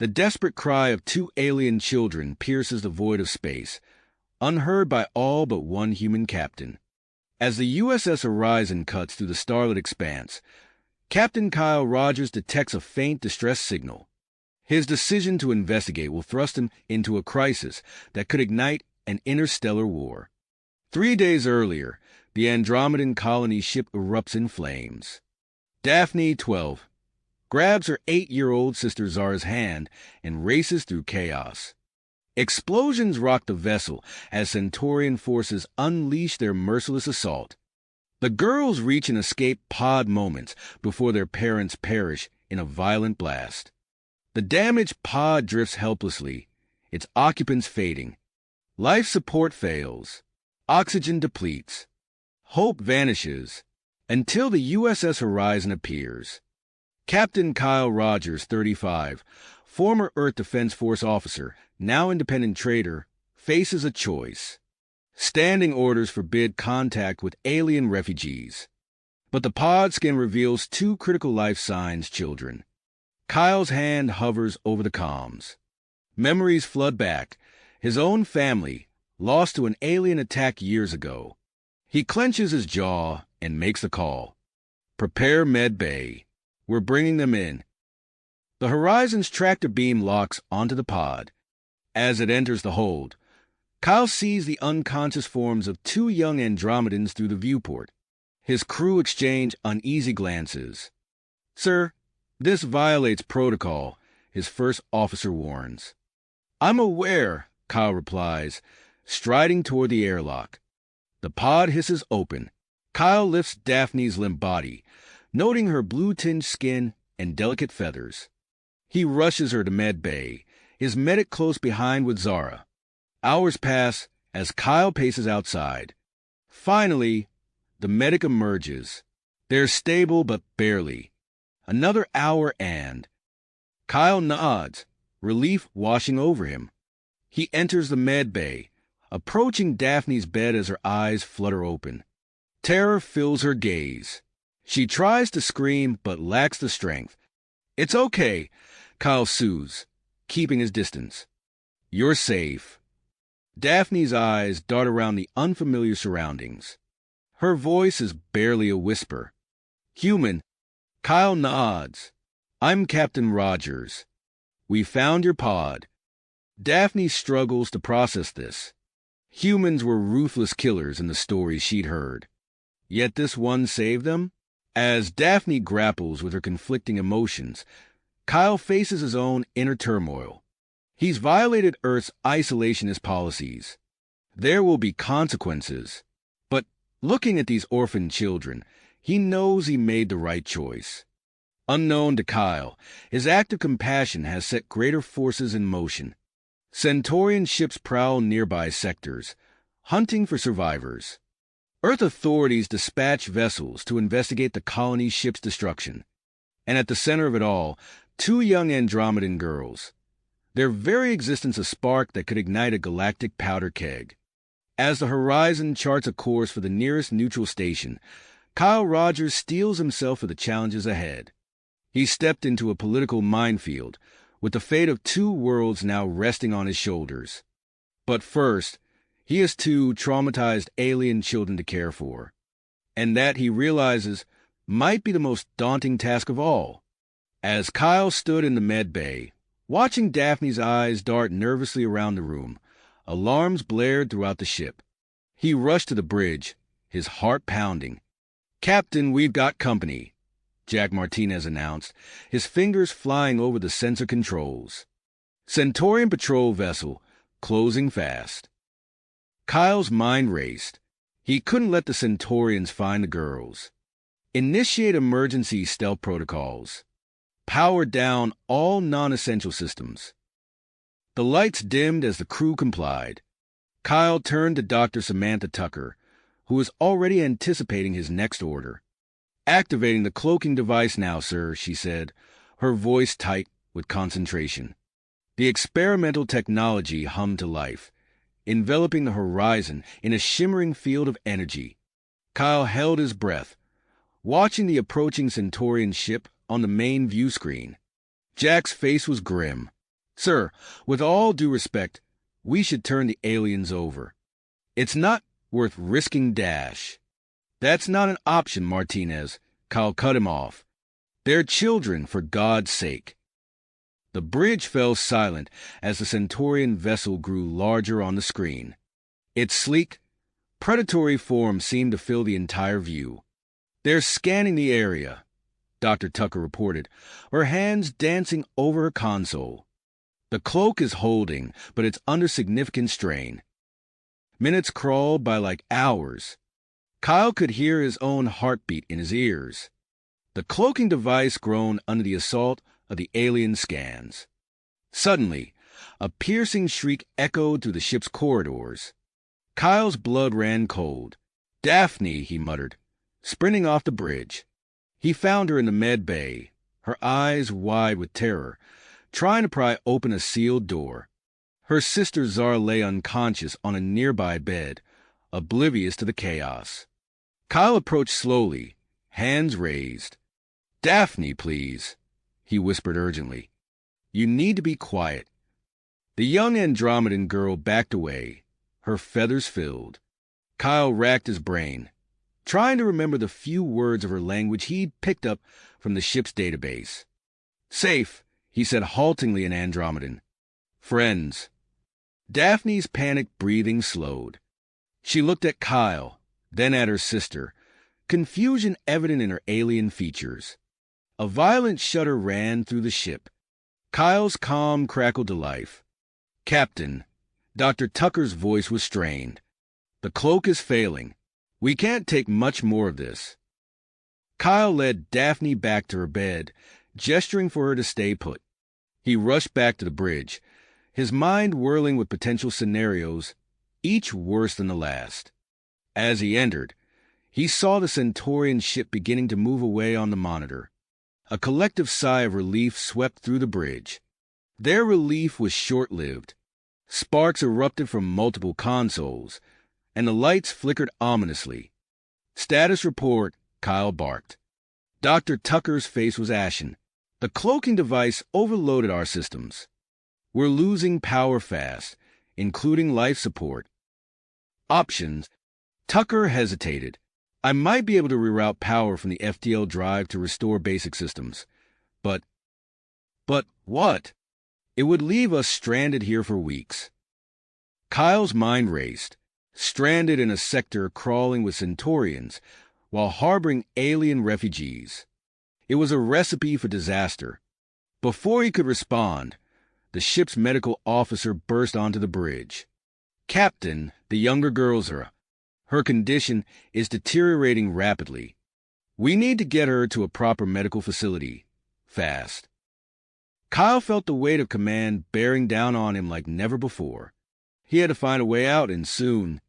The desperate cry of two alien children pierces the void of space, unheard by all but one human captain. As the USS Horizon cuts through the starlit expanse, Captain Kyle Rogers detects a faint distress signal. His decision to investigate will thrust him into a crisis that could ignite an interstellar war. 3 days earlier, the Andromedan colony ship erupts in flames. Daphne, 12, grabs her 8-year-old sister Zara's hand and races through chaos. Explosions rock the vessel as Centaurian forces unleash their merciless assault. The girls reach an escape pod moments before their parents perish in a violent blast. The damaged pod drifts helplessly, its occupants fading. Life support fails. Oxygen depletes. Hope vanishes until the USS Horizon appears. Captain Kyle Rogers, 35, former Earth Defense Force officer, now independent trader, faces a choice. Standing orders forbid contact with alien refugees. But the pod scan reveals 2 critical life signs: children. Kyle's hand hovers over the comms. Memories flood back. His own family, lost to an alien attack years ago. He clenches his jaw and makes the call. Prepare med bay. We're bringing them in. The Horizon's tractor beam locks onto the pod. As it enters the hold, Kyle sees the unconscious forms of 2 young Andromedans through the viewport. His crew exchange uneasy glances. "Sir, this violates protocol," his first officer warns. "I'm aware," Kyle replies, striding toward the airlock. The pod hisses open. Kyle lifts Daphne's limp body, noting her blue-tinged skin and delicate feathers. He rushes her to med bay, his medic close behind with Zara. Hours pass as Kyle paces outside. Finally, the medic emerges. They're stable, but barely. Another hour and... Kyle nods, relief washing over him. He enters the med bay, approaching Daphne's bed as her eyes flutter open. Terror fills her gaze. She tries to scream, but lacks the strength. "It's okay," Kyle soothes, keeping his distance. "You're safe." Daphne's eyes dart around the unfamiliar surroundings. Her voice is barely a whisper. "Human." Kyle nods. "I'm Captain Rogers. We found your pod." Daphne struggles to process this. Humans were ruthless killers in the stories she'd heard. Yet this one saved them? As Daphne grapples with her conflicting emotions, Kyle faces his own inner turmoil. He's violated Earth's isolationist policies. There will be consequences. But looking at these orphaned children, he knows he made the right choice. Unknown to Kyle, his act of compassion has set greater forces in motion. Centaurian ships prowl nearby sectors, hunting for survivors. Earth authorities dispatch vessels to investigate the colony ship's destruction. And at the center of it all, 2 young Andromedan girls. Their very existence a spark that could ignite a galactic powder keg. As the Horizon charts a course for the nearest neutral station, Kyle Rogers steels himself for the challenges ahead. He stepped into a political minefield, with the fate of 2 worlds now resting on his shoulders. But first, he has 2 traumatized alien children to care for. And that, he realizes, might be the most daunting task of all. As Kyle stood in the med bay, watching Daphne's eyes dart nervously around the room, alarms blared throughout the ship. He rushed to the bridge, his heart pounding. "Captain, we've got company," Jack Martinez announced, his fingers flying over the sensor controls. Centaurian patrol vessel, closing fast. Kyle's mind raced. He couldn't let the Centaurians find the girls. Initiate emergency stealth protocols. Power down all non-essential systems. The lights dimmed as the crew complied. Kyle turned to Dr. Samantha Tucker, who was already anticipating his next order. "Activating the cloaking device now, sir," she said, her voice tight with concentration. The experimental technology hummed to life, enveloping the Horizon in a shimmering field of energy. Kyle held his breath, watching the approaching Centaurian ship on the main view screen. Jack's face was grim. Sir, with all due respect, we should turn the aliens over. It's not worth risking dash. That's not an option, Martinez. Kyle cut him off. They're children, for God's sake. The bridge fell silent as the Centaurian vessel grew larger on the screen. Its sleek, predatory form seemed to fill the entire view. They're scanning the area, Dr. Tucker reported, her hands dancing over her console. The cloak is holding, but it's under significant strain. Minutes crawled by like hours. Kyle could hear his own heartbeat in his ears. The cloaking device groaned under the assault of the alien scans. Suddenly, a piercing shriek echoed through the ship's corridors. Kyle's blood ran cold. "Daphne," he muttered, sprinting off the bridge. He found her in the med bay, her eyes wide with terror, trying to pry open a sealed door. Her sister Zara lay unconscious on a nearby bed, oblivious to the chaos. Kyle approached slowly, hands raised. "Daphne, please," he whispered urgently. "You need to be quiet." The young Andromedan girl backed away, her feathers filled. Kyle racked his brain, trying to remember the few words of her language he'd picked up from the ship's database. "Safe," he said haltingly in Andromedan. "Friends." Daphne's panicked breathing slowed. She looked at Kyle, then at her sister, confusion evident in her alien features. A violent shudder ran through the ship. Kyle's calm crackled to life. "Captain," Dr. Tucker's voice was strained. "The cloak is failing. We can't take much more of this." Kyle led Daphne back to her bed, gesturing for her to stay put. He rushed back to the bridge, his mind whirling with potential scenarios, each worse than the last. As he entered, he saw the Centaurian ship beginning to move away on the monitor. A collective sigh of relief swept through the bridge. Their relief was short-lived. Sparks erupted from multiple consoles, and the lights flickered ominously. "Status report," Kyle barked. Dr. Tucker's face was ashen. "The cloaking device overloaded our systems. We're losing power fast, including life support." "Options." Tucker hesitated. "I might be able to reroute power from the FTL drive to restore basic systems. But what? It would leave us stranded here for weeks." Kyle's mind raced, stranded in a sector crawling with Centaurians while harboring alien refugees. It was a recipe for disaster. Before he could respond, the ship's medical officer burst onto the bridge. "Captain, the younger girl's her condition is deteriorating rapidly. We need to get her to a proper medical facility. Fast." Kyle felt the weight of command bearing down on him like never before. He had to find a way out, and soon.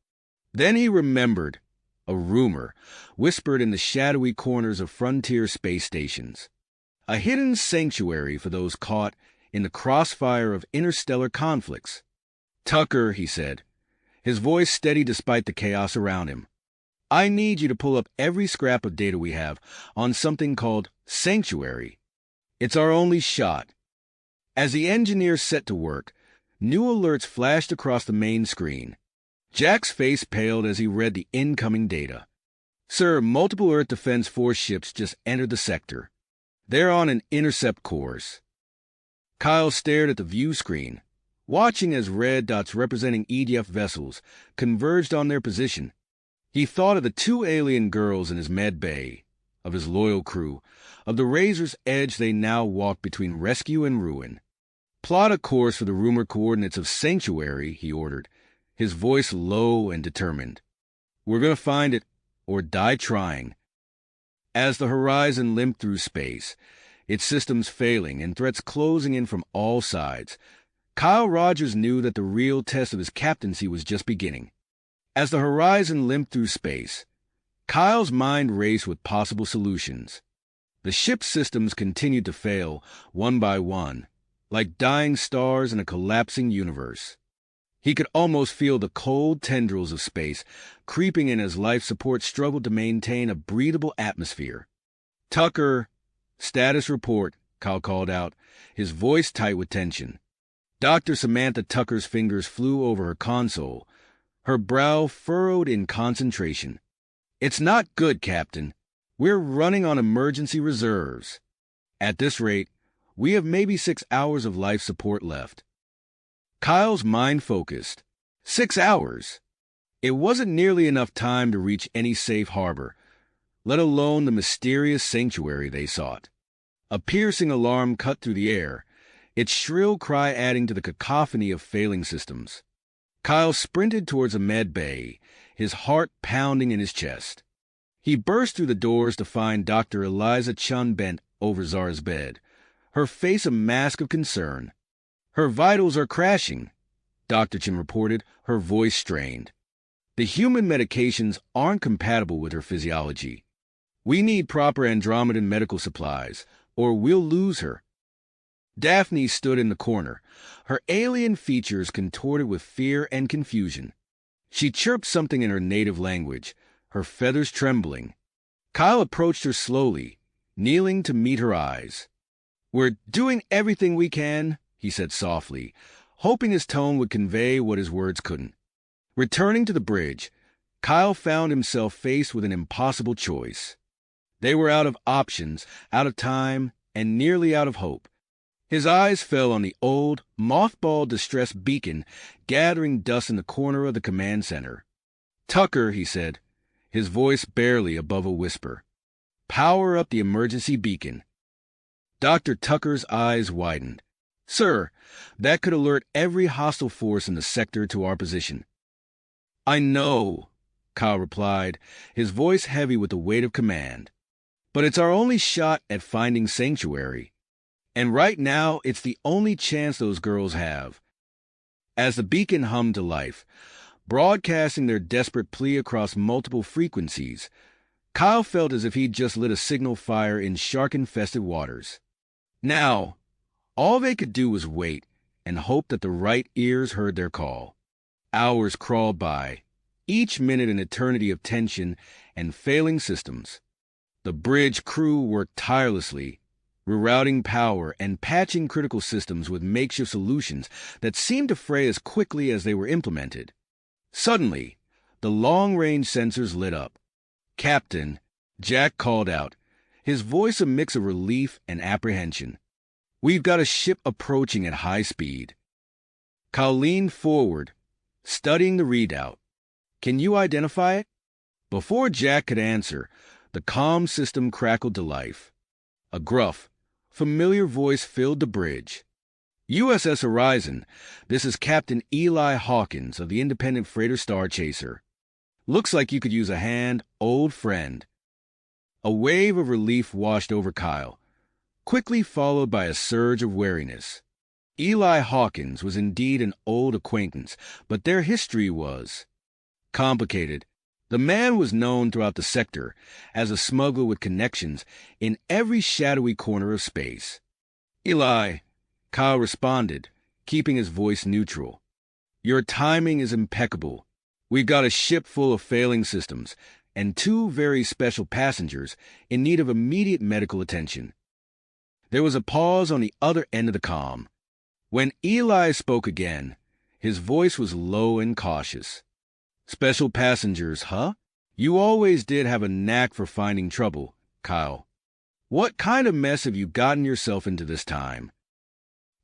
Then he remembered a rumor whispered in the shadowy corners of frontier space stations. A hidden sanctuary for those caught in the crossfire of interstellar conflicts. "Tucker," he said, his voice steady despite the chaos around him, "I need you to pull up every scrap of data we have on something called Sanctuary. It's our only shot." As the engineer set to work, new alerts flashed across the main screen. Jack's face paled as he read the incoming data. "Sir, multiple Earth Defense Force ships just entered the sector. They're on an intercept course." Kyle stared at the view screen, watching as red dots representing EDF vessels converged on their position. He thought of the two alien girls in his med bay, of his loyal crew, of the Razor's Edge they now walked between rescue and ruin. "Plot a course for the rumored coordinates of Sanctuary," he ordered, his voice low and determined. "We're going to find it, or die trying." As the horizon limped through space, its systems failing and threats closing in from all sides, Kyle Rogers knew that the real test of his captaincy was just beginning. As the horizon limped through space, Kyle's mind raced with possible solutions. The ship's systems continued to fail, one by one, like dying stars in a collapsing universe. He could almost feel the cold tendrils of space creeping in as life support struggled to maintain a breathable atmosphere. "Tucker, status report," Kyle called out, his voice tight with tension. Dr. Samantha Tucker's fingers flew over her console, her brow furrowed in concentration. "It's not good, Captain. We're running on emergency reserves. At this rate, we have maybe 6 hours of life support left." Kyle's mind focused. 6 hours! It wasn't nearly enough time to reach any safe harbor, let alone the mysterious sanctuary they sought. A piercing alarm cut through the air, its shrill cry adding to the cacophony of failing systems. Kyle sprinted towards a med bay, his heart pounding in his chest. He burst through the doors to find Dr. Eliza Chun bent over Zara's bed, her face a mask of concern. "Her vitals are crashing," Dr. Chun reported, her voice strained. "The human medications aren't compatible with her physiology. We need proper Andromedan medical supplies, or we'll lose her." Daphne stood in the corner, her alien features contorted with fear and confusion. She chirped something in her native language, her feathers trembling. Kyle approached her slowly, kneeling to meet her eyes. "We're doing everything we can," he said softly, hoping his tone would convey what his words couldn't. Returning to the bridge, Kyle found himself faced with an impossible choice. They were out of options, out of time, and nearly out of hope. His eyes fell on the old, mothballed distress beacon gathering dust in the corner of the command center. "Tucker," he said, his voice barely above a whisper. "Power up the emergency beacon." Dr. Tucker's eyes widened. "Sir, that could alert every hostile force in the sector to our position." "I know," Kyle replied, his voice heavy with the weight of command. "But it's our only shot at finding sanctuary. And right now, it's the only chance those girls have." As the beacon hummed to life, broadcasting their desperate plea across multiple frequencies, Kyle felt as if he'd just lit a signal fire in shark-infested waters. Now, all they could do was wait and hope that the right ears heard their call. Hours crawled by, each minute an eternity of tension and failing systems. The bridge crew worked tirelessly, rerouting power and patching critical systems with makeshift solutions that seemed to fray as quickly as they were implemented. Suddenly, the long-range sensors lit up. "Captain," Jack called out, his voice a mix of relief and apprehension. "We've got a ship approaching at high speed." Kyle leaned forward, studying the readout. "Can you identify it?" Before Jack could answer, the comm system crackled to life. A gruff, familiar voice filled the bridge. "USS Horizon, this is Captain Eli Hawkins of the Independent Freighter Star Chaser. Looks like you could use a hand, old friend." A wave of relief washed over Kyle, quickly followed by a surge of wariness. Eli Hawkins was indeed an old acquaintance, but their history was complicated. The man was known throughout the sector as a smuggler with connections in every shadowy corner of space. "Eli," Kyle responded, keeping his voice neutral. "Your timing is impeccable. We've got a ship full of failing systems and 2 very special passengers in need of immediate medical attention." There was a pause on the other end of the comm. When Eli spoke again, his voice was low and cautious. "Special passengers, huh? You always did have a knack for finding trouble, Kyle. What kind of mess have you gotten yourself into this time?"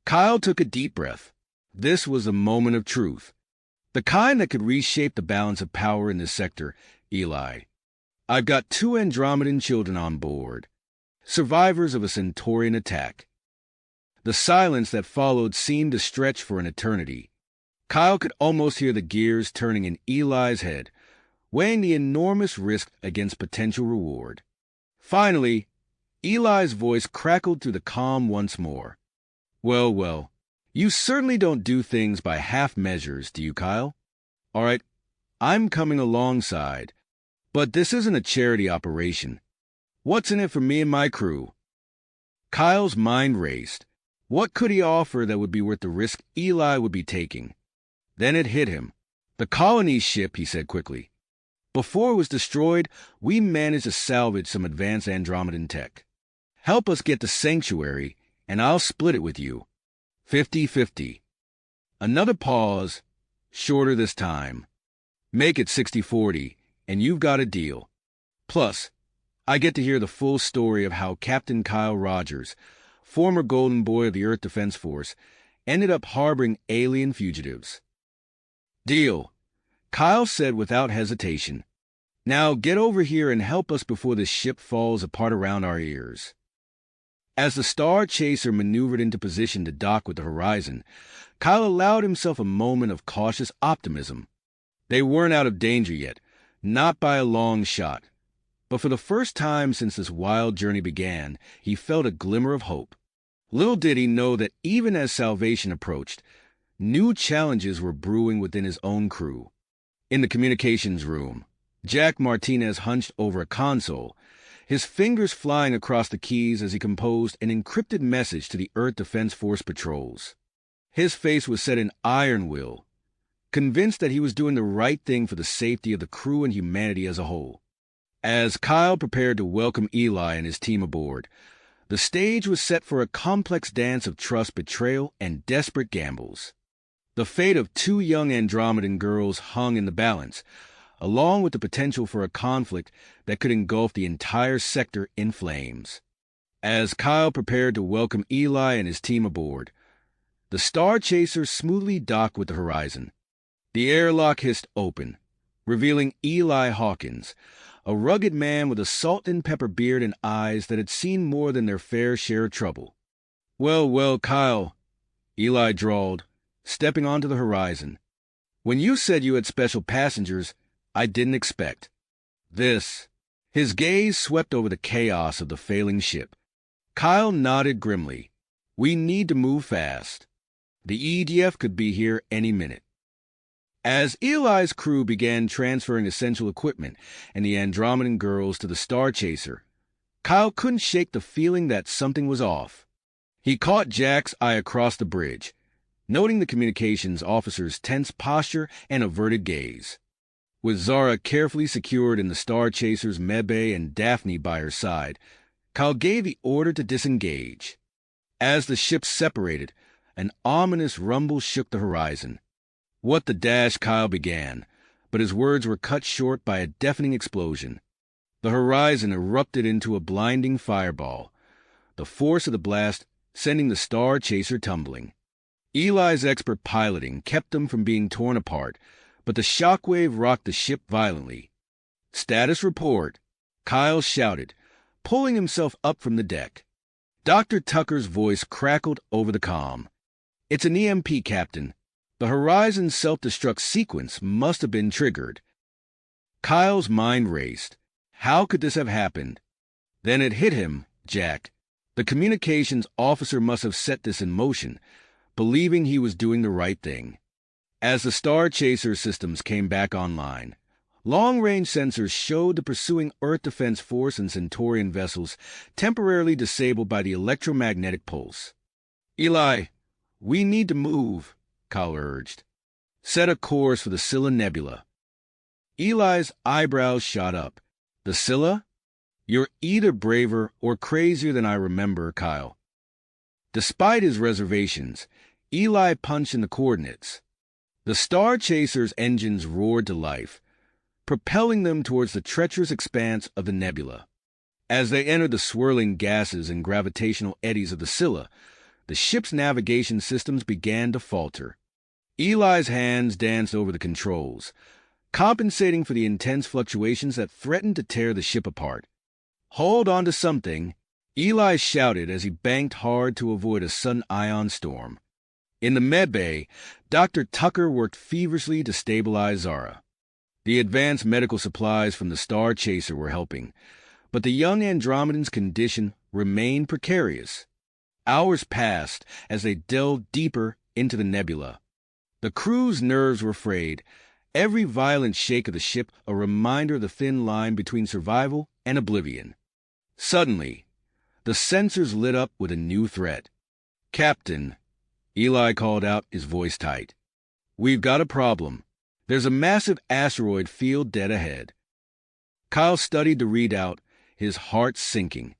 Kyle took a deep breath. This was a moment of truth. The kind that could reshape the balance of power in this sector. "Eli, I've got 2 Andromedan children on board, survivors of a Centaurian attack." The silence that followed seemed to stretch for an eternity. Kyle could almost hear the gears turning in Eli's head, weighing the enormous risk against potential reward. Finally, Eli's voice crackled through the calm once more. "Well, well, you certainly don't do things by half measures, do you, Kyle? All right, I'm coming alongside, but this isn't a charity operation. What's in it for me and my crew?" Kyle's mind raced. What could he offer that would be worth the risk Eli would be taking? Then it hit him. "The colony ship," he said quickly. "Before it was destroyed, we managed to salvage some advanced Andromedan tech. Help us get to Sanctuary, and I'll split it with you. 50-50. Another pause, shorter this time. Make it 60-40, and you've got a deal. Plus, I get to hear the full story of how Captain Kyle Rogers, former Golden Boy of the Earth Defense Force, ended up harboring alien fugitives. Deal, Kyle said without hesitation. Now get over here and help us before this ship falls apart around our ears. As the Star Chaser maneuvered into position to dock with the Horizon, Kyle allowed himself a moment of cautious optimism. They weren't out of danger yet, not by a long shot. But for the first time since this wild journey began, he felt a glimmer of hope. Little did he know that even as salvation approached, new challenges were brewing within his own crew. In the communications room, Jack Martinez hunched over a console, his fingers flying across the keys as he composed an encrypted message to the Earth Defense Force patrols. His face was set in iron will, convinced that he was doing the right thing for the safety of the crew and humanity as a whole. As Kyle prepared to welcome Eli and his team aboard, the stage was set for a complex dance of trust, betrayal, and desperate gambles. The fate of two young Andromedan girls hung in the balance, along with the potential for a conflict that could engulf the entire sector in flames. As Kyle prepared to welcome Eli and his team aboard, the Star Chaser smoothly docked with the Horizon. The airlock hissed open, revealing Eli Hawkins, a rugged man with a salt-and-pepper beard and eyes that had seen more than their fair share of trouble. Well, Kyle," Eli drawled, stepping onto the Horizon. "When you said you had special passengers, I didn't expect this." His gaze swept over the chaos of the failing ship. Kyle nodded grimly. "We need to move fast. The EDF could be here any minute." As Eli's crew began transferring essential equipment and the Andromedan girls to the Star Chaser, Kyle couldn't shake the feeling that something was off. He caught Jack's eye across the bridge, noting the communications officer's tense posture and averted gaze. With Zara carefully secured in the Star Chaser's medbay and Daphne by her side, Kyle gave the order to disengage. As the ships separated, an ominous rumble shook the Horizon. "What the dash," Kyle began, but his words were cut short by a deafening explosion. The Horizon erupted into a blinding fireball, the force of the blast sending the Star Chaser tumbling. Eli's expert piloting kept them from being torn apart, but the shockwave rocked the ship violently. "Status report," Kyle shouted, pulling himself up from the deck. Dr. Tucker's voice crackled over the comm. "It's an EMP, Captain. The Horizon's self-destruct sequence must have been triggered." Kyle's mind raced. How could this have happened? Then it hit him, Jack. The communications officer must have set this in motion, believing he was doing the right thing. As the Star Chaser systems came back online, long-range sensors showed the pursuing Earth Defense Force and Centaurian vessels temporarily disabled by the electromagnetic pulse. "Eli, we need to move," Kyle urged. "Set a course for the Scylla Nebula." Eli's eyebrows shot up. "The Scylla? You're either braver or crazier than I remember, Kyle." Despite his reservations, Eli punched in the coordinates. The Star Chaser's engines roared to life, propelling them towards the treacherous expanse of the nebula. As they entered the swirling gases and gravitational eddies of the Scylla, the ship's navigation systems began to falter. Eli's hands danced over the controls, compensating for the intense fluctuations that threatened to tear the ship apart. "Hold on to something," Eli shouted as he banked hard to avoid a sudden ion storm. In the medbay, Dr. Tucker worked feverishly to stabilize Zara. The advanced medical supplies from the Star Chaser were helping, but the young Andromedan's condition remained precarious. Hours passed as they delved deeper into the nebula. The crew's nerves were frayed, every violent shake of the ship a reminder of the thin line between survival and oblivion. Suddenly, the sensors lit up with a new threat. "Captain," Eli called out, his voice tight. "We've got a problem. There's a massive asteroid field dead ahead." Kyle studied the readout, his heart sinking.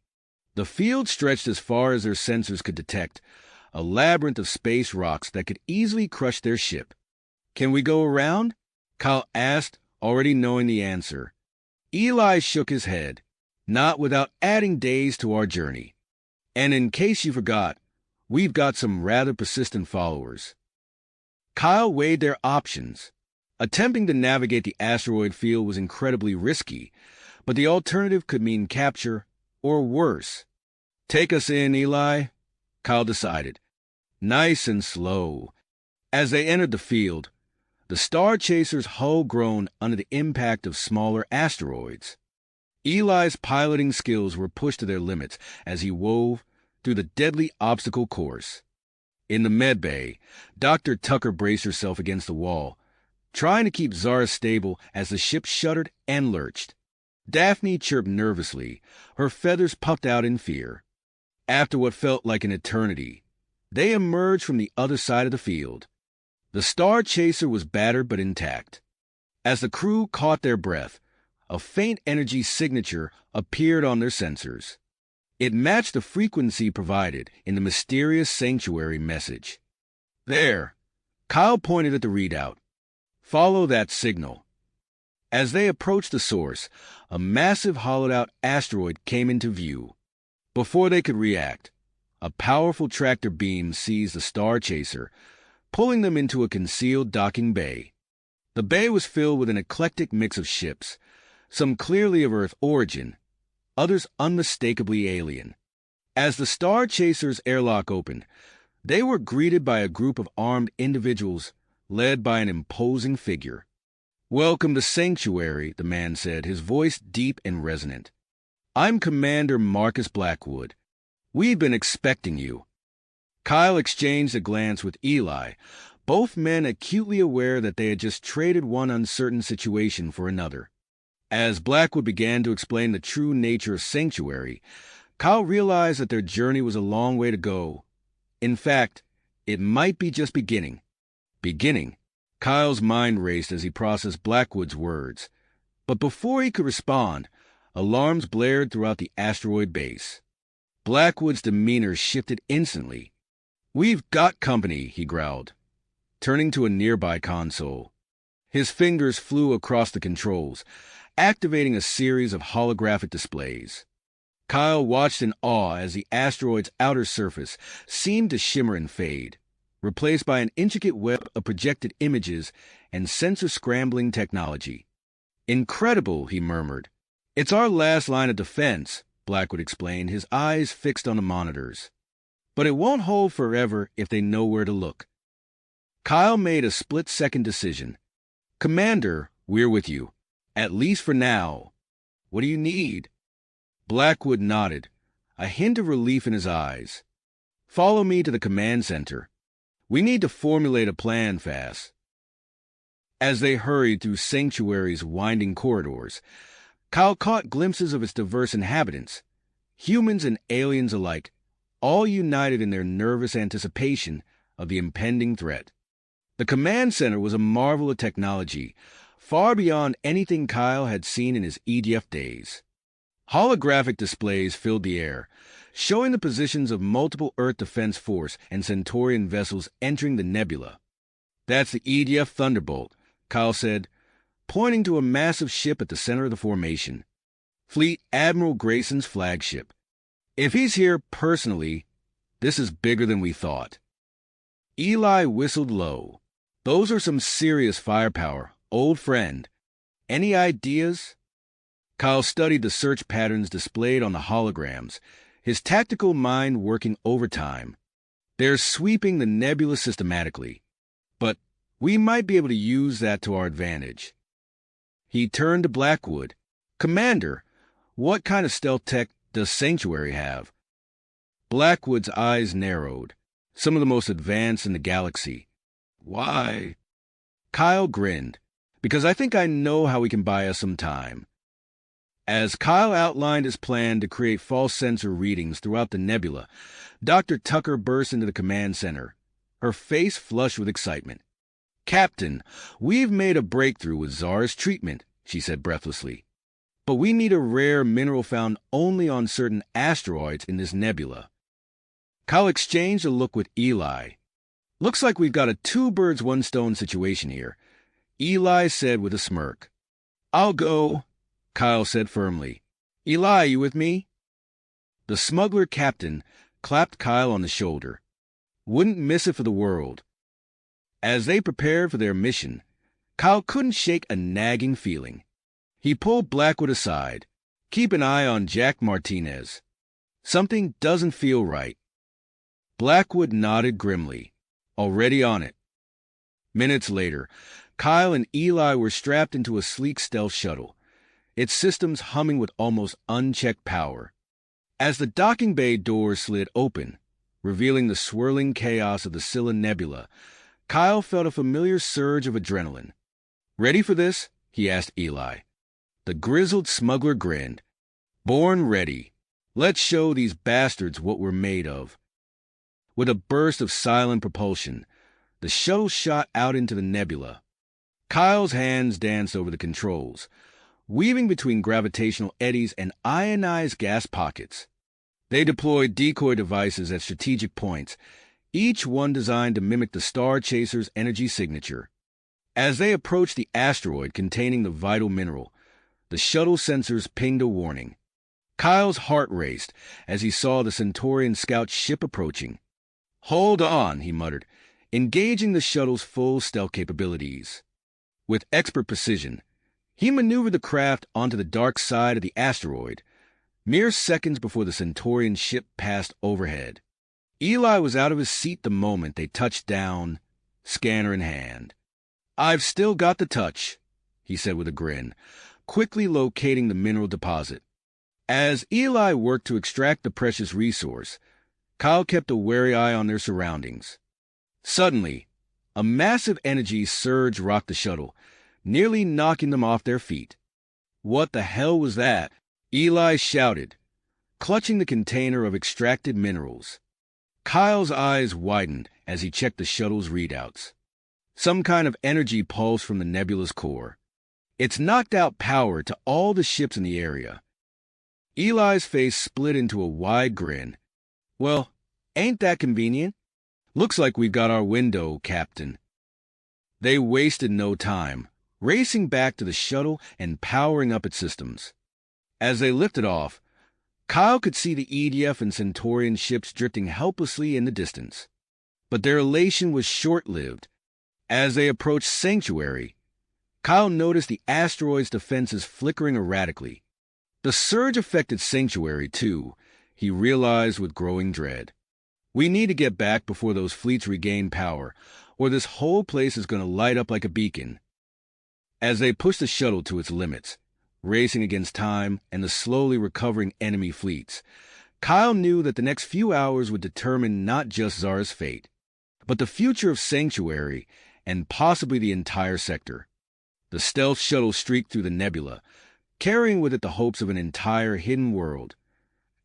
The field stretched as far as their sensors could detect, a labyrinth of space rocks that could easily crush their ship. "Can we go around?" Kyle asked, already knowing the answer. Eli shook his head. "Not without adding days to our journey. And in case you forgot, we've got some rather persistent followers." Kyle weighed their options. Attempting to navigate the asteroid field was incredibly risky, but the alternative could mean capture, or worse. "Take us in, Eli," Kyle decided. Nice and slow. As they entered the field, the Star Chaser's hull groaned under the impact of smaller asteroids. Eli's piloting skills were pushed to their limits as he wove through the deadly obstacle course. In the medbay, Dr. Tucker braced herself against the wall, trying to keep Zara stable as the ship shuddered and lurched. Daphne chirped nervously, her feathers puffed out in fear. After what felt like an eternity, they emerged from the other side of the field. The Star Chaser was battered but intact. As the crew caught their breath, a faint energy signature appeared on their sensors. It matched the frequency provided in the mysterious sanctuary message. "There," Kyle pointed at the readout. "Follow that signal." As they approached the source, a massive hollowed-out asteroid came into view. Before they could react, a powerful tractor beam seized the Star Chaser, pulling them into a concealed docking bay. The bay was filled with an eclectic mix of ships, some clearly of Earth origin, others unmistakably alien. As the Star Chaser's airlock opened, they were greeted by a group of armed individuals led by an imposing figure. "Welcome to Sanctuary," the man said, his voice deep and resonant. "I'm Commander Marcus Blackwood. We've been expecting you." Kyle exchanged a glance with Eli, both men acutely aware that they had just traded one uncertain situation for another. As Blackwood began to explain the true nature of Sanctuary, Kyle realized that their journey was a long way to go. In fact, it might be just beginning. Beginning. Kyle's mind raced as he processed Blackwood's words. But before he could respond, alarms blared throughout the asteroid base. Blackwood's demeanor shifted instantly. "We've got company," he growled, turning to a nearby console. His fingers flew across the controls, activating a series of holographic displays. Kyle watched in awe as the asteroid's outer surface seemed to shimmer and fade, replaced by an intricate web of projected images and sensor-scrambling technology. "Incredible," he murmured. "It's our last line of defense," Blackwood explained, his eyes fixed on the monitors. "But it won't hold forever if they know where to look." Kyle made a split-second decision. "Commander, we're with you. At least for now. What do you need?" Blackwood nodded, a hint of relief in his eyes. "Follow me to the command center. We need to formulate a plan fast." As they hurried through Sanctuary's winding corridors, Kyle caught glimpses of its diverse inhabitants, humans and aliens alike, all united in their nervous anticipation of the impending threat. The command center was a marvel of technology, far beyond anything Kyle had seen in his EDF days. Holographic displays filled the air, showing the positions of multiple Earth Defense Force and Centaurian vessels entering the nebula. "That's the EDF Thunderbolt," Kyle said, pointing to a massive ship at the center of the formation. "Fleet Admiral Grayson's flagship. If he's here personally, this is bigger than we thought." Eli whistled low. "Those are some serious firepower, old friend. Any ideas?" Kyle studied the search patterns displayed on the holograms, his tactical mind working overtime. "They're sweeping the nebula systematically, but we might be able to use that to our advantage." He turned to Blackwood. "Commander, what kind of stealth tech does Sanctuary have?" Blackwood's eyes narrowed. "Some of the most advanced in the galaxy." "Why?" Kyle grinned. "Because I think I know how we can buy us some time." As Kyle outlined his plan to create false sensor readings throughout the nebula, Dr. Tucker burst into the command center, her face flushed with excitement. "Captain, we've made a breakthrough with Zara's treatment," she said breathlessly. "But we need a rare mineral found only on certain asteroids in this nebula." Kyle exchanged a look with Eli. "Looks like we've got a two-birds-one-stone situation here," Eli said with a smirk. "I'll go," Kyle said firmly. "Eli, you with me?" The smuggler captain clapped Kyle on the shoulder. Wouldn't miss it for the world. As they prepared for their mission, Kyle couldn't shake a nagging feeling. He pulled Blackwood aside. "Keep an eye on Jack Martinez. Something doesn't feel right." Blackwood nodded grimly. "Already on it." Minutes later, Kyle and Eli were strapped into a sleek stealth shuttle, its systems humming with almost unchecked power. As the docking bay doors slid open, revealing the swirling chaos of the Scylla Nebula, Kyle felt a familiar surge of adrenaline. "Ready for this?" he asked Eli. The grizzled smuggler grinned. "Born ready. Let's show these bastards what we're made of." With a burst of silent propulsion, the shuttle shot out into the nebula. Kyle's hands danced over the controls, weaving between gravitational eddies and ionized gas pockets. They deployed decoy devices at strategic points, each one designed to mimic the Star Chaser's energy signature. As they approached the asteroid containing the vital mineral, the shuttle sensors pinged a warning. Kyle's heart raced as he saw the Centaurian scout ship approaching. "Hold on," he muttered, engaging the shuttle's full stealth capabilities. With expert precision, he maneuvered the craft onto the dark side of the asteroid, mere seconds before the Centaurian ship passed overhead. Eli was out of his seat the moment they touched down, scanner in hand. "I've still got the touch," he said with a grin, quickly locating the mineral deposit. As Eli worked to extract the precious resource, Kyle kept a wary eye on their surroundings. Suddenly, a massive energy surge rocked the shuttle, nearly knocking them off their feet. "What the hell was that?" Eli shouted, clutching the container of extracted minerals. Kyle's eyes widened as he checked the shuttle's readouts. Some kind of energy pulse from the nebula's core. It's knocked out power to all the ships in the area. Eli's face split into a wide grin. "Well, ain't that convenient? Looks like we've got our window, Captain." They wasted no time, racing back to the shuttle and powering up its systems. As they lifted off, Kyle could see the EDF and Centaurian ships drifting helplessly in the distance. But their elation was short-lived. As they approached Sanctuary, Kyle noticed the asteroid's defenses flickering erratically. The surge affected Sanctuary, too, he realized with growing dread. "We need to get back before those fleets regain power, or this whole place is going to light up like a beacon." As they pushed the shuttle to its limits, racing against time and the slowly recovering enemy fleets, Kyle knew that the next few hours would determine not just Zara's fate, but the future of Sanctuary and possibly the entire sector. The stealth shuttle streaked through the nebula, carrying with it the hopes of an entire hidden world,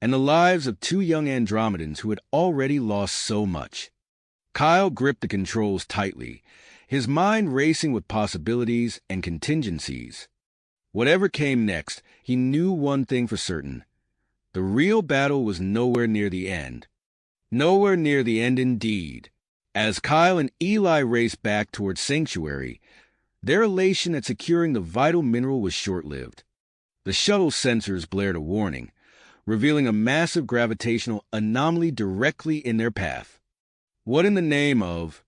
and the lives of two young Andromedans who had already lost so much. Kyle gripped the controls tightly, his mind racing with possibilities and contingencies. Whatever came next, he knew one thing for certain. The real battle was nowhere near the end. Nowhere near the end indeed. As Kyle and Eli raced back towards Sanctuary, their elation at securing the vital mineral was short-lived. The shuttle sensors blared a warning, revealing a massive gravitational anomaly directly in their path. "What in the name of—"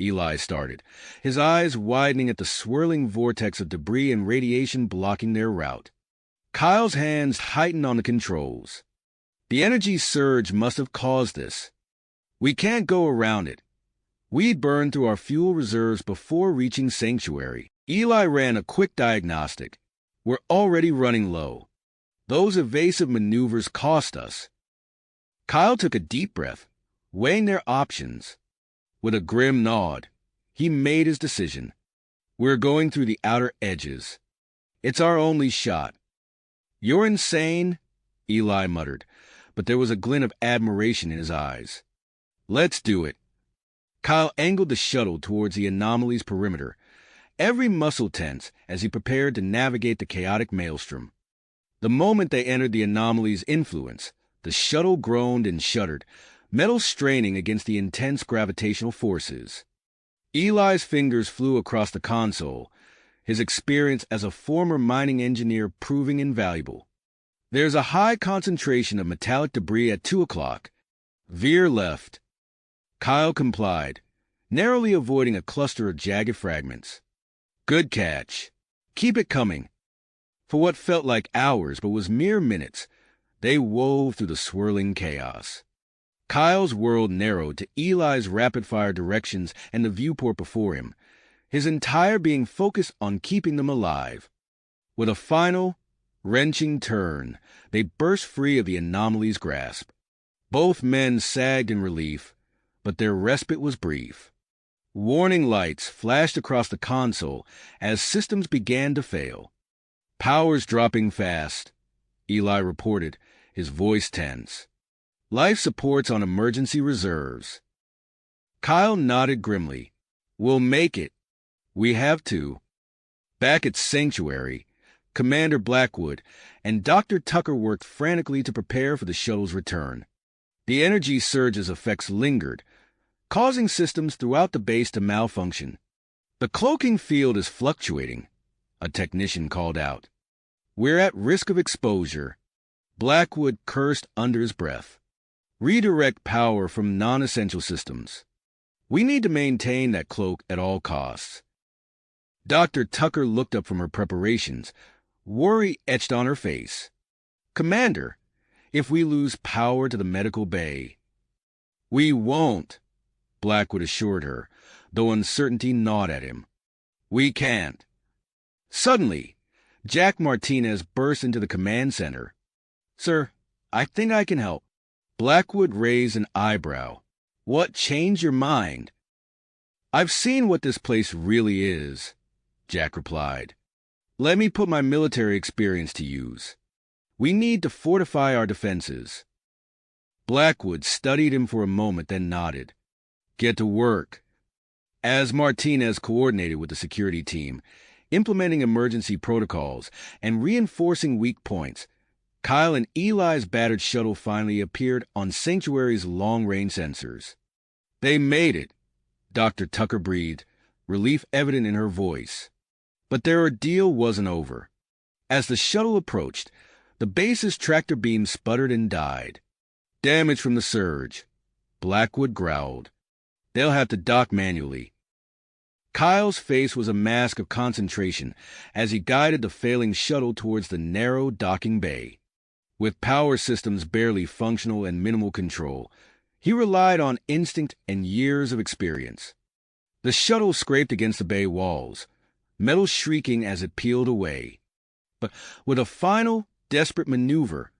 Eli started, his eyes widening at the swirling vortex of debris and radiation blocking their route. Kyle's hands tightened on the controls. The energy surge must have caused this. "We can't go around it. We'd burned through our fuel reserves before reaching Sanctuary." Eli ran a quick diagnostic. "We're already running low. Those evasive maneuvers cost us." Kyle took a deep breath, weighing their options. With a grim nod, he made his decision. "We're going through the outer edges. It's our only shot." "You're insane," Eli muttered, but there was a glint of admiration in his eyes. "Let's do it." Kyle angled the shuttle towards the anomaly's perimeter, every muscle tense as he prepared to navigate the chaotic maelstrom. The moment they entered the anomaly's influence, the shuttle groaned and shuddered, metal straining against the intense gravitational forces. Eli's fingers flew across the console, his experience as a former mining engineer proving invaluable. There's a high concentration of metallic debris at 2 o'clock. Veer left. Kyle complied, narrowly avoiding a cluster of jagged fragments. Good catch. Keep it coming. For what felt like hours but was mere minutes, they wove through the swirling chaos. Kyle's world narrowed to Eli's rapid-fire directions and the viewport before him, his entire being focused on keeping them alive. With a final, wrenching turn, they burst free of the anomaly's grasp. Both men sagged in relief, but their respite was brief. Warning lights flashed across the console as systems began to fail. "Power's dropping fast," Eli reported, his voice tense. "Life support's on emergency reserves." Kyle nodded grimly. "We'll make it. We have to." Back at Sanctuary, Commander Blackwood and Dr. Tucker worked frantically to prepare for the shuttle's return. The energy surge's effects lingered, causing systems throughout the base to malfunction. "The cloaking field is fluctuating," a technician called out. "We're at risk of exposure." Blackwood cursed under his breath. "Redirect power from non-essential systems. We need to maintain that cloak at all costs." Dr. Tucker looked up from her preparations, worry etched on her face. "Commander, if we lose power to the medical bay—" "We won't," Blackwood assured her, though uncertainty gnawed at him. "We can't." Suddenly, Jack Martinez burst into the command center. "Sir, I think I can help." Blackwood raised an eyebrow. "What changed your mind?" "I've seen what this place really is," Jack replied. "Let me put my military experience to use. We need to fortify our defenses." Blackwood studied him for a moment, then nodded. "Get to work." As Martinez coordinated with the security team, implementing emergency protocols and reinforcing weak points, Kyle and Eli's battered shuttle finally appeared on Sanctuary's long-range sensors. "They made it," Dr. Tucker breathed, relief evident in her voice. But their ordeal wasn't over. As the shuttle approached, the base's tractor beam sputtered and died. "Damage from the surge," Blackwood growled. "They'll have to dock manually." Kyle's face was a mask of concentration as he guided the failing shuttle towards the narrow docking bay. With power systems barely functional and minimal control, he relied on instinct and years of experience. The shuttle scraped against the bay walls, metal shrieking as it peeled away. But with a final, desperate maneuver,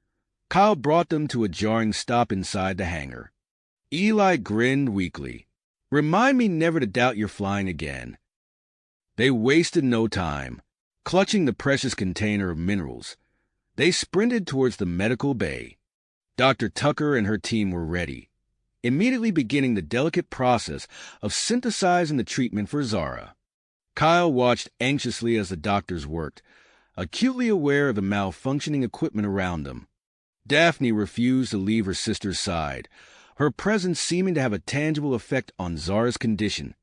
Kyle brought them to a jarring stop inside the hangar. Eli grinned weakly. "Remind me never to doubt your flying again." They wasted no time. Clutching the precious container of minerals, they sprinted towards the medical bay. Dr. Tucker and her team were ready, immediately beginning the delicate process of synthesizing the treatment for Zara. Kyle watched anxiously as the doctors worked, acutely aware of the malfunctioning equipment around them. Daphne refused to leave her sister's side, her presence seeming to have a tangible effect on Zara's condition.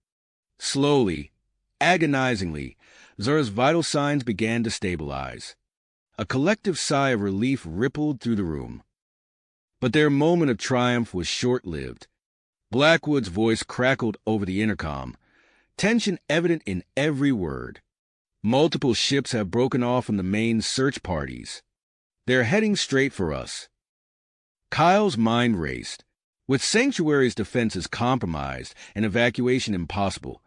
Slowly, agonizingly, Zara's vital signs began to stabilize. A collective sigh of relief rippled through the room. But their moment of triumph was short-lived. Blackwood's voice crackled over the intercom, tension evident in every word. "Multiple ships have broken off from the main search parties. They're heading straight for us." Kyle's mind raced. With Sanctuary's defenses compromised and evacuation impossible,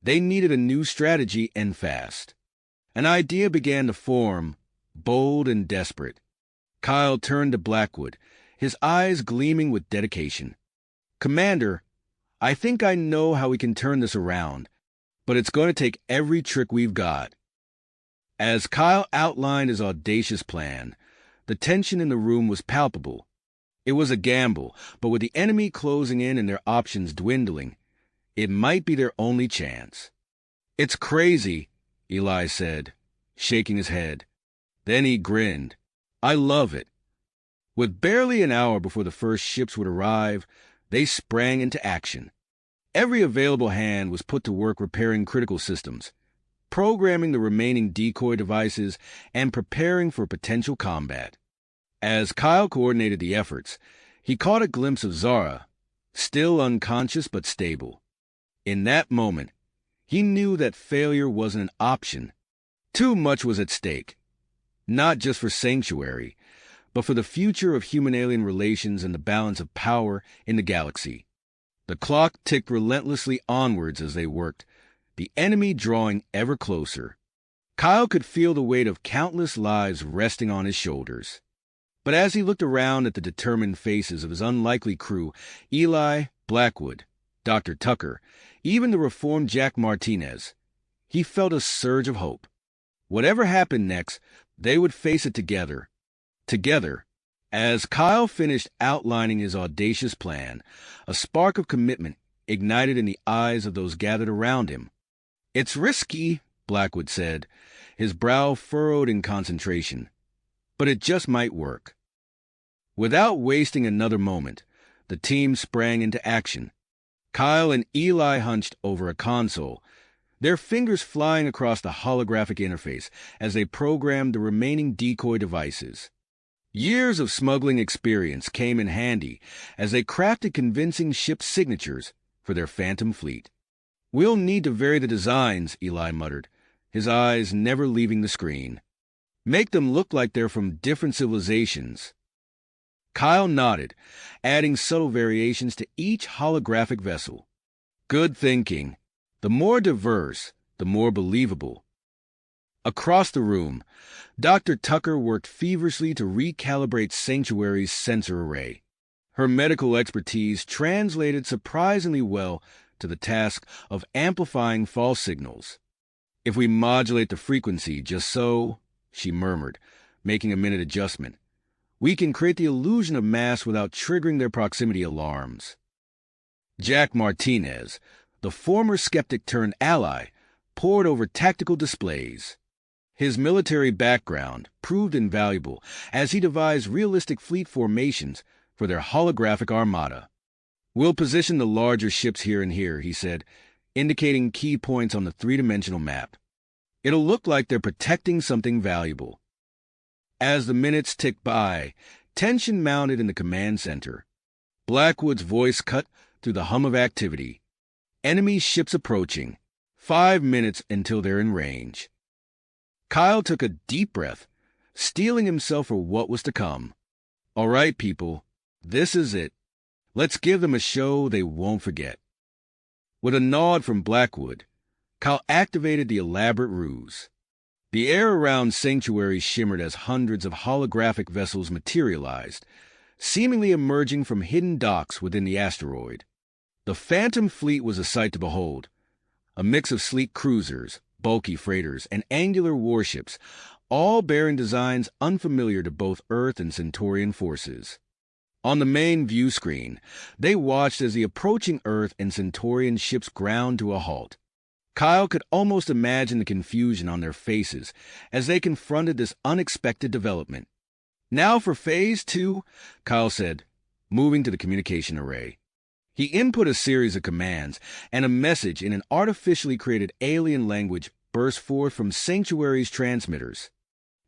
they needed a new strategy and fast. An idea began to form, bold and desperate. Kyle turned to Blackwood, his eyes gleaming with dedication. "Commander, I think I know how we can turn this around, but it's going to take every trick we've got." As Kyle outlined his audacious plan, the tension in the room was palpable. It was a gamble, but with the enemy closing in and their options dwindling, it might be their only chance. "It's crazy," Eli said, shaking his head. Then he grinned. "I love it." With barely an hour before the first ships would arrive, they sprang into action. Every available hand was put to work repairing critical systems, programming the remaining decoy devices, and preparing for potential combat. As Kyle coordinated the efforts, he caught a glimpse of Zara, still unconscious but stable. In that moment, he knew that failure wasn't an option. Too much was at stake, not just for Sanctuary, but for the future of human-alien relations and the balance of power in the galaxy. The clock ticked relentlessly onwards as they worked, the enemy drawing ever closer. Kyle could feel the weight of countless lives resting on his shoulders. But as he looked around at the determined faces of his unlikely crew, Eli, Blackwood, Dr. Tucker, even the reformed Jack Martinez, he felt a surge of hope. Whatever happened next, they would face it together. Together. As Kyle finished outlining his audacious plan, a spark of commitment ignited in the eyes of those gathered around him. "It's risky," Blackwood said, his brow furrowed in concentration, "but it just might work." Without wasting another moment, the team sprang into action. Kyle and Eli hunched over a console, their fingers flying across the holographic interface as they programmed the remaining decoy devices. Years of smuggling experience came in handy as they crafted convincing ship signatures for their phantom fleet. "We'll need to vary the designs," Eli muttered, his eyes never leaving the screen. "Make them look like they're from different civilizations." Kyle nodded, adding subtle variations to each holographic vessel. "Good thinking. The more diverse, the more believable." Across the room, Dr. Tucker worked feverishly to recalibrate Sanctuary's sensor array. Her medical expertise translated surprisingly well to the task of amplifying false signals. "If we modulate the frequency just so," she murmured, making a minute adjustment, "we can create the illusion of mass without triggering their proximity alarms." Jack Martinez, the former skeptic turned ally, pored over tactical displays. His military background proved invaluable as he devised realistic fleet formations for their holographic armada. "We'll position the larger ships here and here," he said, indicating key points on the three-dimensional map. "It'll look like they're protecting something valuable." As the minutes ticked by, tension mounted in the command center. Blackwood's voice cut through the hum of activity. "Enemy ships approaching. 5 minutes until they're in range." Kyle took a deep breath, steeling himself for what was to come. "All right, people, this is it. Let's give them a show they won't forget." With a nod from Blackwood, Kyle activated the elaborate ruse. The air around Sanctuary shimmered as hundreds of holographic vessels materialized, seemingly emerging from hidden docks within the asteroid. The Phantom Fleet was a sight to behold, a mix of sleek cruisers, bulky freighters, and angular warships, all bearing designs unfamiliar to both Earth and Centaurian forces. On the main view screen, they watched as the approaching Earth and Centaurian ships ground to a halt. Kyle could almost imagine the confusion on their faces as they confronted this unexpected development. "Now for Phase 2, Kyle said, moving to the communication array. He input a series of commands, and a message in an artificially created alien language burst forth from Sanctuary's transmitters.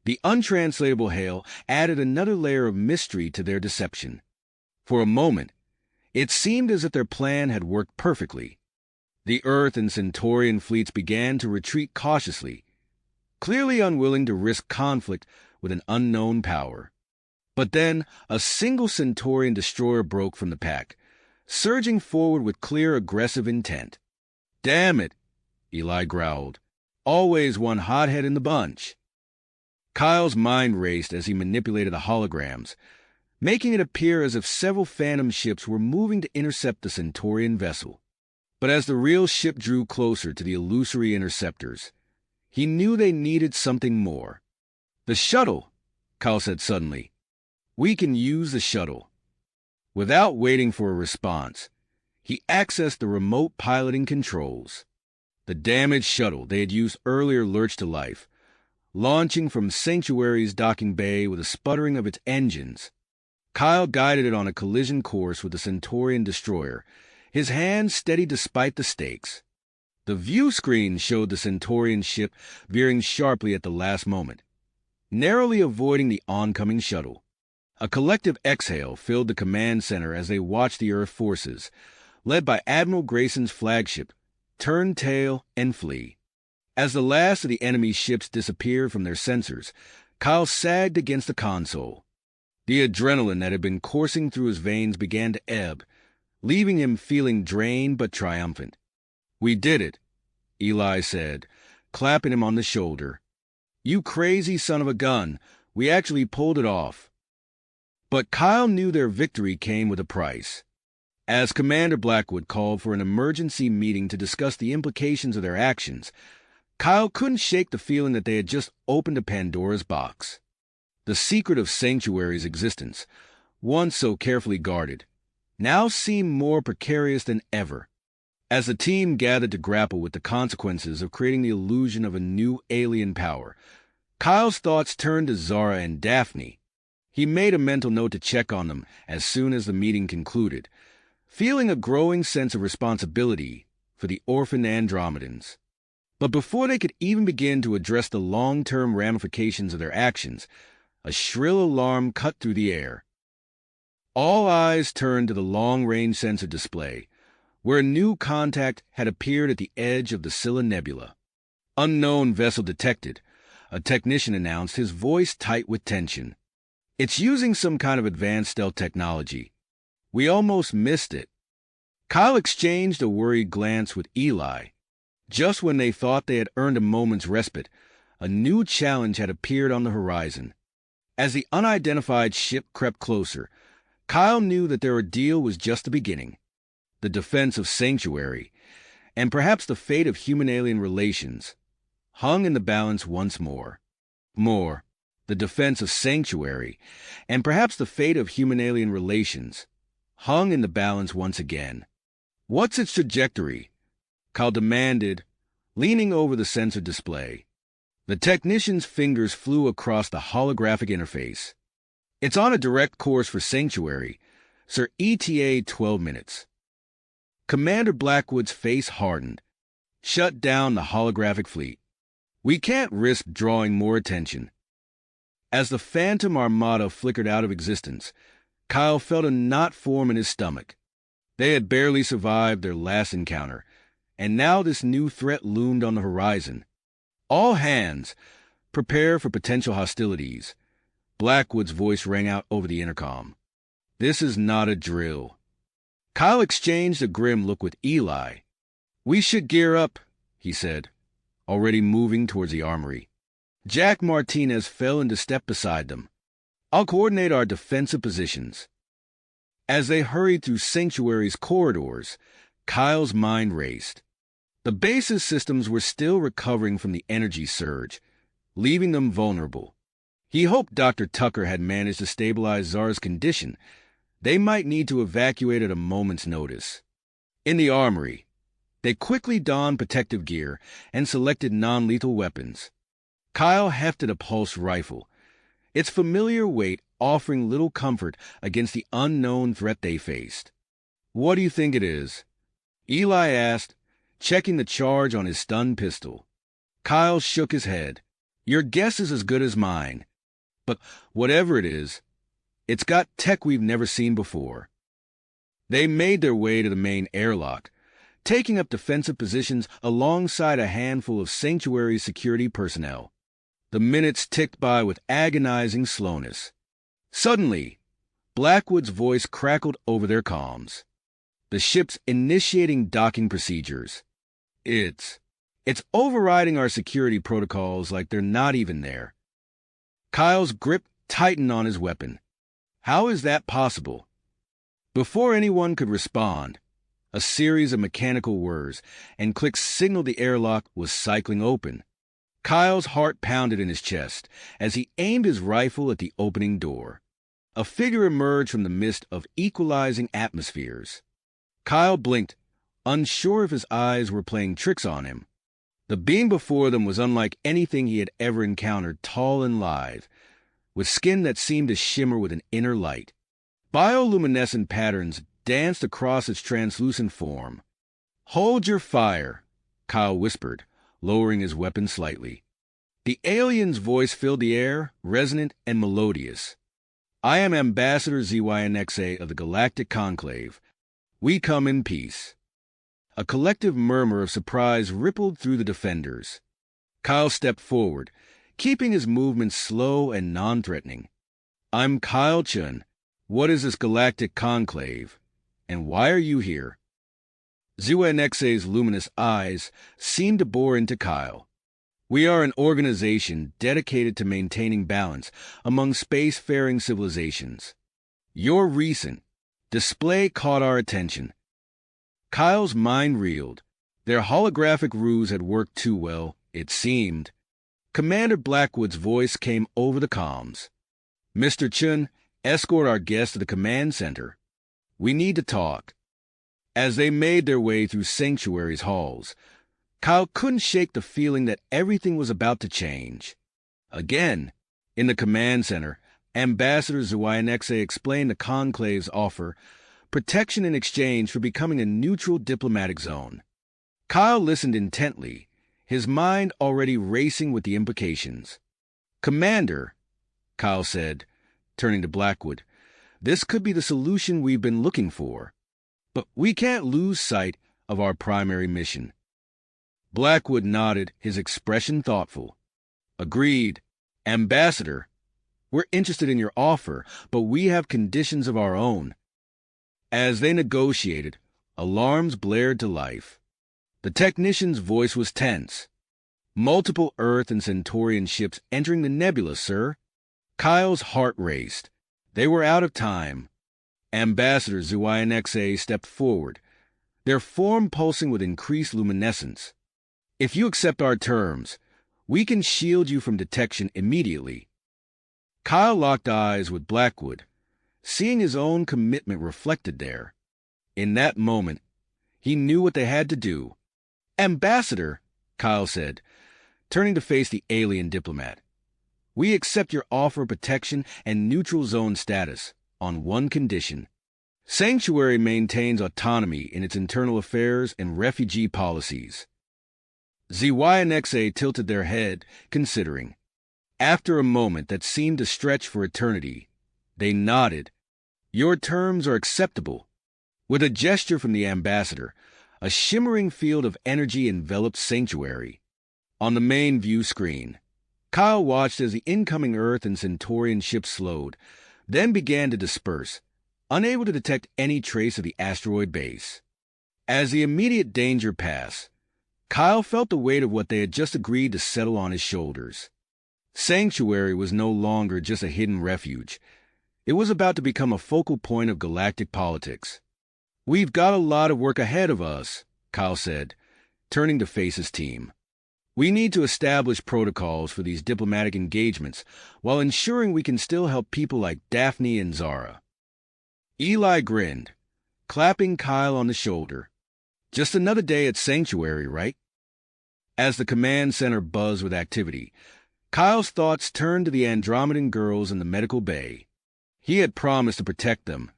The untranslatable hail added another layer of mystery to their deception. For a moment, it seemed as if their plan had worked perfectly. The Earth and Centaurian fleets began to retreat cautiously, clearly unwilling to risk conflict with an unknown power. But then a single Centaurian destroyer broke from the pack, surging forward with clear aggressive intent. "Damn it," Eli growled. "Always one hothead in the bunch." Kyle's mind raced as he manipulated the holograms, making it appear as if several Phantom ships were moving to intercept the Centaurian vessel. But as the real ship drew closer to the illusory interceptors, he knew they needed something more. "The shuttle," Kyle said suddenly. "We can use the shuttle." Without waiting for a response, he accessed the remote piloting controls. The damaged shuttle they had used earlier lurched to life, launching from Sanctuary's docking bay with a sputtering of its engines. Kyle guided it on a collision course with the Centaurian destroyer, his hand steady despite the stakes. The view screen showed the Centaurian ship veering sharply at the last moment, narrowly avoiding the oncoming shuttle. A collective exhale filled the command center as they watched the Earth forces, led by Admiral Grayson's flagship, turn tail and flee. As the last of the enemy's ships disappeared from their sensors, Kyle sagged against the console. The adrenaline that had been coursing through his veins began to ebb, leaving him feeling drained but triumphant. "We did it," Eli said, clapping him on the shoulder. "You crazy son of a gun, we actually pulled it off." But Kyle knew their victory came with a price. As Commander Blackwood called for an emergency meeting to discuss the implications of their actions, Kyle couldn't shake the feeling that they had just opened a Pandora's box. The secret of Sanctuary's existence, once so carefully guarded, now seemed more precarious than ever. As the team gathered to grapple with the consequences of creating the illusion of a new alien power, Kyle's thoughts turned to Zara and Daphne. He made a mental note to check on them as soon as the meeting concluded, feeling a growing sense of responsibility for the orphaned Andromedans. But before they could even begin to address the long-term ramifications of their actions, a shrill alarm cut through the air. All eyes turned to the long-range sensor display, where a new contact had appeared at the edge of the Scylla Nebula. "Unknown vessel detected," a technician announced, his voice tight with tension. "It's using some kind of advanced stealth technology. We almost missed it." Kyle exchanged a worried glance with Eli. Just when they thought they had earned a moment's respite, a new challenge had appeared on the horizon. As the unidentified ship crept closer, Kyle knew that their ordeal was just the beginning. The defense of Sanctuary, and perhaps the fate of human-alien relations, hung in the balance once more. The defense of Sanctuary, and perhaps the fate of human-alien relations, hung in the balance once again. "What's its trajectory?" Kyle demanded, leaning over the sensor display. The technician's fingers flew across the holographic interface. "It's on a direct course for Sanctuary, Sir. ETA 12 minutes. Commander Blackwood's face hardened. "Shut down the holographic fleet. We can't risk drawing more attention." As the Phantom Armada flickered out of existence, Kyle felt a knot form in his stomach. They had barely survived their last encounter, and now this new threat loomed on the horizon. "All hands, prepare for potential hostilities," Blackwood's voice rang out over the intercom. "This is not a drill." Kyle exchanged a grim look with Eli. "We should gear up," he said, already moving towards the armory. Jack Martinez fell into step beside them. "I'll coordinate our defensive positions." As they hurried through Sanctuary's corridors, Kyle's mind raced. The base's systems were still recovering from the energy surge, leaving them vulnerable. He hoped Dr. Tucker had managed to stabilize Zara's condition. They might need to evacuate at a moment's notice. In the armory, they quickly donned protective gear and selected non-lethal weapons. Kyle hefted a pulse rifle, its familiar weight offering little comfort against the unknown threat they faced. "What do you think it is?" Eli asked, checking the charge on his stun pistol. Kyle shook his head. "Your guess is as good as mine. But whatever it is, it's got tech we've never seen before." They made their way to the main airlock, taking up defensive positions alongside a handful of Sanctuary security personnel. The minutes ticked by with agonizing slowness. Suddenly, Blackwood's voice crackled over their comms. "The ship's initiating docking procedures. It's overriding our security protocols like they're not even there." Kyle's grip tightened on his weapon. How is that possible? Before anyone could respond, a series of mechanical whirs and clicks signaled the airlock was cycling open. Kyle's heart pounded in his chest as he aimed his rifle at the opening door. A figure emerged from the mist of equalizing atmospheres. Kyle blinked, unsure if his eyes were playing tricks on him. The being before them was unlike anything he had ever encountered, tall and lithe, with skin that seemed to shimmer with an inner light. Bioluminescent patterns danced across its translucent form. "Hold your fire," Kyle whispered, lowering his weapon slightly. The alien's voice filled the air, resonant and melodious. "I am Ambassador ZYNXA of the Galactic Conclave. We come in peace." A collective murmur of surprise rippled through the defenders. Kyle stepped forward, keeping his movements slow and non-threatening. "I'm Kyle Chun. What is this Galactic Conclave? And why are you here?" ZYNXA's luminous eyes seemed to bore into Kyle. "We are an organization dedicated to maintaining balance among spacefaring civilizations. Your recent display caught our attention." Kyle's mind reeled. Their holographic ruse had worked too well, it seemed. Commander Blackwood's voice came over the comms. "Mr. Chun, escort our guest to the command center. We need to talk." As they made their way through Sanctuary's halls, Kyle couldn't shake the feeling that everything was about to change. Again, in the command center, Ambassador ZYNXA explained the Conclave's offer, protection in exchange for becoming a neutral diplomatic zone. Kyle listened intently, his mind already racing with the implications. "Commander," Kyle said, turning to Blackwood, "this could be the solution we've been looking for. But we can't lose sight of our primary mission." Blackwood nodded, his expression thoughtful. "Agreed. Ambassador, we're interested in your offer, but we have conditions of our own." As they negotiated, alarms blared to life. The technician's voice was tense. "Multiple Earth and Centaurian ships entering the nebula, sir." Kyle's heart raced. They were out of time. Ambassador ZYNXA stepped forward, their form pulsing with increased luminescence. "If you accept our terms, we can shield you from detection immediately." Kyle locked eyes with Blackwood, seeing his own commitment reflected there. In that moment, he knew what they had to do. "Ambassador," Kyle said, turning to face the alien diplomat, "we accept your offer of protection and neutral zone status on one condition. Sanctuary maintains autonomy in its internal affairs and refugee policies." ZYNXA tilted their head, considering. After a moment that seemed to stretch for eternity, they nodded. "Your terms are acceptable." With a gesture from the ambassador, a shimmering field of energy enveloped Sanctuary. On the main view screen, Kyle watched as the incoming Earth and Centaurian ships slowed, then began to disperse, unable to detect any trace of the asteroid base. As the immediate danger passed, Kyle felt the weight of what they had just agreed to settle on his shoulders. Sanctuary was no longer just a hidden refuge. It was about to become a focal point of galactic politics. "We've got a lot of work ahead of us," Kyle said, turning to face his team. "We need to establish protocols for these diplomatic engagements while ensuring we can still help people like Daphne and Zara." Eli grinned, clapping Kyle on the shoulder. "Just another day at Sanctuary, right?" As the command center buzzed with activity, Kyle's thoughts turned to the Andromedan girls in the medical bay. He had promised to protect them,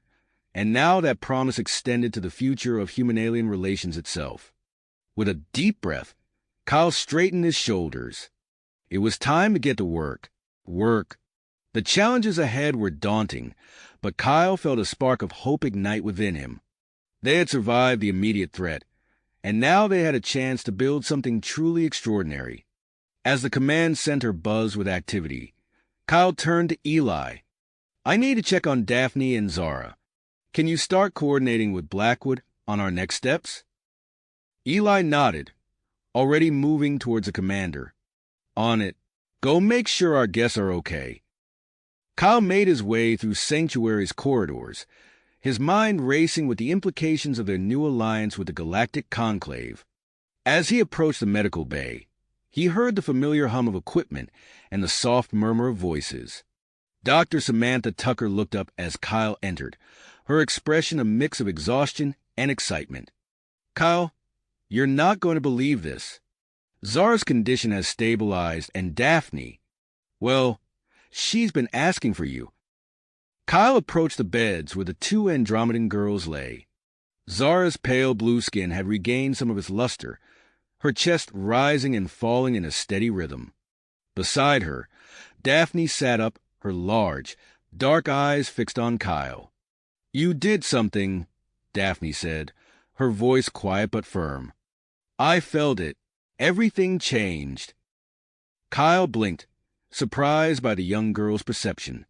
and now that promise extended to the future of human-alien relations itself. With a deep breath, Kyle straightened his shoulders. It was time to get to work. Work. The challenges ahead were daunting, but Kyle felt a spark of hope ignite within him. They had survived the immediate threat, and now they had a chance to build something truly extraordinary. As the command center buzzed with activity, Kyle turned to Eli. "I need to check on Daphne and Zara. Can you start coordinating with Blackwood on our next steps?" Eli nodded, already moving towards the commander. "On it. Go make sure our guests are okay." Kyle made his way through Sanctuary's corridors, his mind racing with the implications of their new alliance with the Galactic Conclave. As he approached the medical bay, he heard the familiar hum of equipment and the soft murmur of voices. Dr. Samantha Tucker looked up as Kyle entered, her expression a mix of exhaustion and excitement. "Kyle, you're not going to believe this. Zara's condition has stabilized, and Daphne, well, she's been asking for you." Kyle approached the beds where the two Andromedan girls lay. Zara's pale blue skin had regained some of its luster, her chest rising and falling in a steady rhythm. Beside her, Daphne sat up, her large, dark eyes fixed on Kyle. "You did something," Daphne said, her voice quiet but firm. "I felt it. Everything changed." Kyle blinked, surprised by the young girl's perception.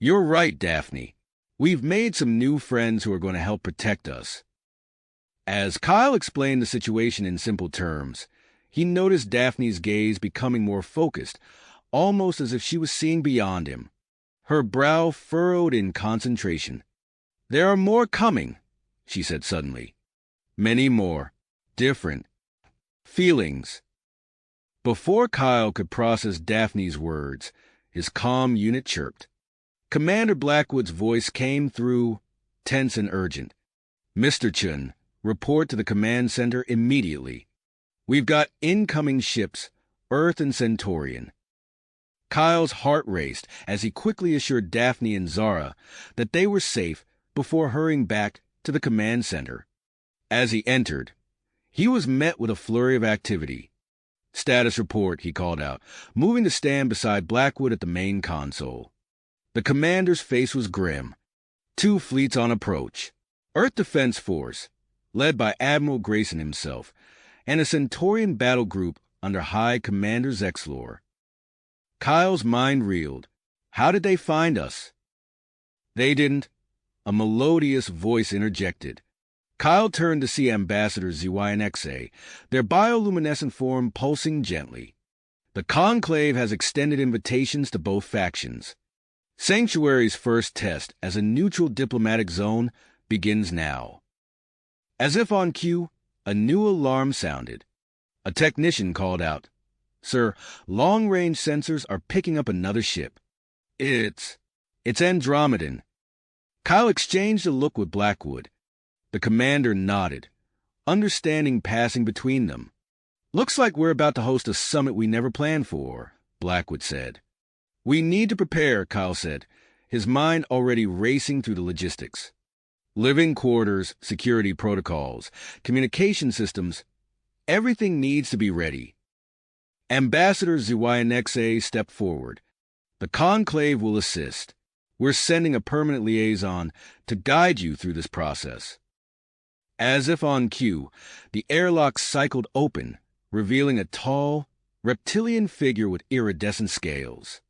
"You're right, Daphne. We've made some new friends who are going to help protect us." As Kyle explained the situation in simple terms, he noticed Daphne's gaze becoming more focused, almost as if she was seeing beyond him. Her brow furrowed in concentration. "There are more coming," she said suddenly. "Many more. Different. Feelings." Before Kyle could process Daphne's words, his comm unit chirped. Commander Blackwood's voice came through, tense and urgent. "Mr. Chun, report to the command center immediately. We've got incoming ships, Earth and Centaurian." Kyle's heart raced as he quickly assured Daphne and Zara that they were safe before hurrying back to the command center. As he entered, he was met with a flurry of activity. "Status report," he called out, moving to stand beside Blackwood at the main console. The commander's face was grim. 2 fleets on approach. Earth Defense Force, led by Admiral Grayson himself, and a Centaurian battle group under High Commander Zexlor. Kyle's mind reeled. How did they find us? "They didn't," a melodious voice interjected. Kyle turned to see Ambassador ZYNXA, their bioluminescent form pulsing gently. "The Conclave has extended invitations to both factions. Sanctuary's first test as a neutral diplomatic zone begins now." As if on cue, a new alarm sounded. A technician called out, "Sir, long-range sensors are picking up another ship. It's Andromedan." Kyle exchanged a look with Blackwood. The commander nodded, understanding passing between them. "Looks like we're about to host a summit we never planned for," Blackwood said. "We need to prepare," Kyle said, his mind already racing through the logistics. Living quarters, security protocols, communication systems, everything needs to be ready. Ambassador ZYNXA stepped forward. "The Conclave will assist. We're sending a permanent liaison to guide you through this process." As if on cue, the airlock cycled open, revealing a tall, reptilian figure with iridescent scales.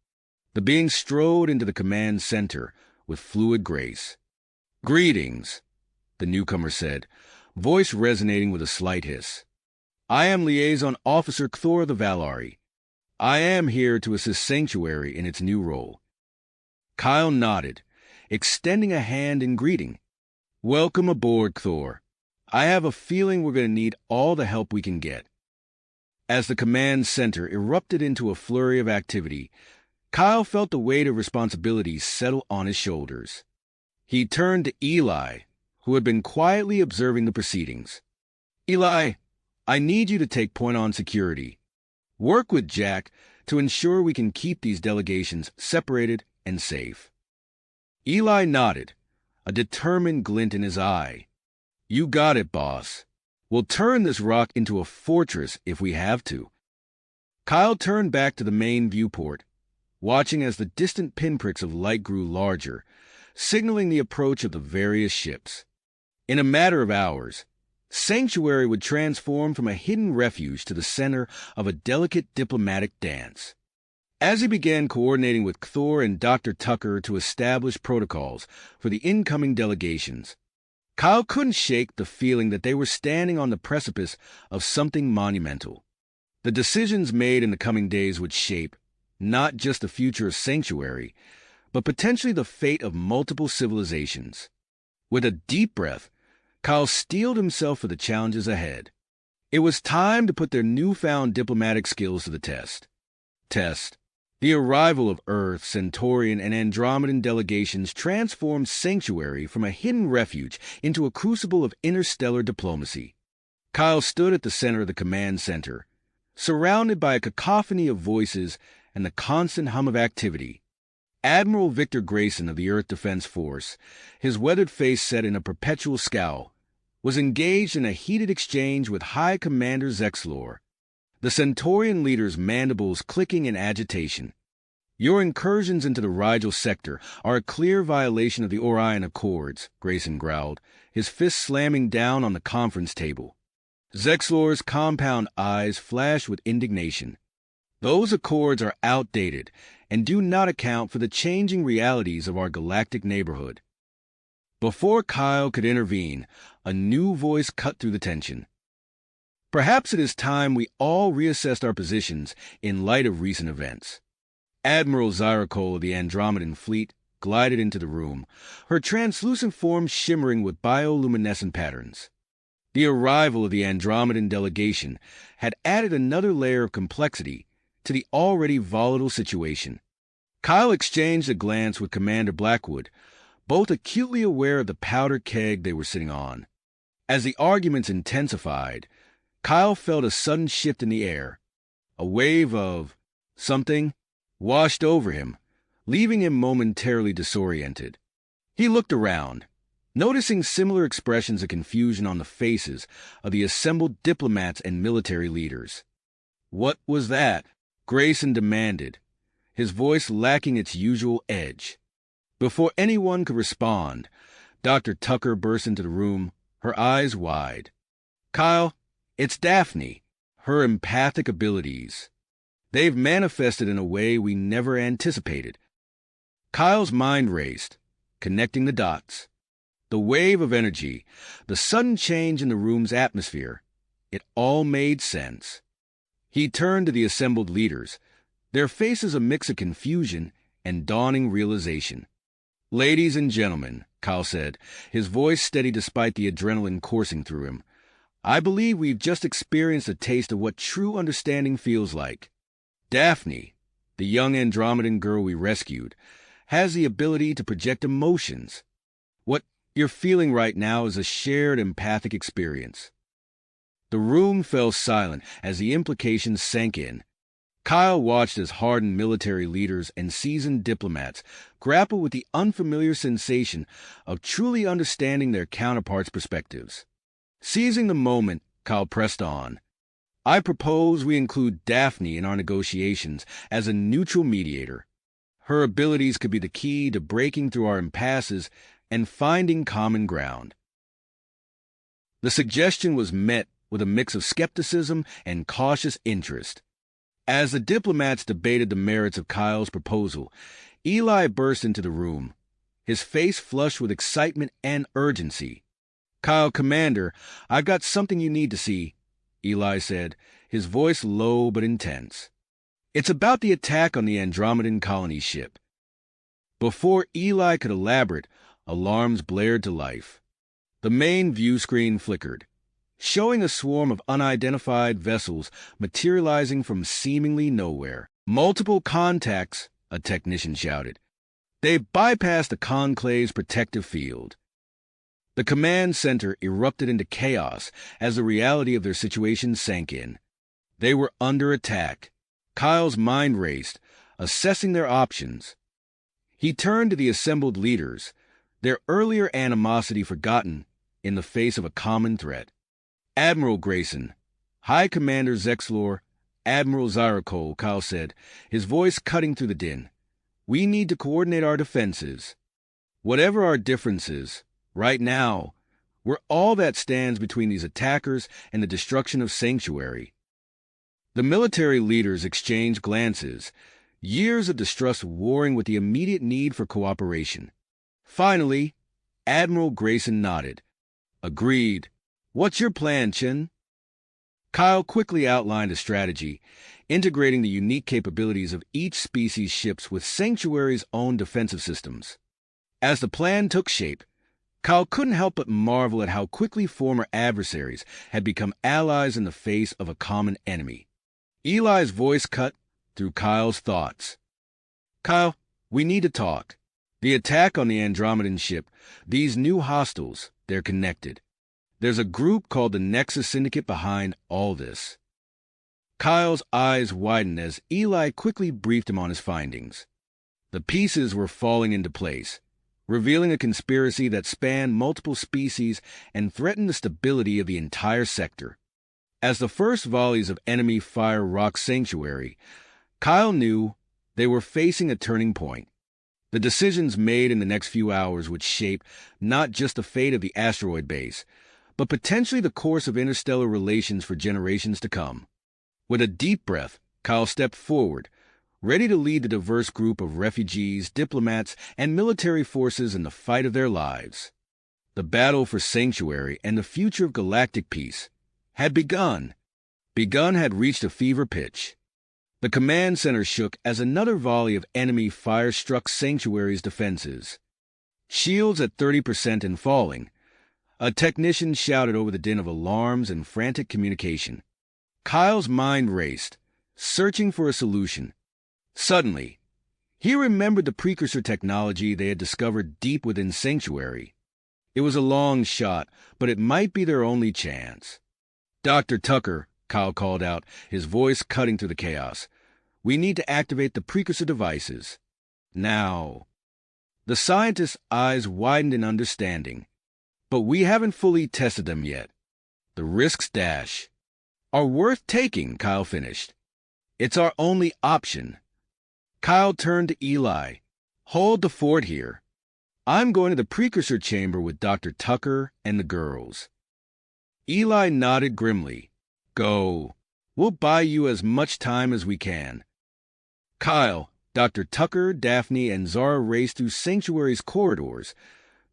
The being strode into the command center with fluid grace. "Greetings," the newcomer said, voice resonating with a slight hiss. "I am Liaison Officer Cthor the Valari. I am here to assist Sanctuary in its new role." Kyle nodded, extending a hand in greeting. "Welcome aboard, Cthor. I have a feeling we're going to need all the help we can get." As the command center erupted into a flurry of activity, Kyle felt the weight of responsibility settle on his shoulders. He turned to Eli, who had been quietly observing the proceedings. "Eli, I need you to take point on security. Work with Jack to ensure we can keep these delegations separated and safe." Eli nodded, a determined glint in his eye. "You got it, boss. We'll turn this rock into a fortress if we have to." Kyle turned back to the main viewport, watching as the distant pinpricks of light grew larger, signaling the approach of the various ships. In a matter of hours, Sanctuary would transform from a hidden refuge to the center of a delicate diplomatic dance. As he began coordinating with Cthor and Dr. Tucker to establish protocols for the incoming delegations, Kyle couldn't shake the feeling that they were standing on the precipice of something monumental. The decisions made in the coming days would shape not just the future of Sanctuary, but potentially the fate of multiple civilizations. With a deep breath, Kyle steeled himself for the challenges ahead. It was time to put their newfound diplomatic skills to the test. The arrival of Earth, Centaurian, and Andromedan delegations transformed Sanctuary from a hidden refuge into a crucible of interstellar diplomacy. Kyle stood at the center of the command center, surrounded by a cacophony of voices and the constant hum of activity. Admiral Victor Grayson of the Earth Defense Force, his weathered face set in a perpetual scowl, was engaged in a heated exchange with High Commander Zexlor, the Centaurian leader's mandibles clicking in agitation. "Your incursions into the Rigel sector are a clear violation of the Orion Accords," Grayson growled, his fist slamming down on the conference table. Zexlor's compound eyes flashed with indignation. "Those accords are outdated and do not account for the changing realities of our galactic neighborhood." Before Kyle could intervene, a new voice cut through the tension. "Perhaps it is time we all reassessed our positions in light of recent events." Admiral Zyracole of the Andromedan fleet glided into the room, her translucent form shimmering with bioluminescent patterns. The arrival of the Andromedan delegation had added another layer of complexity to the already volatile situation. Kyle exchanged a glance with Commander Blackwood, both acutely aware of the powder keg they were sitting on. As the arguments intensified, Kyle felt a sudden shift in the air. A wave of something washed over him, leaving him momentarily disoriented. He looked around, noticing similar expressions of confusion on the faces of the assembled diplomats and military leaders. "What was that?" Grayson demanded, his voice lacking its usual edge. Before anyone could respond, Dr. Tucker burst into the room, her eyes wide. "Kyle, it's Daphne, her empathic abilities. They've manifested in a way we never anticipated." Kyle's mind raced, connecting the dots. The wave of energy, the sudden change in the room's atmosphere, it all made sense. He turned to the assembled leaders, their faces a mix of confusion and dawning realization. "Ladies and gentlemen," Kyle said, his voice steady despite the adrenaline coursing through him, "I believe we've just experienced a taste of what true understanding feels like. Daphne, the young Andromedan girl we rescued, has the ability to project emotions. What you're feeling right now is a shared empathic experience." The room fell silent as the implications sank in. Kyle watched as hardened military leaders and seasoned diplomats grapple with the unfamiliar sensation of truly understanding their counterparts' perspectives. Seizing the moment, Kyle pressed on. "I propose we include Daphne in our negotiations as a neutral mediator. Her abilities could be the key to breaking through our impasses and finding common ground." The suggestion was met with a mix of skepticism and cautious interest. As the diplomats debated the merits of Kyle's proposal, Eli burst into the room, his face flushed with excitement and urgency. "Kyle, Commander, I've got something you need to see," Eli said, his voice low but intense. "It's about the attack on the Andromedan colony ship." Before Eli could elaborate, alarms blared to life. The main view screen flickered, showing a swarm of unidentified vessels materializing from seemingly nowhere. "Multiple contacts," a technician shouted. "They've bypassed the Conclave's protective field." The command center erupted into chaos as the reality of their situation sank in. They were under attack. Kyle's mind raced, assessing their options. He turned to the assembled leaders, their earlier animosity forgotten in the face of a common threat. "Admiral Grayson, High Commander Zexlor, Admiral Zyracole," Kyle said, his voice cutting through the din. "We need to coordinate our defenses. Whatever our differences, right now, we're all that stands between these attackers and the destruction of Sanctuary." The military leaders exchanged glances, years of distrust warring with the immediate need for cooperation. Finally, Admiral Grayson nodded. "Agreed. What's your plan, Chin?" Kyle quickly outlined a strategy, integrating the unique capabilities of each species' ships with Sanctuary's own defensive systems. As the plan took shape, Kyle couldn't help but marvel at how quickly former adversaries had become allies in the face of a common enemy. Eli's voice cut through Kyle's thoughts. "Kyle, we need to talk. The attack on the Andromedan ship, these new hostiles, they're connected. There's a group called the Nexus Syndicate behind all this." Kyle's eyes widened as Eli quickly briefed him on his findings. The pieces were falling into place, revealing a conspiracy that spanned multiple species and threatened the stability of the entire sector. As the first volleys of enemy fire rocked Sanctuary, Kyle knew they were facing a turning point. The decisions made in the next few hours would shape not just the fate of the asteroid base, but potentially the course of interstellar relations for generations to come. With a deep breath, Kyle stepped forward, ready to lead the diverse group of refugees, diplomats, and military forces in the fight of their lives. The battle for Sanctuary and the future of galactic peace had begun. Had reached a fever pitch. The command center shook as another volley of enemy fire struck Sanctuary's defenses. Shields at 30% and falling. A technician shouted over the din of alarms and frantic communication. Kyle's mind raced, searching for a solution. Suddenly, he remembered the precursor technology they had discovered deep within Sanctuary. It was a long shot, but it might be their only chance. "Dr. Tucker," Kyle called out, his voice cutting through the chaos. "We need to activate the precursor devices. Now." The scientist's eyes widened in understanding. "But we haven't fully tested them yet. The risks are worth taking," Kyle finished. "It's our only option." Kyle turned to Eli. "Hold the fort here. I'm going to the precursor chamber with Dr. Tucker and the girls." Eli nodded grimly. "Go. We'll buy you as much time as we can." Kyle, Dr. Tucker, Daphne, and Zara raced through Sanctuary's corridors,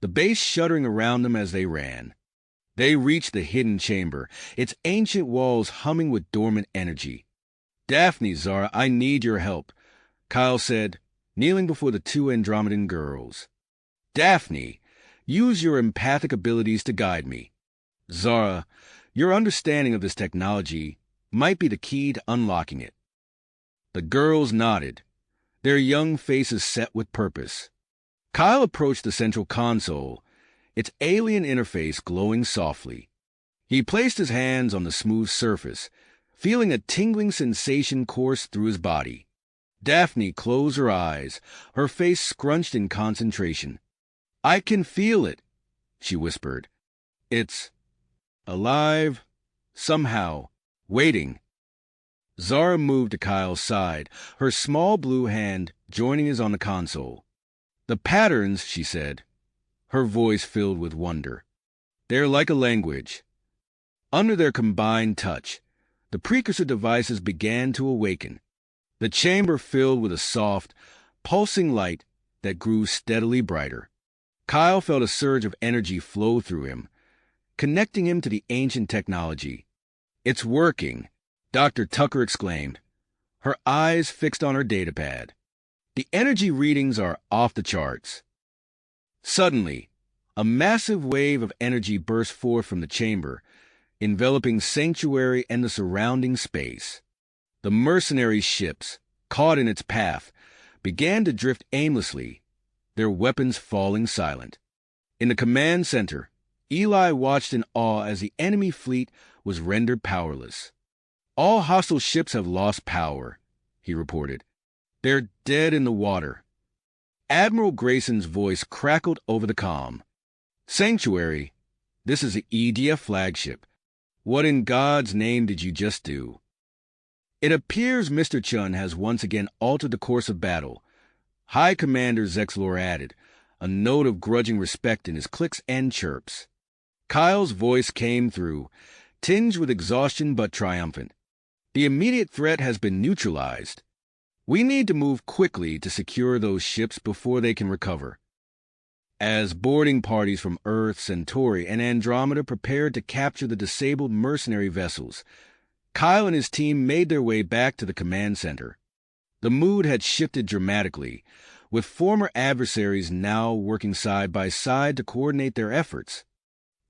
the base shuddering around them as they ran. They reached the hidden chamber, its ancient walls humming with dormant energy. "Daphne, Zara, I need your help," Kyle said, kneeling before the two Andromedan girls. "Daphne, use your empathic abilities to guide me. Zara, your understanding of this technology might be the key to unlocking it." The girls nodded, their young faces set with purpose. Kyle approached the central console, its alien interface glowing softly. He placed his hands on the smooth surface, feeling a tingling sensation course through his body. Daphne closed her eyes, her face scrunched in concentration. "I can feel it," she whispered. "It's alive, somehow, waiting." Zara moved to Kyle's side, her small blue hand joining his on the console. "The patterns," she said, her voice filled with wonder. "They're like a language." Under their combined touch, the precursor devices began to awaken. The chamber filled with a soft, pulsing light that grew steadily brighter. Kyle felt a surge of energy flow through him, connecting him to the ancient technology. "It's working," Dr. Tucker exclaimed, her eyes fixed on her datapad. "The energy readings are off the charts." Suddenly, a massive wave of energy burst forth from the chamber, enveloping Sanctuary and the surrounding space. The mercenary ships, caught in its path, began to drift aimlessly, their weapons falling silent. In the command center, Eli watched in awe as the enemy fleet was rendered powerless. "All hostile ships have lost power," he reported. "They're dead in the water." Admiral Grayson's voice crackled over the comm. "Sanctuary, this is the EDF flagship. What in God's name did you just do?" "It appears Mr. Chun has once again altered the course of battle," High Commander Zexlor added, a note of grudging respect in his clicks and chirps. Kyle's voice came through, tinged with exhaustion but triumphant. "The immediate threat has been neutralized. We need to move quickly to secure those ships before they can recover." As boarding parties from Earth, Centauri, and Andromeda prepared to capture the disabled mercenary vessels, Kyle and his team made their way back to the command center. The mood had shifted dramatically, with former adversaries now working side by side to coordinate their efforts.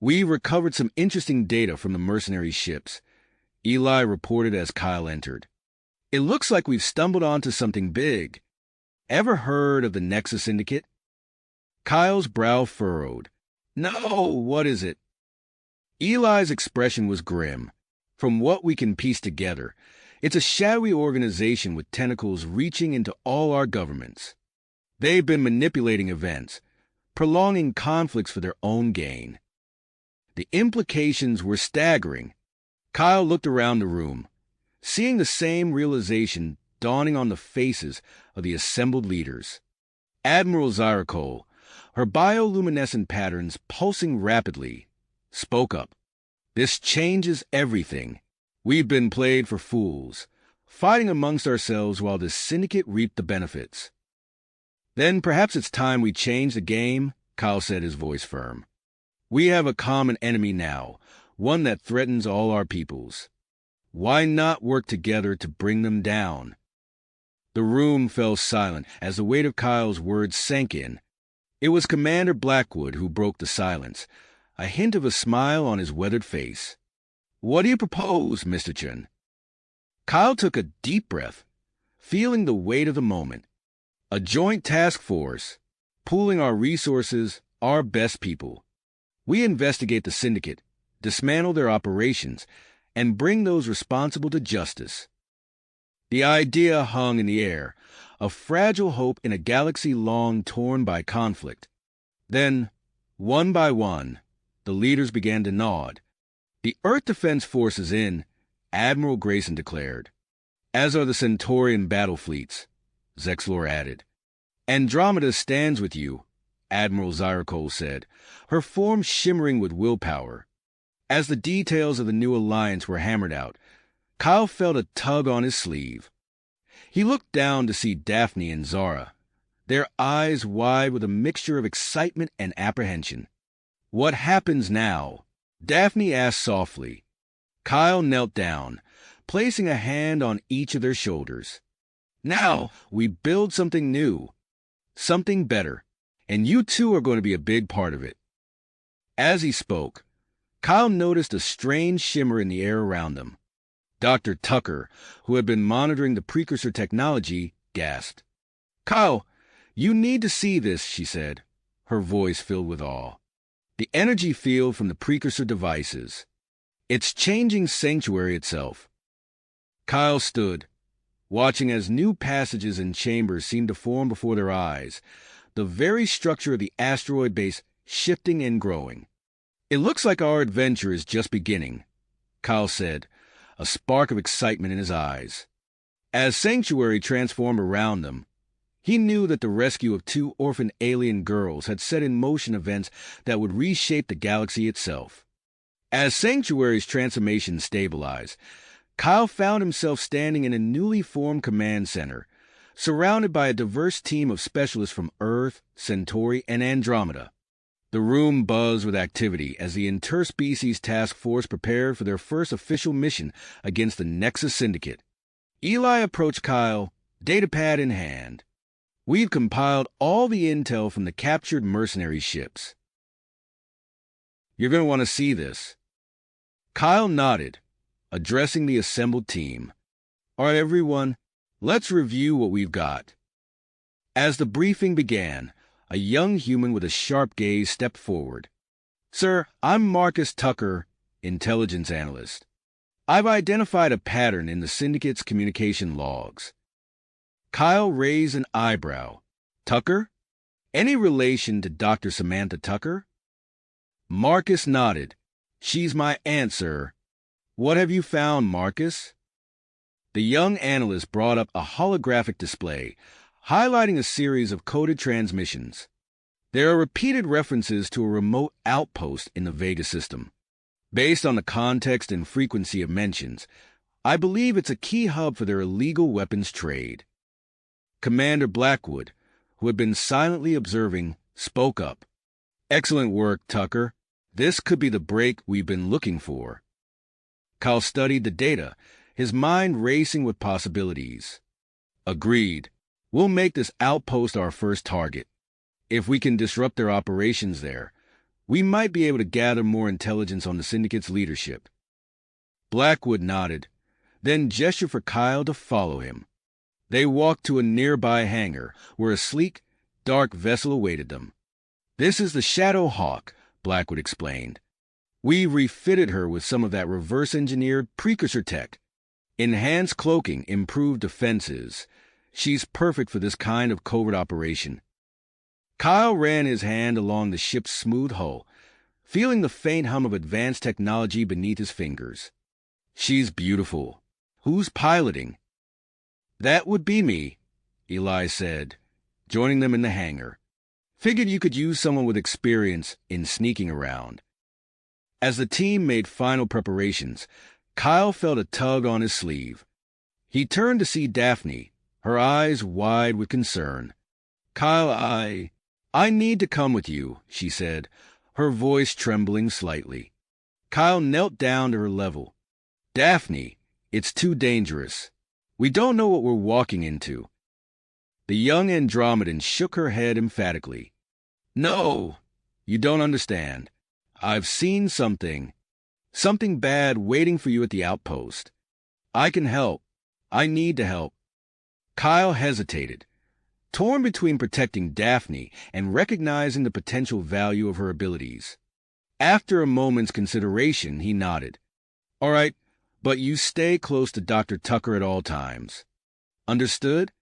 "We recovered some interesting data from the mercenary ships," Eli reported as Kyle entered. "It looks like we've stumbled onto something big. Ever heard of the Nexus Syndicate?" Kyle's brow furrowed. "No, what is it?" Eli's expression was grim. "From what we can piece together, it's a shadowy organization with tentacles reaching into all our governments." They've been manipulating events, prolonging conflicts for their own gain. The implications were staggering. Kyle looked around the room, seeing the same realization dawning on the faces of the assembled leaders. Admiral Zyricole, her bioluminescent patterns pulsing rapidly, spoke up. "This changes everything. We've been played for fools, fighting amongst ourselves while the syndicate reaped the benefits." "Then perhaps it's time we change the game," Kyle said, his voice firm. "We have a common enemy now, one that threatens all our peoples. Why not work together to bring them down?" The room fell silent as the weight of Kyle's words sank in. It was Commander Blackwood who broke the silence, a hint of a smile on his weathered face. "What do you propose, Mr. Chen?" Kyle took a deep breath, feeling the weight of the moment. "A joint task force, pooling our resources, our best people. We investigate the syndicate, dismantle their operations, and bring those responsible to justice." The idea hung in the air, a fragile hope in a galaxy long torn by conflict. Then, one by one, the leaders began to nod. "The Earth Defense Force is in," Admiral Grayson declared. "As are the Centaurian battle fleets," Zexlor added. "Andromeda stands with you," Admiral Zyricole said, her form shimmering with willpower. As the details of the new alliance were hammered out, Kyle felt a tug on his sleeve. He looked down to see Daphne and Zara, their eyes wide with a mixture of excitement and apprehension. "What happens now?" Daphne asked softly. Kyle knelt down, placing a hand on each of their shoulders. "Now we build something new, something better, and you two are going to be a big part of it." As he spoke, Kyle noticed a strange shimmer in the air around them. Dr. Tucker, who had been monitoring the precursor technology, gasped. "Kyle, you need to see this," she said, her voice filled with awe. "The energy field from the precursor devices. It's changing Sanctuary itself." Kyle stood, watching as new passages and chambers seemed to form before their eyes, the very structure of the asteroid base shifting and growing. "It looks like our adventure is just beginning," Kyle said, a spark of excitement in his eyes. As Sanctuary transformed around them, he knew that the rescue of 2 orphaned alien girls had set in motion events that would reshape the galaxy itself. As Sanctuary's transformation stabilized, Kyle found himself standing in a newly formed command center, surrounded by a diverse team of specialists from Earth, Centauri, and Andromeda. The room buzzed with activity as the Interspecies Task Force prepared for their first official mission against the Nexus Syndicate. Eli approached Kyle, datapad in hand. "We've compiled all the intel from the captured mercenary ships. You're going to want to see this." Kyle nodded, addressing the assembled team. "All right, everyone, let's review what we've got." As the briefing began, a young human with a sharp gaze stepped forward. "Sir, I'm Marcus Tucker, intelligence analyst. I've identified a pattern in the Syndicate's communication logs." Kyle raised an eyebrow. "Tucker? Any relation to Dr. Samantha Tucker?" Marcus nodded. "She's my aunt, sir." "What have you found, Marcus?" The young analyst brought up a holographic display, highlighting a series of coded transmissions. There are repeated references to a remote outpost in the Vega system. Based on the context and frequency of mentions, I believe it's a key hub for their illegal weapons trade. Commander Blackwood, who had been silently observing, spoke up. "Excellent work, Tucker. This could be the break we've been looking for." Kyle studied the data, his mind racing with possibilities. "Agreed. We'll make this outpost our first target. If we can disrupt their operations there, we might be able to gather more intelligence on the Syndicate's leadership." Blackwood nodded, then gestured for Kyle to follow him. They walked to a nearby hangar, where a sleek, dark vessel awaited them. "This is the Shadow Hawk," Blackwood explained. "We refitted her with some of that reverse-engineered precursor tech. Enhanced cloaking, improved defenses. She's perfect for this kind of covert operation." Kyle ran his hand along the ship's smooth hull, feeling the faint hum of advanced technology beneath his fingers. She's beautiful. Who's piloting? That would be me, Eli said, joining them in the hangar. Figured you could use someone with experience in sneaking around. As the team made final preparations, Kyle felt a tug on his sleeve. He turned to see Daphne, her eyes wide with concern. Kyle, I need to come with you, she said, her voice trembling slightly. Kyle knelt down to her level. Daphne, it's too dangerous. We don't know what we're walking into. The young Andromedan shook her head emphatically. No, you don't understand. I've seen something bad waiting for you at the outpost. I can help. I need to help. Kyle hesitated, torn between protecting Daphne and recognizing the potential value of her abilities. After a moment's consideration, he nodded. All right, but you stay close to Dr. Tucker at all times. Understood?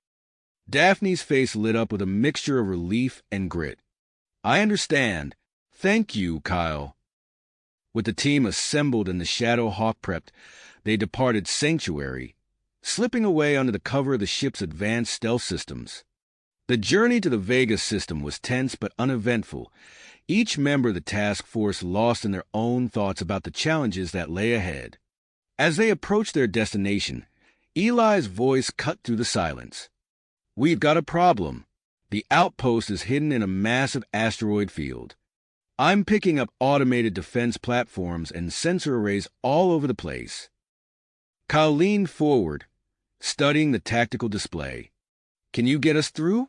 Daphne's face lit up with a mixture of relief and grit. I understand. Thank you, Kyle. With the team assembled and the Shadow Hawk prepped, they departed Sanctuary, slipping away under the cover of the ship's advanced stealth systems. The journey to the Vega system was tense but uneventful, each member of the task force lost in their own thoughts about the challenges that lay ahead. As they approached their destination, Eli's voice cut through the silence. We've got a problem. The outpost is hidden in a massive asteroid field. I'm picking up automated defense platforms and sensor arrays all over the place. Kyle leaned forward, studying the tactical display. Can you get us through?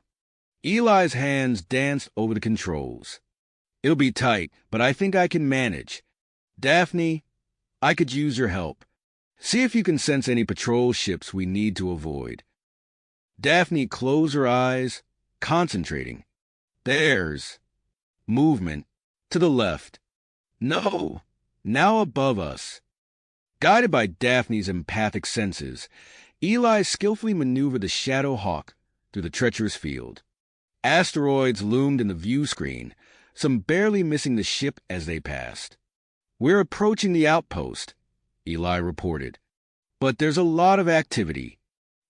Eli's hands danced over the controls. It'll be tight, but I think I can manage. Daphne, I could use your help. See if you can sense any patrol ships we need to avoid. Daphne closed her eyes, concentrating. There's movement to the left. No, now above us. Guided by Daphne's empathic senses, Eli skillfully maneuvered the Shadow Hawk through the treacherous field. Asteroids loomed in the view screen, some barely missing the ship as they passed. We're approaching the outpost, Eli reported. But there's a lot of activity.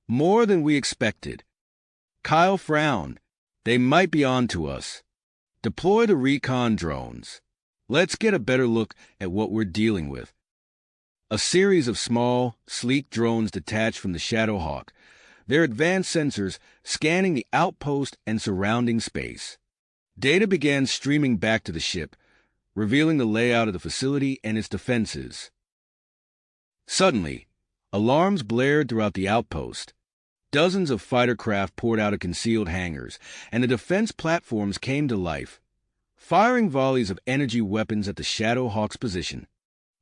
More than we expected. Kyle frowned. They might be on to us. Deploy the recon drones. Let's get a better look at what we're dealing with. A series of small, sleek drones detached from the Shadow Hawk, their advanced sensors scanning the outpost and surrounding space. Data began streaming back to the ship, revealing the layout of the facility and its defenses. Suddenly, alarms blared throughout the outpost. Dozens of fighter craft poured out of concealed hangars, and the defense platforms came to life, firing volleys of energy weapons at the Shadow Hawk's position.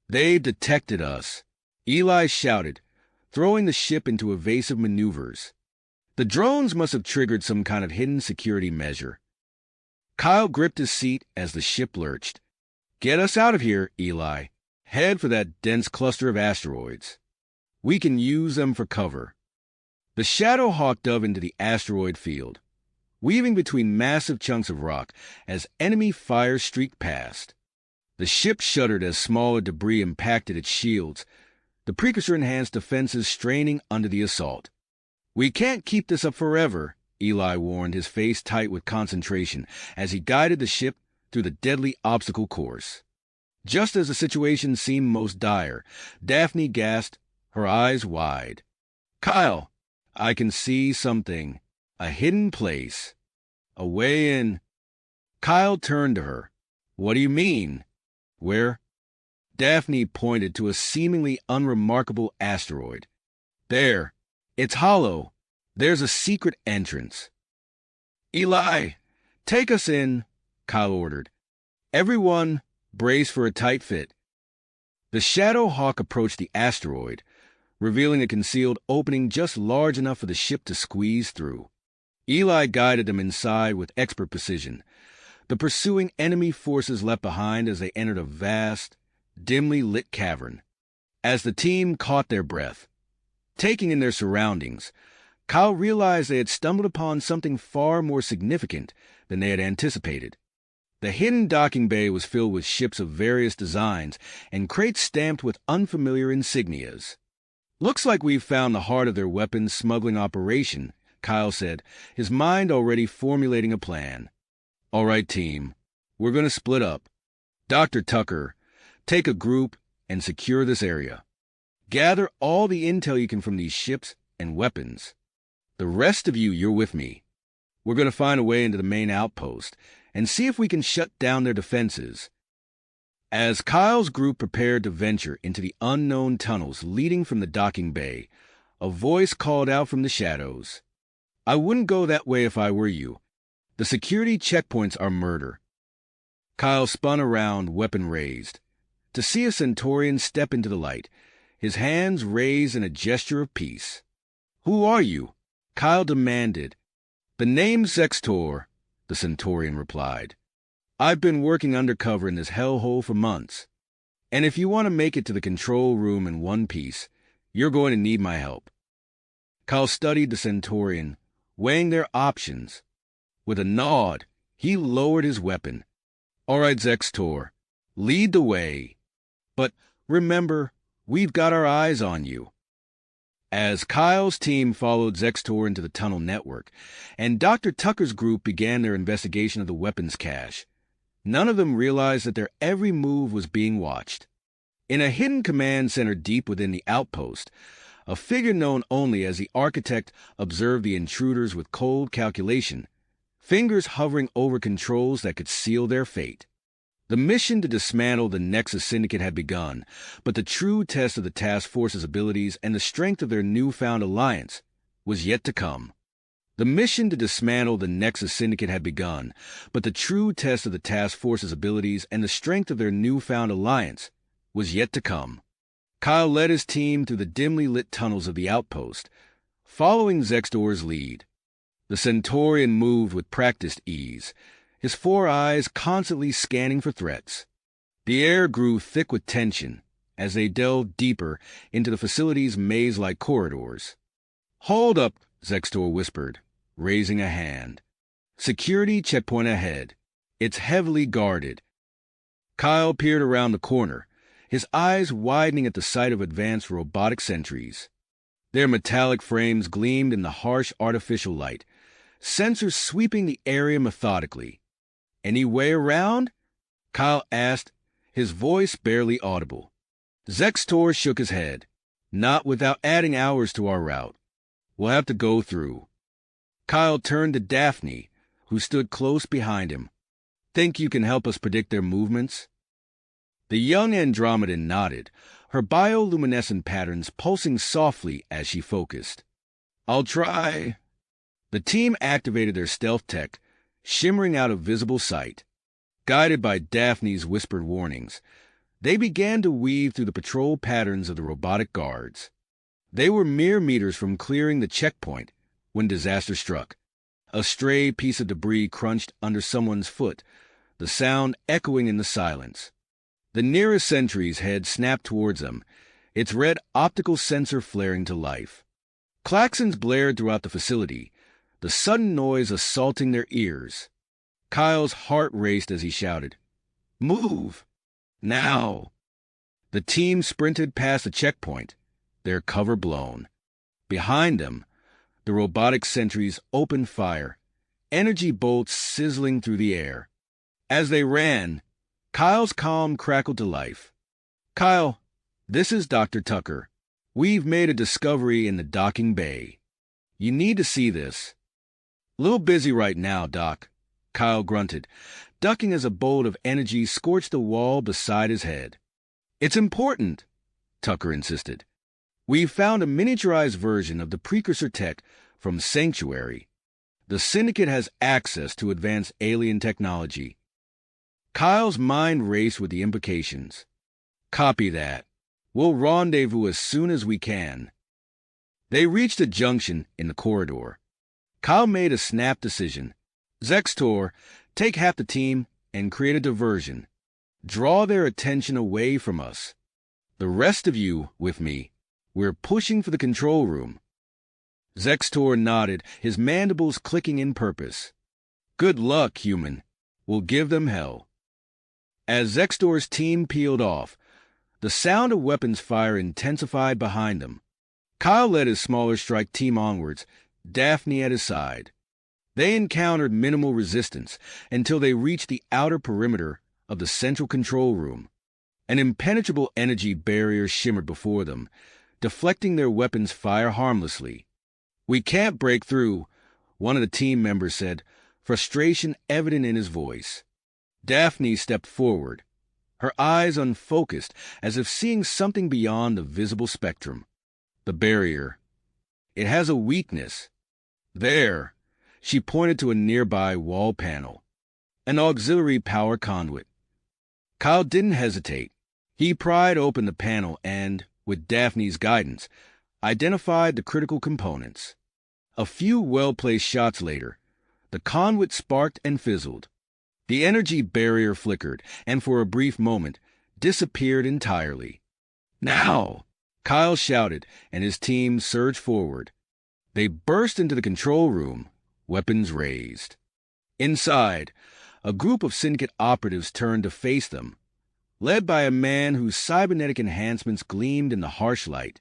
They've detected us, Eli shouted, throwing the ship into evasive maneuvers. The drones must have triggered some kind of hidden security measure. Kyle gripped his seat as the ship lurched. Get us out of here, Eli. Head for that dense cluster of asteroids. We can use them for cover. The Shadow Hawk dove into the asteroid field, weaving between massive chunks of rock as enemy fire streaked past. The ship shuddered as smaller debris impacted its shields, the precursor-enhanced defenses straining under the assault. We can't keep this up forever, Eli warned, his face tight with concentration as he guided the ship through the deadly obstacle course. Just as the situation seemed most dire, Daphne gasped, her eyes wide. Kyle, I can see something. A hidden place. A way in. Kyle turned to her. What do you mean? Where? Daphne pointed to a seemingly unremarkable asteroid. There. It's hollow. There's a secret entrance. Eli, take us in, Kyle ordered. Everyone, brace for a tight fit. The Shadow Hawk approached the asteroid, revealing a concealed opening just large enough for the ship to squeeze through. Eli guided them inside with expert precision. The pursuing enemy forces left behind as they entered a vast, dimly lit cavern. As the team caught their breath, taking in their surroundings, Kyle realized they had stumbled upon something far more significant than they had anticipated. The hidden docking bay was filled with ships of various designs and crates stamped with unfamiliar insignias. "Looks like we've found the heart of their weapons smuggling operation," Kyle said, his mind already formulating a plan. "All right, team. We're going to split up. Dr. Tucker, take a group and secure this area. Gather all the intel you can from these ships and weapons. The rest of you're with me. We're going to find a way into the main outpost and see if we can shut down their defenses." As Kyle's group prepared to venture into the unknown tunnels leading from the docking bay, a voice called out from the shadows. "I wouldn't go that way if I were you. The security checkpoints are murder." Kyle spun around, weapon raised, to see a Centaurian step into the light, his hands raised in a gesture of peace. "Who are you?" Kyle demanded. "The name's Zextor," the Centaurian replied. "I've been working undercover in this hellhole for months, and if you want to make it to the control room in one piece, you're going to need my help." Kyle studied the Centaurian, weighing their options. With a nod, he lowered his weapon. "All right, Zextor, lead the way. But remember, we've got our eyes on you." As Kyle's team followed Zextor into the tunnel network, and Dr. Tucker's group began their investigation of the weapons cache, none of them realized that their every move was being watched. In a hidden command center deep within the outpost, a figure known only as the Architect observed the intruders with cold calculation, fingers hovering over controls that could seal their fate. The mission to dismantle the Nexus Syndicate had begun, but the true test of the task force's abilities and the strength of their newfound alliance was yet to come. The mission to dismantle the Nexus Syndicate had begun, but the true test of the task force's abilities and the strength of their newfound alliance was yet to come. Kyle led his team through the dimly lit tunnels of the outpost, following Zextor's lead. The Centaurian moved with practiced ease, his four eyes constantly scanning for threats. The air grew thick with tension as they delved deeper into the facility's maze-like corridors. "Hold up," Zextor whispered, raising a hand. "Security checkpoint ahead. It's heavily guarded." Kyle peered around the corner, his eyes widening at the sight of advanced robotic sentries. Their metallic frames gleamed in the harsh artificial light, sensors sweeping the area methodically. "Any way around?" Kyle asked, his voice barely audible. Zextor shook his head. "Not without adding hours to our route. We'll have to go through." Kyle turned to Daphne, who stood close behind him. "Think you can help us predict their movements?" The young Andromedan nodded, her bioluminescent patterns pulsing softly as she focused. "I'll try." The team activated their stealth tech, shimmering out of visible sight. Guided by Daphne's whispered warnings, they began to weave through the patrol patterns of the robotic guards. They were mere meters from clearing the checkpoint when disaster struck. A stray piece of debris crunched under someone's foot, the sound echoing in the silence. The nearest sentry's head snapped towards them, its red optical sensor flaring to life. Klaxons blared throughout the facility, the sudden noise assaulting their ears. Kyle's heart raced as he shouted, "Move! Now!" The team sprinted past the checkpoint, their cover blown. Behind them, the robotic sentries opened fire, energy bolts sizzling through the air. As they ran, Kyle's calm crackled to life. "Kyle, this is Dr. Tucker. We've made a discovery in the docking bay. You need to see this." "Little busy right now, Doc," Kyle grunted, ducking as a bolt of energy scorched the wall beside his head. "It's important," Tucker insisted. "We've found a miniaturized version of the precursor tech from Sanctuary. The Syndicate has access to advanced alien technology." Kyle's mind raced with the implications. "Copy that. We'll rendezvous as soon as we can." They reached a junction in the corridor. Kyle made a snap decision. "Zextor, take half the team and create a diversion. Draw their attention away from us. The rest of you, with me, we're pushing for the control room." Zextor nodded, his mandibles clicking in purpose. Good luck, human. We'll give them hell. As Zextor's team peeled off, the sound of weapons fire intensified behind them. Kyle led his smaller strike team onwards, Daphne at his side. They encountered minimal resistance until they reached the outer perimeter of the central control room. An impenetrable energy barrier shimmered before them, deflecting their weapons' fire harmlessly. "We can't break through," one of the team members said, frustration evident in his voice. Daphne stepped forward, her eyes unfocused, as if seeing something beyond the visible spectrum. The barrier. It has a weakness. There. She pointed to a nearby wall panel. An auxiliary power conduit. Kyle didn't hesitate. He pried open the panel and, with Daphne's guidance, identified the critical components. A few well-placed shots later, the conduit sparked and fizzled. The energy barrier flickered, and for a brief moment, disappeared entirely. "Now!" Kyle shouted, and his team surged forward. They burst into the control room, weapons raised. Inside, a group of syndicate operatives turned to face them, led by a man whose cybernetic enhancements gleamed in the harsh light.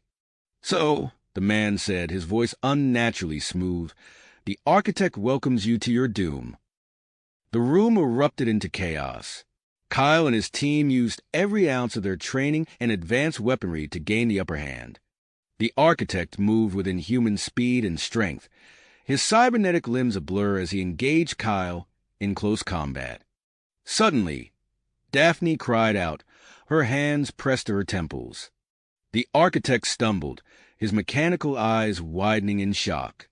"So," the man said, his voice unnaturally smooth, "the architect welcomes you to your doom." The room erupted into chaos. Kyle and his team used every ounce of their training and advanced weaponry to gain the upper hand. The architect moved within human speed and strength, his cybernetic limbs a blur as he engaged Kyle in close combat. Suddenly, Daphne cried out, her hands pressed to her temples. The architect stumbled, his mechanical eyes widening in shock.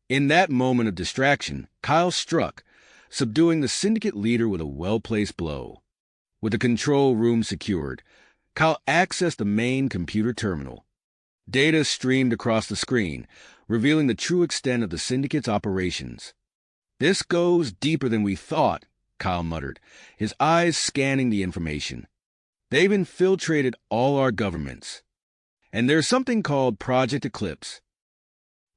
In that moment of distraction, Kyle struck, subduing the syndicate leader with a well-placed blow. With the control room secured, Kyle accessed the main computer terminal. Data streamed across the screen, revealing the true extent of the syndicate's operations. "This goes deeper than we thought," Kyle muttered, his eyes scanning the information. "They've infiltrated all our governments. And there's something called Project Eclipse."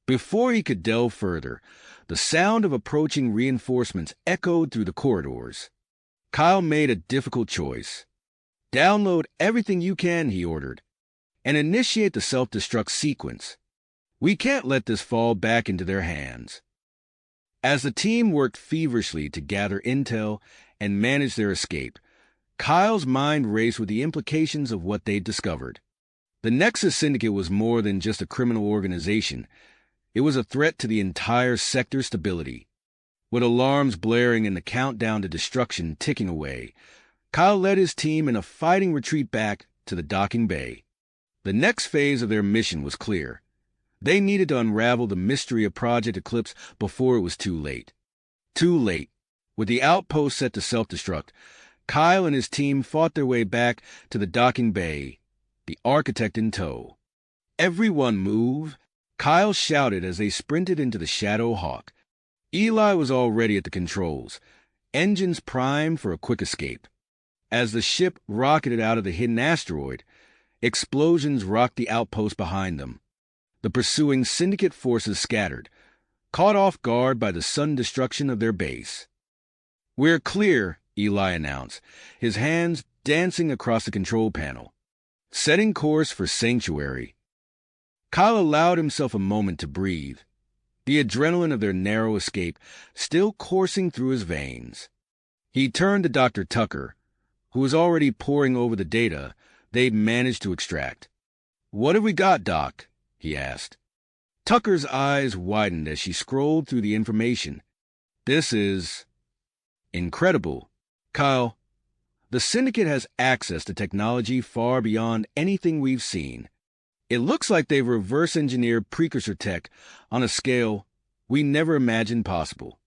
Before he could delve further, the sound of approaching reinforcements echoed through the corridors. Kyle made a difficult choice. "Download everything you can," he ordered, "and initiate the self-destruct sequence. We can't let this fall back into their hands." As the team worked feverishly to gather intel and manage their escape, Kyle's mind raced with the implications of what they'd discovered. The Nexus Syndicate was more than just a criminal organization. It was a threat to the entire sector's stability. With alarms blaring and the countdown to destruction ticking away, Kyle led his team in a fighting retreat back to the docking bay. The next phase of their mission was clear. They needed to unravel the mystery of Project Eclipse before it was too late. Too late. With the outpost set to self-destruct, Kyle and his team fought their way back to the docking bay, the architect in tow. "Everyone move!" Kyle shouted as they sprinted into the Shadow Hawk. Eli was already at the controls, engines primed for a quick escape. As the ship rocketed out of the hidden asteroid, explosions rocked the outpost behind them. The pursuing syndicate forces scattered, caught off guard by the sudden destruction of their base. "We're clear," Eli announced, his hands dancing across the control panel. Setting course for Sanctuary. Kyle allowed himself a moment to breathe, the adrenaline of their narrow escape still coursing through his veins. He turned to Dr. Tucker, who was already poring over the data they'd managed to extract. "What have we got, Doc?" he asked. Tucker's eyes widened as she scrolled through the information. "This is incredible. Kyle, the Syndicate has access to technology far beyond anything we've seen. It looks like they've reverse-engineered precursor tech on a scale we never imagined possible."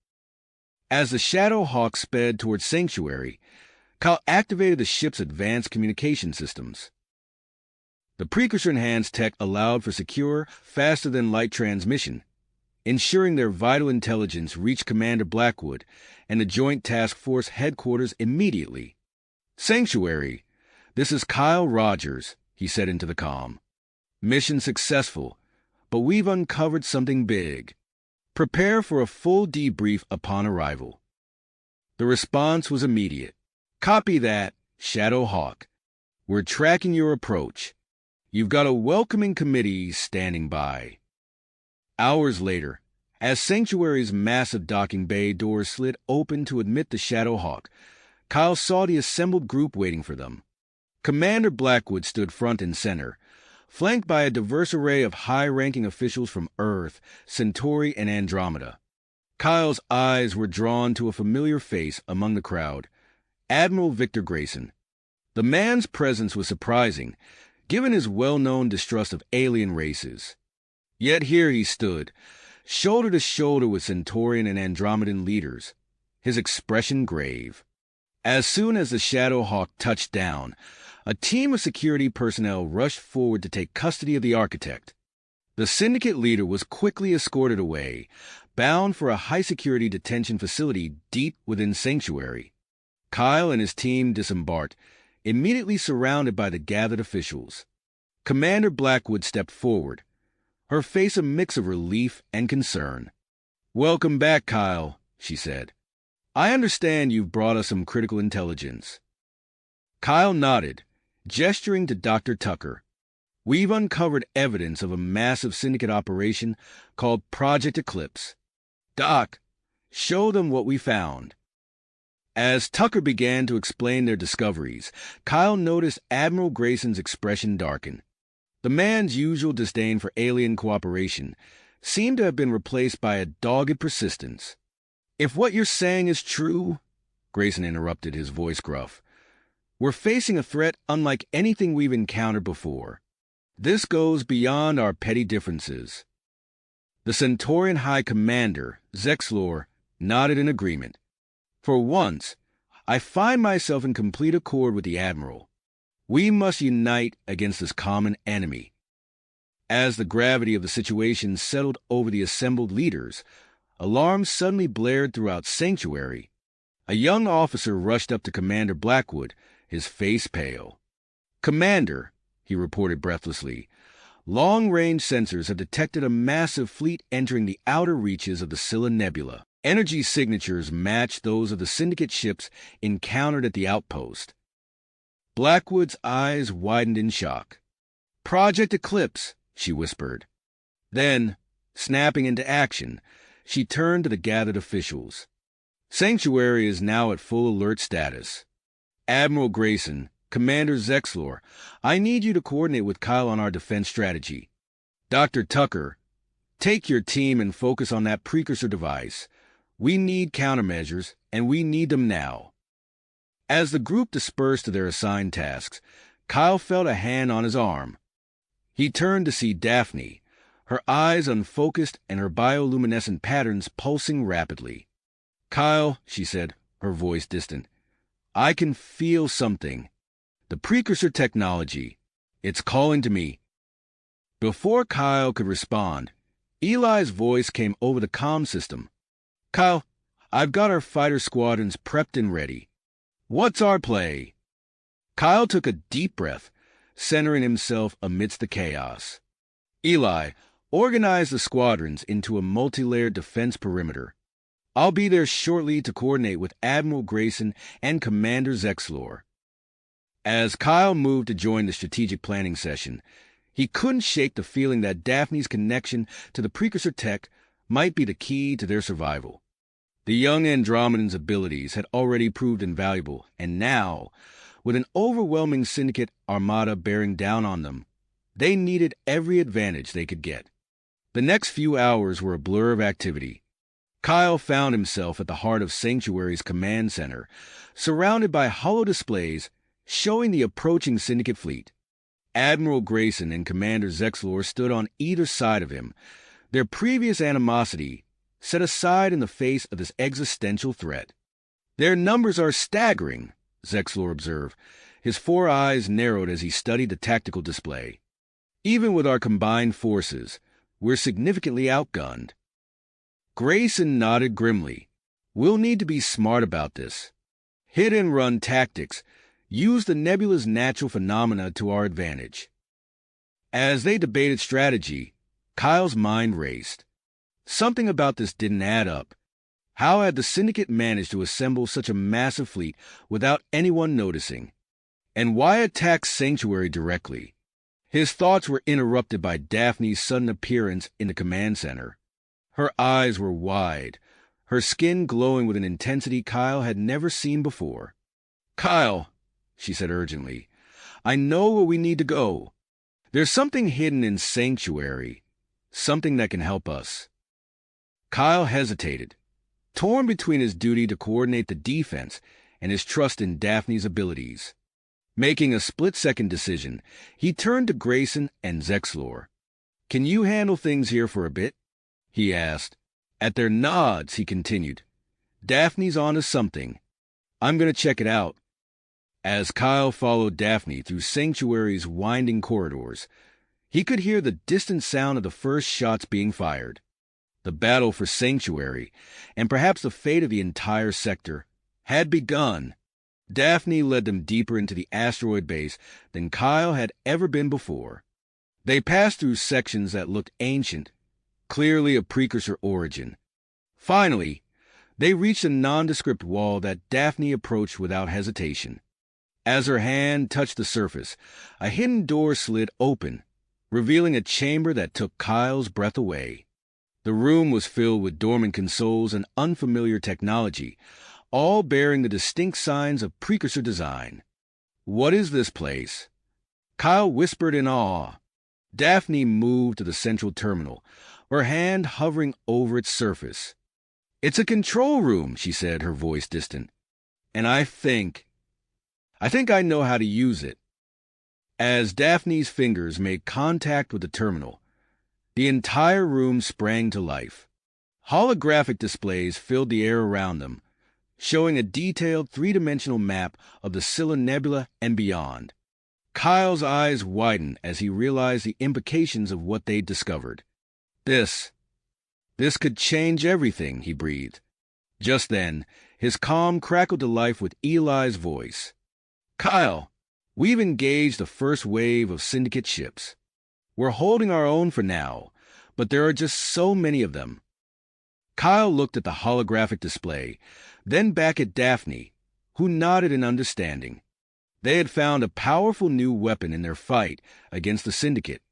As the Shadow Hawk sped towards Sanctuary, Kyle activated the ship's advanced communication systems. The precursor-enhanced tech allowed for secure, faster-than-light transmission, ensuring their vital intelligence reached Commander Blackwood and the Joint Task Force headquarters immediately. "Sanctuary, this is Kyle Rogers," he said into the comm. "Mission successful, but we've uncovered something big. Prepare for a full debrief upon arrival." The response was immediate. "Copy that, Shadow Hawk. We're tracking your approach. You've got a welcoming committee standing by." Hours later, as Sanctuary's massive docking bay doors slid open to admit the Shadow Hawk, Kyle saw the assembled group waiting for them. Commander Blackwood stood front and center, flanked by a diverse array of high-ranking officials from Earth, Centauri, and Andromeda. Kyle's eyes were drawn to a familiar face among the crowd, Admiral Victor Grayson. The man's presence was surprising, given his well-known distrust of alien races. Yet here he stood, shoulder to shoulder with Centaurian and Andromedan leaders, his expression grave. As soon as the Shadow Hawk touched down, a team of security personnel rushed forward to take custody of the architect. The syndicate leader was quickly escorted away, bound for a high-security detention facility deep within Sanctuary. Kyle and his team disembarked, immediately surrounded by the gathered officials. Commander Blackwood stepped forward, her face a mix of relief and concern. "Welcome back, Kyle," she said. "I understand you've brought us some critical intelligence." Kyle nodded, gesturing to Dr. Tucker. "We've uncovered evidence of a massive syndicate operation called Project Eclipse. Doc, show them what we found." As Tucker began to explain their discoveries, Kyle noticed Admiral Grayson's expression darken. The man's usual disdain for alien cooperation seemed to have been replaced by a dogged persistence. "If what you're saying is true," Grayson interrupted, his voice gruff, "we're facing a threat unlike anything we've encountered before. This goes beyond our petty differences." The Centaurian High Commander, Zexlor, nodded in agreement. "For once, I find myself in complete accord with the Admiral. We must unite against this common enemy." As the gravity of the situation settled over the assembled leaders, alarms suddenly blared throughout Sanctuary. A young officer rushed up to Commander Blackwood, his face pale. "Commander," he reported breathlessly, "long-range sensors have detected a massive fleet entering the outer reaches of the Scylla Nebula. Energy signatures match those of the syndicate ships encountered at the outpost." Blackwood's eyes widened in shock. "Project Eclipse," she whispered. Then, snapping into action, she turned to the gathered officials. "Sanctuary is now at full alert status. Admiral Grayson, Commander Zexlor, I need you to coordinate with Kyle on our defense strategy. Dr. Tucker, take your team and focus on that precursor device. We need countermeasures, and we need them now." As the group dispersed to their assigned tasks, Kyle felt a hand on his arm. He turned to see Daphne, her eyes unfocused and her bioluminescent patterns pulsing rapidly. "Kyle," she said, her voice distant, "I can feel something. The precursor technology. It's calling to me." Before Kyle could respond, Eli's voice came over the comm system. "Kyle, I've got our fighter squadrons prepped and ready. What's our play?" Kyle took a deep breath, centering himself amidst the chaos. "Eli, organize the squadrons into a multi-layered defense perimeter. I'll be there shortly to coordinate with Admiral Grayson and Commander Zexlor." As Kyle moved to join the strategic planning session, he couldn't shake the feeling that Daphne's connection to the precursor tech might be the key to their survival. The young Andromedan's abilities had already proved invaluable, and now, with an overwhelming syndicate armada bearing down on them, they needed every advantage they could get. The next few hours were a blur of activity. Kyle found himself at the heart of Sanctuary's command center, surrounded by holo displays showing the approaching syndicate fleet. Admiral Grayson and Commander Zexlor stood on either side of him, their previous animosity set aside in the face of this existential threat. "Their numbers are staggering," Zexlor observed. His four eyes narrowed as he studied the tactical display. "Even with our combined forces, we're significantly outgunned." Grayson nodded grimly. "We'll need to be smart about this. Hit-and-run tactics use the nebula's natural phenomena to our advantage." As they debated strategy, Kyle's mind raced. Something about this didn't add up. How had the syndicate managed to assemble such a massive fleet without anyone noticing? And why attack Sanctuary directly? His thoughts were interrupted by Daphne's sudden appearance in the command center. Her eyes were wide, her skin glowing with an intensity Kyle had never seen before. "Kyle," she said urgently, "I know where we need to go. There's something hidden in Sanctuary, something that can help us." Kyle hesitated, torn between his duty to coordinate the defense and his trust in Daphne's abilities. Making a split-second decision, he turned to Grayson and Zexlor. "Can you handle things here for a bit?" he asked. At their nods, he continued, "Daphne's onto something. I'm going to check it out." As Kyle followed Daphne through Sanctuary's winding corridors, he could hear the distant sound of the first shots being fired. The battle for Sanctuary, and perhaps the fate of the entire sector, had begun. Daphne led them deeper into the asteroid base than Kyle had ever been before. They passed through sections that looked ancient, clearly of precursor origin. Finally, they reached a nondescript wall that Daphne approached without hesitation. As her hand touched the surface, a hidden door slid open, revealing a chamber that took Kyle's breath away. The room was filled with dormant consoles and unfamiliar technology, all bearing the distinct signs of precursor design. "What is this place?" Kyle whispered in awe. Daphne moved to the central terminal, her hand hovering over its surface. "It's a control room," she said, her voice distant. "And I think I know how to use it." As Daphne's fingers made contact with the terminal, the entire room sprang to life. Holographic displays filled the air around them, showing a detailed three-dimensional map of the Scylla Nebula and beyond. Kyle's eyes widened as he realized the implications of what they'd discovered. This could change everything, he breathed. Just then, his calm crackled to life with Eli's voice. "Kyle, we've engaged the first wave of syndicate ships. We're holding our own for now, but there are just so many of them." Kyle looked at the holographic display, then back at Daphne, who nodded in understanding. They had found a powerful new weapon in their fight against the syndicate.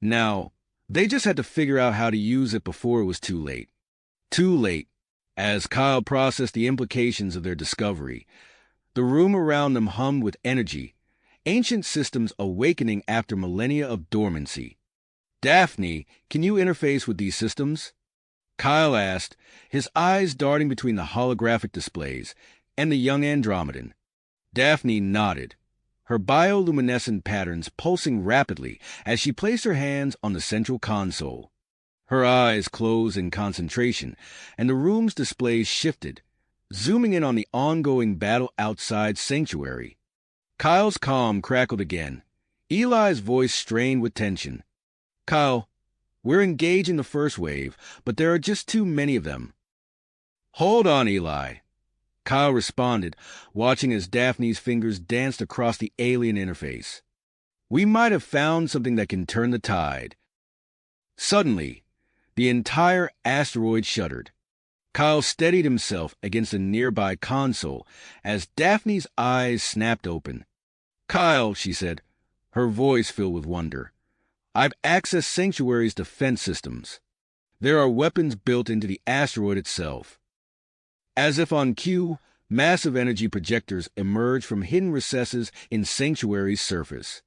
Now, they just had to figure out how to use it before it was too late. Too late. As Kyle processed the implications of their discovery, the room around them hummed with energy, ancient systems awakening after millennia of dormancy. "Daphne, can you interface with these systems?" Kyle asked, his eyes darting between the holographic displays and the young Andromedan. Daphne nodded, her bioluminescent patterns pulsing rapidly as she placed her hands on the central console. Her eyes closed in concentration, and the room's displays shifted, zooming in on the ongoing battle outside Sanctuary. Kyle's calm crackled again, Eli's voice strained with tension. "Kyle, we're engaging the first wave, but there are just too many of them." "Hold on, Eli," Kyle responded, watching as Daphne's fingers danced across the alien interface. "We might have found something that can turn the tide." Suddenly, the entire asteroid shuddered. Kyle steadied himself against a nearby console as Daphne's eyes snapped open. "Kyle," she said, her voice filled with wonder, "I've accessed Sanctuary's defense systems. There are weapons built into the asteroid itself." As if on cue, massive energy projectors emerged from hidden recesses in Sanctuary's surface.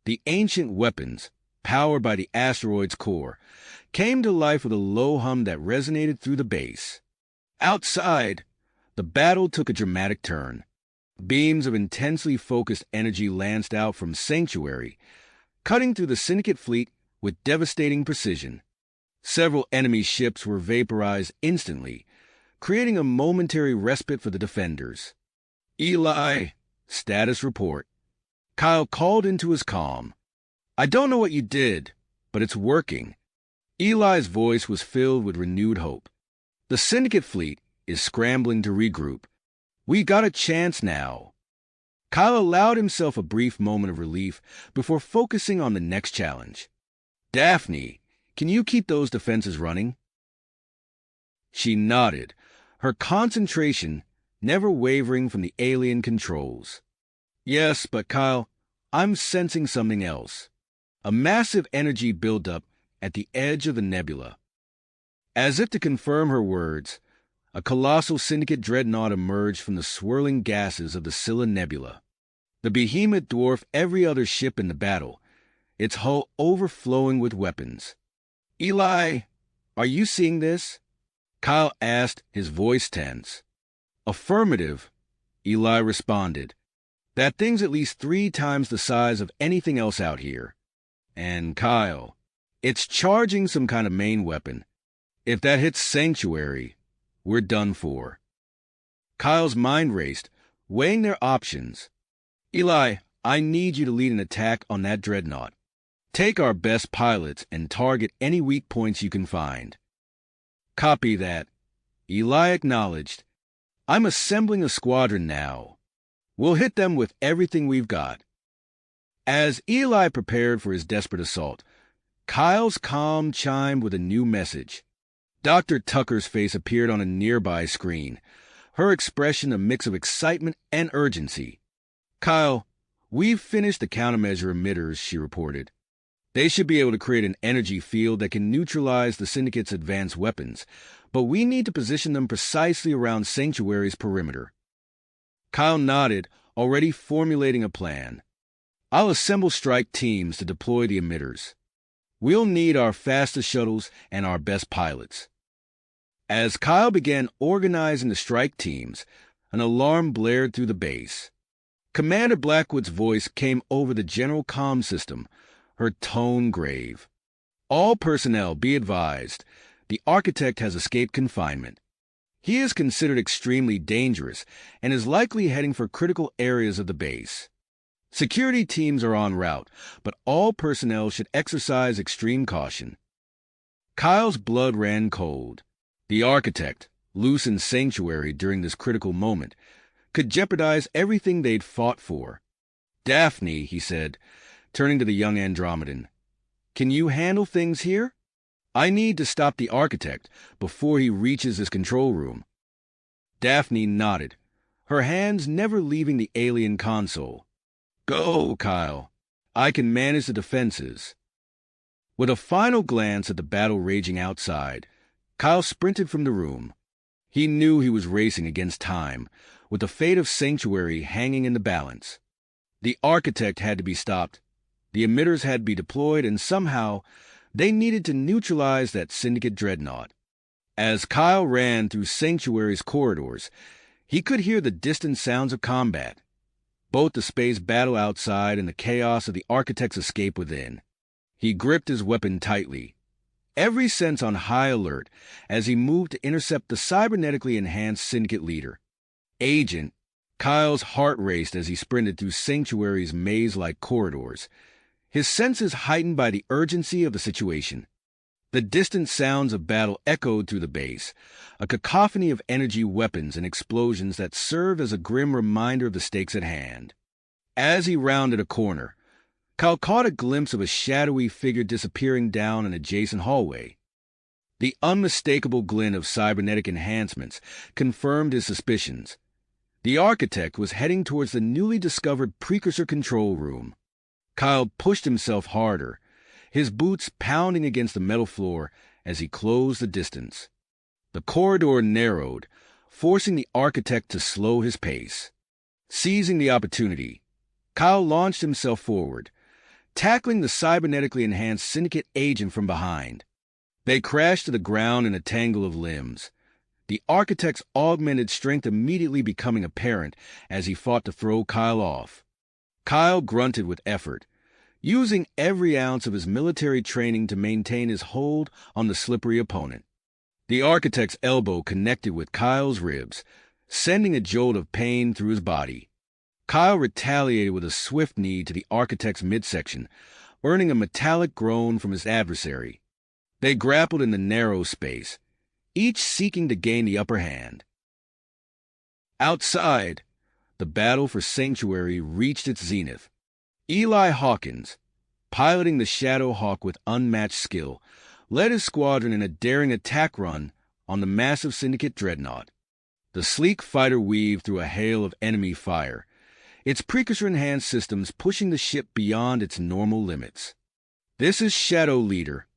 The ancient weapons, powered by the asteroid's core, came to life with a low hum that resonated through the base. Outside, the battle took a dramatic turn. Beams of intensely focused energy lanced out from Sanctuary, cutting through the syndicate fleet with devastating precision. Several enemy ships were vaporized instantly, creating a momentary respite for the defenders. "Eli, status report." Kyle called into his calm. "I don't know what you did, but it's working." Eli's voice was filled with renewed hope. "The syndicate fleet is scrambling to regroup. We got a chance now." Kyle allowed himself a brief moment of relief before focusing on the next challenge. "Daphne, can you keep those defenses running? She nodded, her concentration never wavering from the alien controls. Yes, but Kyle, I'm sensing something else. A massive energy buildup at the edge of the nebula. As if to confirm her words, a colossal syndicate dreadnought emerged from the swirling gases of the Scylla Nebula. The behemoth dwarfed every other ship in the battle, its hull overflowing with weapons. Eli, are you seeing this? Kyle asked, his voice tense. Affirmative, Eli responded. That thing's at least 3 times the size of anything else out here. And Kyle, it's charging some kind of main weapon. If that hits Sanctuary, we're done for. Kyle's mind raced, weighing their options. Eli, I need you to lead an attack on that dreadnought. Take our best pilots and target any weak points you can find. Copy that. Eli acknowledged. I'm assembling a squadron now. We'll hit them with everything we've got. As Eli prepared for his desperate assault, Kyle's comm chimed with a new message. Dr. Tucker's face appeared on a nearby screen, her expression a mix of excitement and urgency. Kyle, we've finished the countermeasure emitters, she reported. They should be able to create an energy field that can neutralize the Syndicate's advanced weapons, but we need to position them precisely around Sanctuary's perimeter. Kyle nodded, already formulating a plan. I'll assemble strike teams to deploy the emitters. We'll need our fastest shuttles and our best pilots. As Kyle began organizing the strike teams, an alarm blared through the base. Commander Blackwood's voice came over the general comm system, her tone grave. All personnel be advised, the architect has escaped confinement. He is considered extremely dangerous and is likely heading for critical areas of the base. Security teams are en route, but all personnel should exercise extreme caution. Kyle's blood ran cold. The architect, loose in Sanctuary during this critical moment, could jeopardize everything they'd fought for. Daphne, he said, turning to the young Andromedan, can you handle things here? I need to stop the architect before he reaches his control room. Daphne nodded, her hands never leaving the alien console. Go, Kyle. I can manage the defenses. With a final glance at the battle raging outside, Kyle sprinted from the room. He knew he was racing against time, with the fate of Sanctuary hanging in the balance. The architect had to be stopped. The emitters had to be deployed, and somehow they needed to neutralize that Syndicate dreadnought. As Kyle ran through Sanctuary's corridors, he could hear the distant sounds of combat, both the space battle outside and the chaos of the architect's escape within. He gripped his weapon tightly, every sense on high alert as he moved to intercept the cybernetically enhanced Syndicate leader. Agent, Kyle's heart raced as he sprinted through Sanctuary's maze-like corridors, his senses heightened by the urgency of the situation. The distant sounds of battle echoed through the base, a cacophony of energy weapons and explosions that served as a grim reminder of the stakes at hand. As he rounded a corner, Kyle caught a glimpse of a shadowy figure disappearing down an adjacent hallway. The unmistakable glint of cybernetic enhancements confirmed his suspicions. The architect was heading towards the newly discovered precursor control room. Kyle pushed himself harder, his boots pounding against the metal floor as he closed the distance. The corridor narrowed, forcing the architect to slow his pace. Seizing the opportunity, Kyle launched himself forward, tackling the cybernetically enhanced Syndicate agent from behind. They crashed to the ground in a tangle of limbs, the architect's augmented strength immediately becoming apparent as he fought to throw Kyle off. Kyle grunted with effort, using every ounce of his military training to maintain his hold on the slippery opponent. The architect's elbow connected with Kyle's ribs, sending a jolt of pain through his body. Kyle retaliated with a swift knee to the architect's midsection, earning a metallic groan from his adversary. They grappled in the narrow space, each seeking to gain the upper hand. Outside, the battle for Sanctuary reached its zenith. Eli Hawkins, piloting the Shadow Hawk with unmatched skill, led his squadron in a daring attack run on the massive syndicate dreadnought. The sleek fighter weaved through a hail of enemy fire, its precursor-enhanced systems pushing the ship beyond its normal limits. "This is Shadow Leader."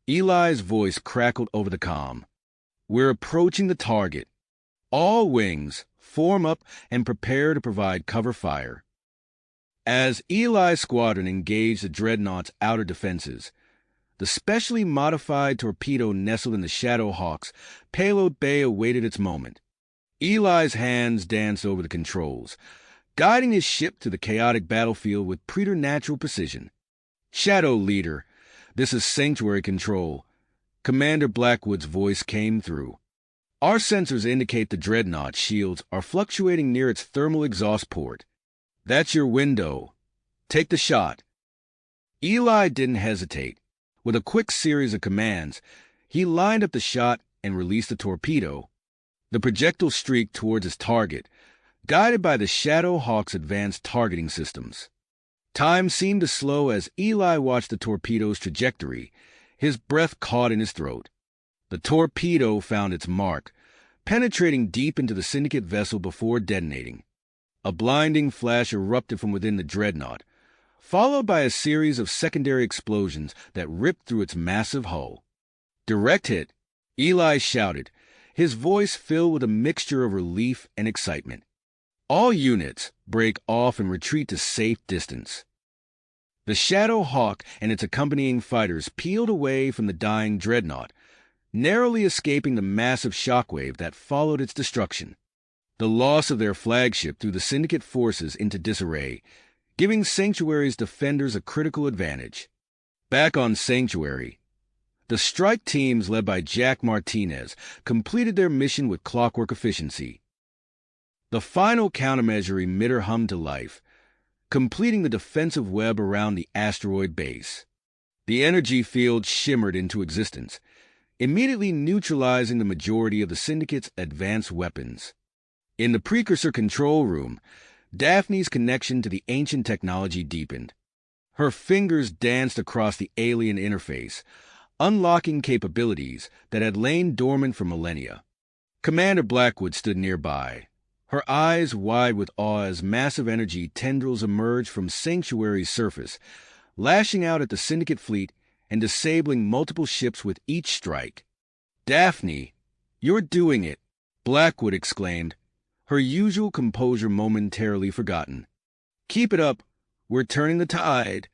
Eli's voice crackled over the comm. "We're approaching the target. All wings, form up and prepare to provide cover fire." As Eli's squadron engaged the dreadnought's outer defenses, the specially modified torpedo nestled in the Shadow Hawk's payload bay awaited its moment. Eli's hands danced over the controls, guiding his ship to the chaotic battlefield with preternatural precision. "Shadow Leader, this is Sanctuary Control." Commander Blackwood's voice came through. "Our sensors indicate the dreadnought shields are fluctuating near its thermal exhaust port. That's your window. Take the shot." Eli didn't hesitate. With a quick series of commands, he lined up the shot and released the torpedo. The projectile streaked towards its target, guided by the Shadow Hawk's advanced targeting systems. Time seemed to slow as Eli watched the torpedo's trajectory, his breath caught in his throat. The torpedo found its mark, penetrating deep into the syndicate vessel before detonating. A blinding flash erupted from within the dreadnought, followed by a series of secondary explosions that ripped through its massive hull. "Direct hit," Eli shouted, his voice filled with a mixture of relief and excitement. "All units, break off and retreat to safe distance." The Shadow Hawk and its accompanying fighters peeled away from the dying dreadnought, narrowly escaping the massive shockwave that followed its destruction. The loss of their flagship threw the syndicate forces into disarray, giving Sanctuary's defenders a critical advantage. Back on Sanctuary, the strike teams led by Jack Martinez completed their mission with clockwork efficiency. The final countermeasure emitter hummed to life, completing the defensive web around the asteroid base. The energy field shimmered into existence, immediately neutralizing the majority of the Syndicate's advanced weapons. In the precursor control room, Daphne's connection to the ancient technology deepened. Her fingers danced across the alien interface, unlocking capabilities that had lain dormant for millennia. Commander Blackwood stood nearby, her eyes wide with awe as massive energy tendrils emerged from Sanctuary's surface, lashing out at the Syndicate fleet and disabling multiple ships with each strike. "Daphne, you're doing it," Blackwood exclaimed, her usual composure momentarily forgotten. "Keep it up. We're turning the tide."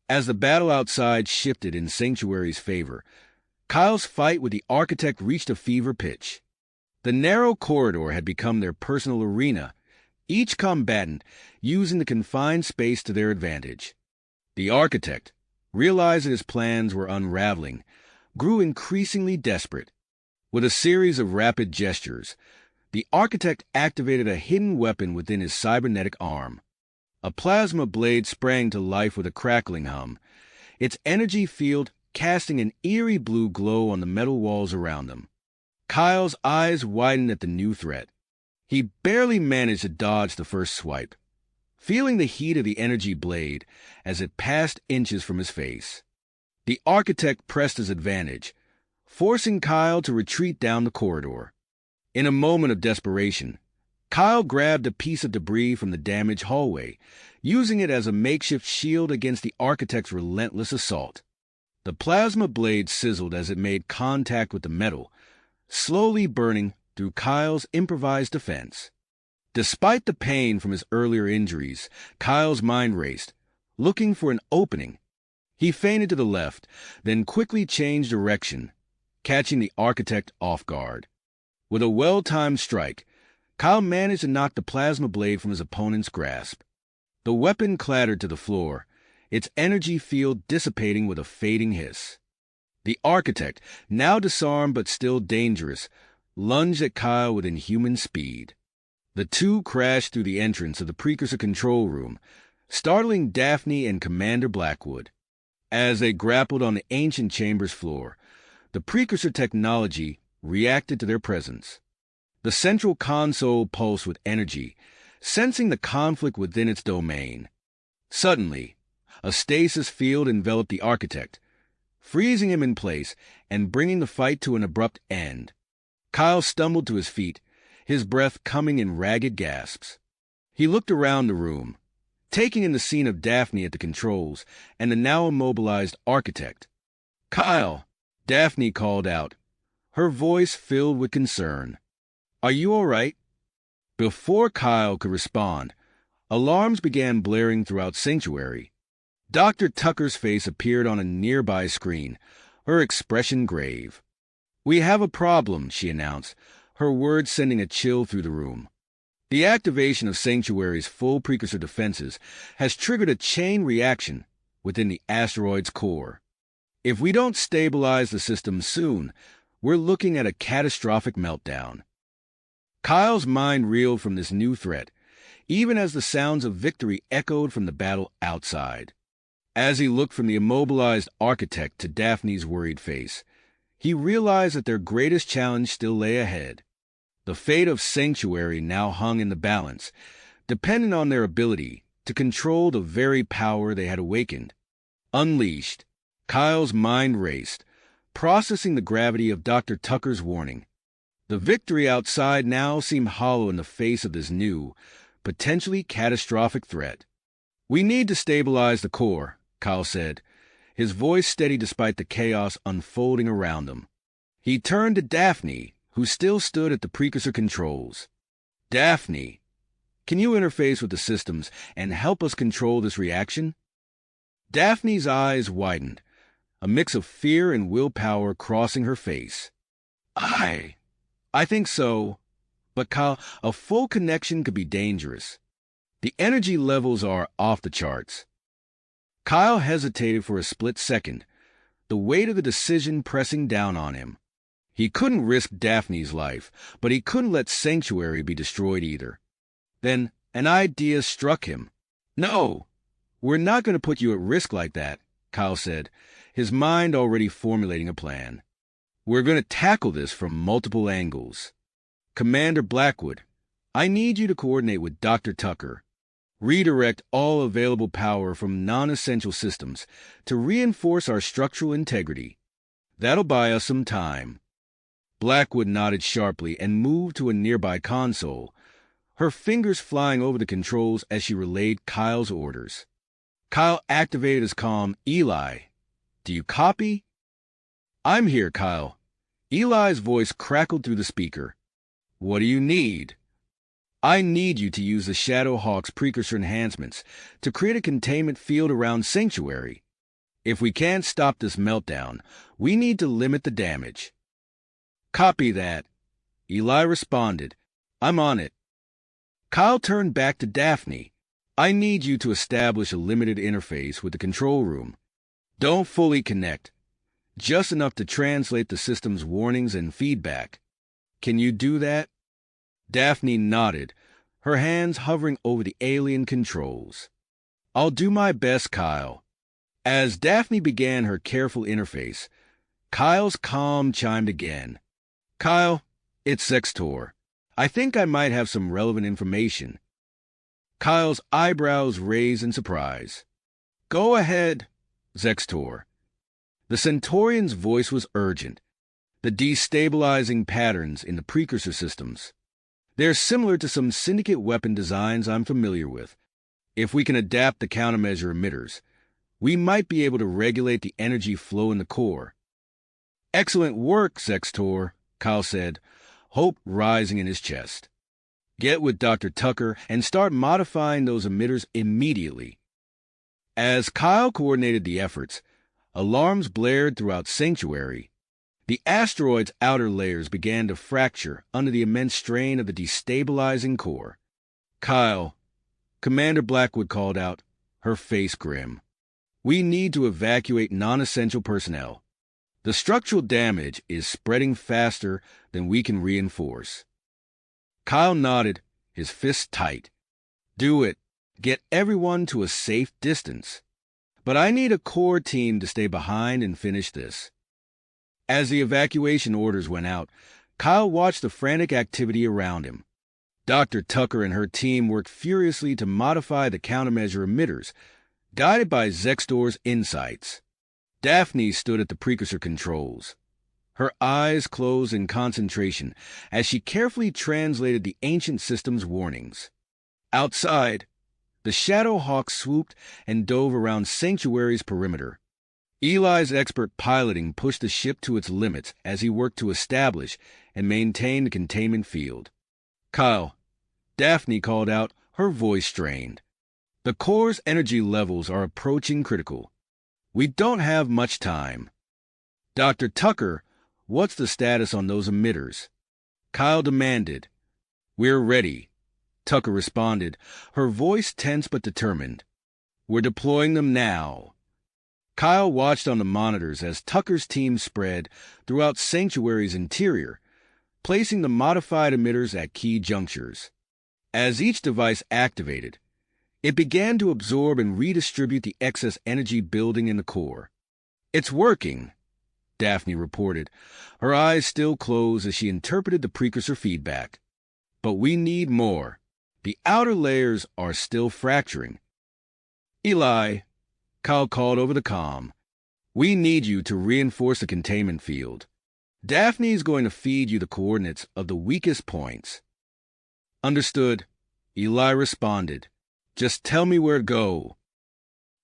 As the battle outside shifted in Sanctuary's favor, Kyle's fight with the Architect reached a fever pitch. The narrow corridor had become their personal arena, each combatant using the confined space to their advantage. The Architect, realizing his plans were unraveling, grew increasingly desperate. With a series of rapid gestures, the Architect activated a hidden weapon within his cybernetic arm. A plasma blade sprang to life with a crackling hum, its energy field casting an eerie blue glow on the metal walls around them. Kyle's eyes widened at the new threat. He barely managed to dodge the first swipe, feeling the heat of the energy blade as it passed inches from his face. The Architect pressed his advantage, forcing Kyle to retreat down the corridor. In a moment of desperation, Kyle grabbed a piece of debris from the damaged hallway, using it as a makeshift shield against the Architect's relentless assault. The plasma blade sizzled as it made contact with the metal, slowly burning through Kyle's improvised defense. Despite the pain from his earlier injuries, Kyle's mind raced, looking for an opening. He feinted to the left, then quickly changed direction, catching the Architect off guard. With a well-timed strike, Kyle managed to knock the plasma blade from his opponent's grasp. The weapon clattered to the floor, its energy field dissipating with a fading hiss. The Architect, now disarmed but still dangerous, lunged at Kyle with inhuman speed. The two crashed through the entrance of the precursor control room, startling Daphne and Commander Blackwood. As they grappled on the ancient chamber's floor, the precursor technology reacted to their presence. The central console pulsed with energy, sensing the conflict within its domain. Suddenly, a stasis field enveloped the Architect, freezing him in place and bringing the fight to an abrupt end. Kyle stumbled to his feet, his breath coming in ragged gasps. He looked around the room, taking in the scene of Daphne at the controls and the now immobilized architect. "Kyle," Daphne called out, her voice filled with concern. "Are you all right?" Before Kyle could respond, alarms began blaring throughout Sanctuary. Dr. Tucker's face appeared on a nearby screen, her expression grave. "We have a problem," she announced, her words sending a chill through the room. "The activation of Sanctuary's full precursor defenses has triggered a chain reaction within the asteroid's core. If we don't stabilize the system soon, we're looking at a catastrophic meltdown." Kyle's mind reeled from this new threat, even as the sounds of victory echoed from the battle outside. As he looked from the immobilized architect to Daphne's worried face, he realized that their greatest challenge still lay ahead. The fate of Sanctuary now hung in the balance, dependent on their ability to control the very power they had awakened. Unleashed, Kyle's mind raced, processing the gravity of Dr. Tucker's warning. The victory outside now seemed hollow in the face of this new, potentially catastrophic threat. "We need to stabilize the core," Kyle said, his voice steady despite the chaos unfolding around them. He turned to Daphne, who still stood at the precursor controls. "Daphne, can you interface with the systems and help us control this reaction?" Daphne's eyes widened, a mix of fear and willpower crossing her face. I think so, but Kyle, a full connection could be dangerous. The energy levels are off the charts." Kyle hesitated for a split second, the weight of the decision pressing down on him. He couldn't risk Daphne's life, but he couldn't let Sanctuary be destroyed either. Then an idea struck him. "No, we're not going to put you at risk like that," Kyle said, his mind already formulating a plan. "We're going to tackle this from multiple angles. Commander Blackwood, I need you to coordinate with Dr. Tucker. Redirect all available power from non-essential systems to reinforce our structural integrity. That'll buy us some time." Blackwood nodded sharply and moved to a nearby console, her fingers flying over the controls as she relayed Kyle's orders. Kyle activated his comm. "Eli, do you copy?" "I'm here, Kyle." Eli's voice crackled through the speaker. "What do you need?" "I need you to use the Shadowhawk's precursor enhancements to create a containment field around Sanctuary. If we can't stop this meltdown, we need to limit the damage." "Copy that," Eli responded. "I'm on it." Kyle turned back to Daphne. "I need you to establish a limited interface with the control room. Don't fully connect, just enough to translate the system's warnings and feedback. Can you do that?" Daphne nodded, her hands hovering over the alien controls. "I'll do my best, Kyle." As Daphne began her careful interface, Kyle's comm chimed again. "Kyle, it's Zextor. I think I might have some relevant information." Kyle's eyebrows raised in surprise. "Go ahead, Zextor." The Centaurian's voice was urgent. "The destabilizing patterns in the precursor systems. They're similar to some syndicate weapon designs I'm familiar with. If we can adapt the countermeasure emitters, we might be able to regulate the energy flow in the core." "Excellent work, Zextor," Kyle said, hope rising in his chest. "Get with Dr. Tucker and start modifying those emitters immediately." As Kyle coordinated the efforts, alarms blared throughout Sanctuary. The asteroid's outer layers began to fracture under the immense strain of the destabilizing core. "Kyle," Commander Blackwood called out, her face grim. "We need to evacuate non-essential personnel. The structural damage is spreading faster than we can reinforce." Kyle nodded, his fists tight. "Do it. Get everyone to a safe distance. But I need a core team to stay behind and finish this." As the evacuation orders went out, Kyle watched the frantic activity around him. Dr. Tucker and her team worked furiously to modify the countermeasure emitters, guided by Zextor's insights. Daphne stood at the precursor controls, her eyes closed in concentration as she carefully translated the ancient system's warnings. Outside, the Shadow Hawk swooped and dove around Sanctuary's perimeter. Eli's expert piloting pushed the ship to its limits as he worked to establish and maintain the containment field. "Kyle," Daphne called out, her voice strained. "The core's energy levels are approaching critical. We don't have much time." "Dr. Tucker, what's the status on those emitters?" Kyle demanded. "We're ready," Tucker responded, her voice tense but determined. "We're deploying them now." Kyle watched on the monitors as Tucker's team spread throughout Sanctuary's interior, placing the modified emitters at key junctures. As each device activated, it began to absorb and redistribute the excess energy building in the core. "It's working," Daphne reported, her eyes still closed as she interpreted the precursor feedback. "But we need more. The outer layers are still fracturing." "Eli," Kyle called over the comm, "we need you to reinforce the containment field. Daphne's going to feed you the coordinates of the weakest points." "Understood," Eli responded. "Just tell me where to go."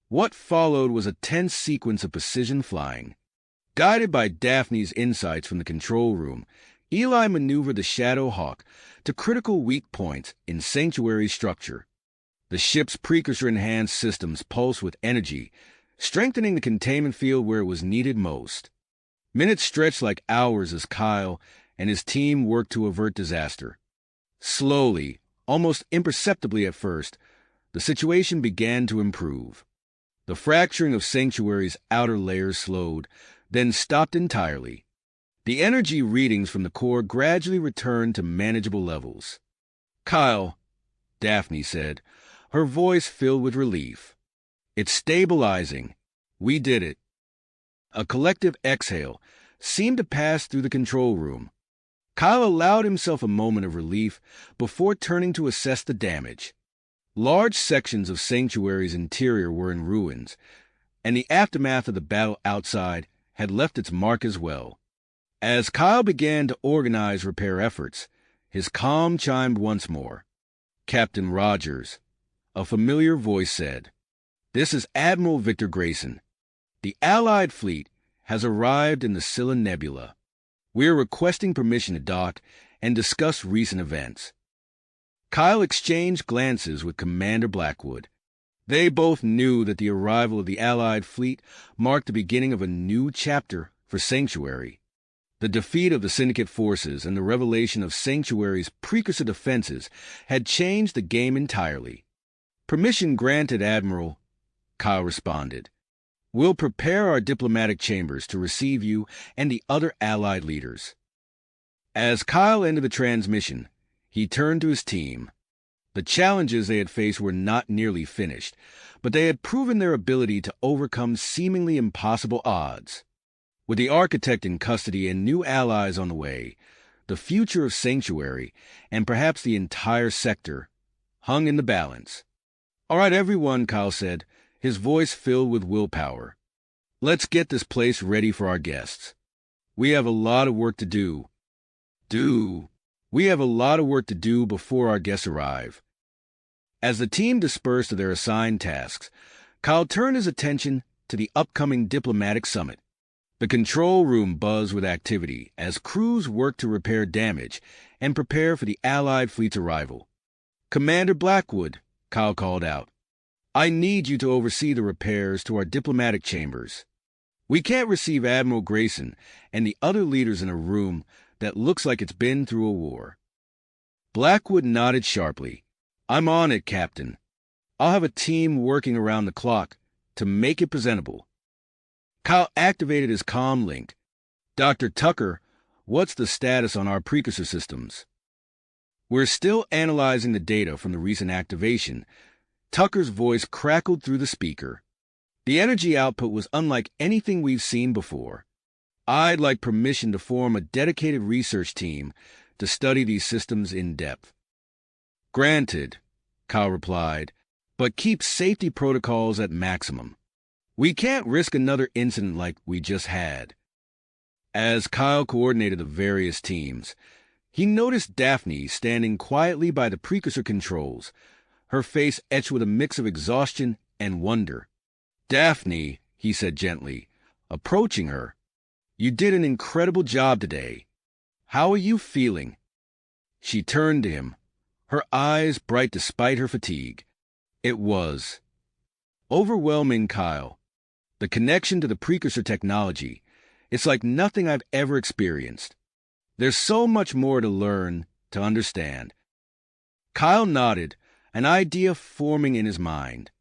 What followed was a tense sequence of precision flying. Guided by Daphne's insights from the control room, Eli maneuvered the Shadow Hawk to critical weak points in Sanctuary's structure. The ship's precursor-enhanced systems pulsed with energy, strengthening the containment field where it was needed most. Minutes stretched like hours as Kyle and his team worked to avert disaster. Slowly, almost imperceptibly at first, the situation began to improve. The fracturing of Sanctuary's outer layers slowed, then stopped entirely. The energy readings from the core gradually returned to manageable levels. "Kyle," Daphne said, her voice filled with relief. "It's stabilizing. We did it." A collective exhale seemed to pass through the control room. Kyle allowed himself a moment of relief before turning to assess the damage. Large sections of Sanctuary's interior were in ruins, and the aftermath of the battle outside had left its mark as well. As Kyle began to organize repair efforts, his comm chimed once more. "Captain Rogers," a familiar voice said. "This is Admiral Victor Grayson. The Allied fleet has arrived in the Scylla Nebula. We are requesting permission to dock and discuss recent events." Kyle exchanged glances with Commander Blackwood. They both knew that the arrival of the Allied fleet marked the beginning of a new chapter for Sanctuary. The defeat of the syndicate forces and the revelation of Sanctuary's precursor defenses had changed the game entirely. "Permission granted, Admiral," Kyle responded. "We'll prepare our diplomatic chambers to receive you and the other Allied leaders." As Kyle ended the transmission, he turned to his team. The challenges they had faced were not nearly finished, but they had proven their ability to overcome seemingly impossible odds. With the architect in custody and new allies on the way, the future of Sanctuary, and perhaps the entire sector, hung in the balance. "All right, everyone," Kyle said, his voice filled with willpower. "Let's get this place ready for our guests. We have a lot of work to do. We have a lot of work to do before our guests arrive." As the team dispersed to their assigned tasks, Kyle turned his attention to the upcoming diplomatic summit. The control room buzzed with activity as crews worked to repair damage and prepare for the Allied fleet's arrival. "Commander Blackwood," Kyle called out, "I need you to oversee the repairs to our diplomatic chambers. We can't receive Admiral Grayson and the other leaders in a room that looks like it's been through a war." Blackwood nodded sharply. "I'm on it, Captain. I'll have a team working around the clock to make it presentable." Kyle activated his comm link. "Dr. Tucker, what's the status on our precursor systems?" "We're still analyzing the data from the recent activation." Tucker's voice crackled through the speaker. "The energy output was unlike anything we've seen before. I'd like permission to form a dedicated research team to study these systems in depth." "Granted," Kyle replied, "but keep safety protocols at maximum. We can't risk another incident like we just had. As Kyle coordinated the various teams, he noticed Daphne standing quietly by the precursor controls, her face etched with a mix of exhaustion and wonder. "Daphne," he said gently, approaching her, "you did an incredible job today. How are you feeling?" She turned to him, her eyes bright despite her fatigue. It was overwhelming, Kyle. The connection to the precursor technology, it's like nothing I've ever experienced. There's so much more to learn, to understand. Kyle nodded, an idea forming in his mind.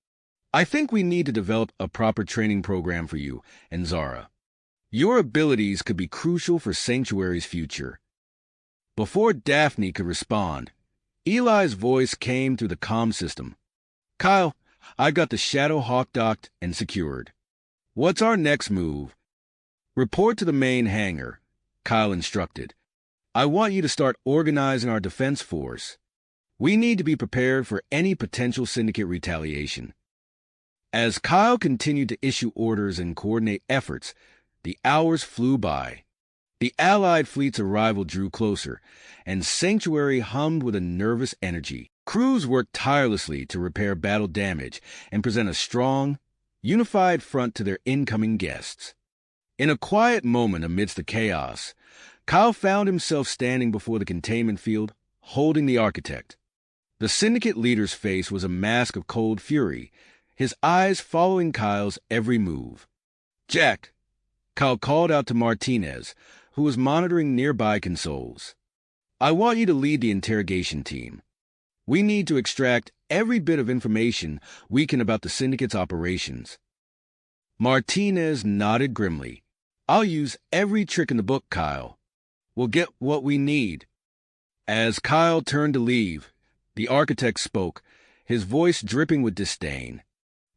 "I think we need to develop a proper training program for you and Zara. Your abilities could be crucial for Sanctuary's future." Before Daphne could respond, Eli's voice came through the comm system. "Kyle, I've got the Shadow Hawk docked and secured. What's our next move?" "Report to the main hangar," Kyle instructed. "I want you to start organizing our defense force. We need to be prepared for any potential syndicate retaliation." As Kyle continued to issue orders and coordinate efforts, the hours flew by. The Allied fleet's arrival drew closer, and Sanctuary hummed with a nervous energy. Crews worked tirelessly to repair battle damage and present a strong, unified front to their incoming guests. In a quiet moment amidst the chaos, Kyle found himself standing before the containment field, holding the architect. The syndicate leader's face was a mask of cold fury, his eyes following Kyle's every move. "Jack," Kyle called out to Martinez, who was monitoring nearby consoles. "I want you to lead the interrogation team. We need to extract every bit of information we can about the syndicate's operations." Martinez nodded grimly. "I'll use every trick in the book, Kyle. We'll get what we need." As Kyle turned to leave, the architect spoke, his voice dripping with disdain.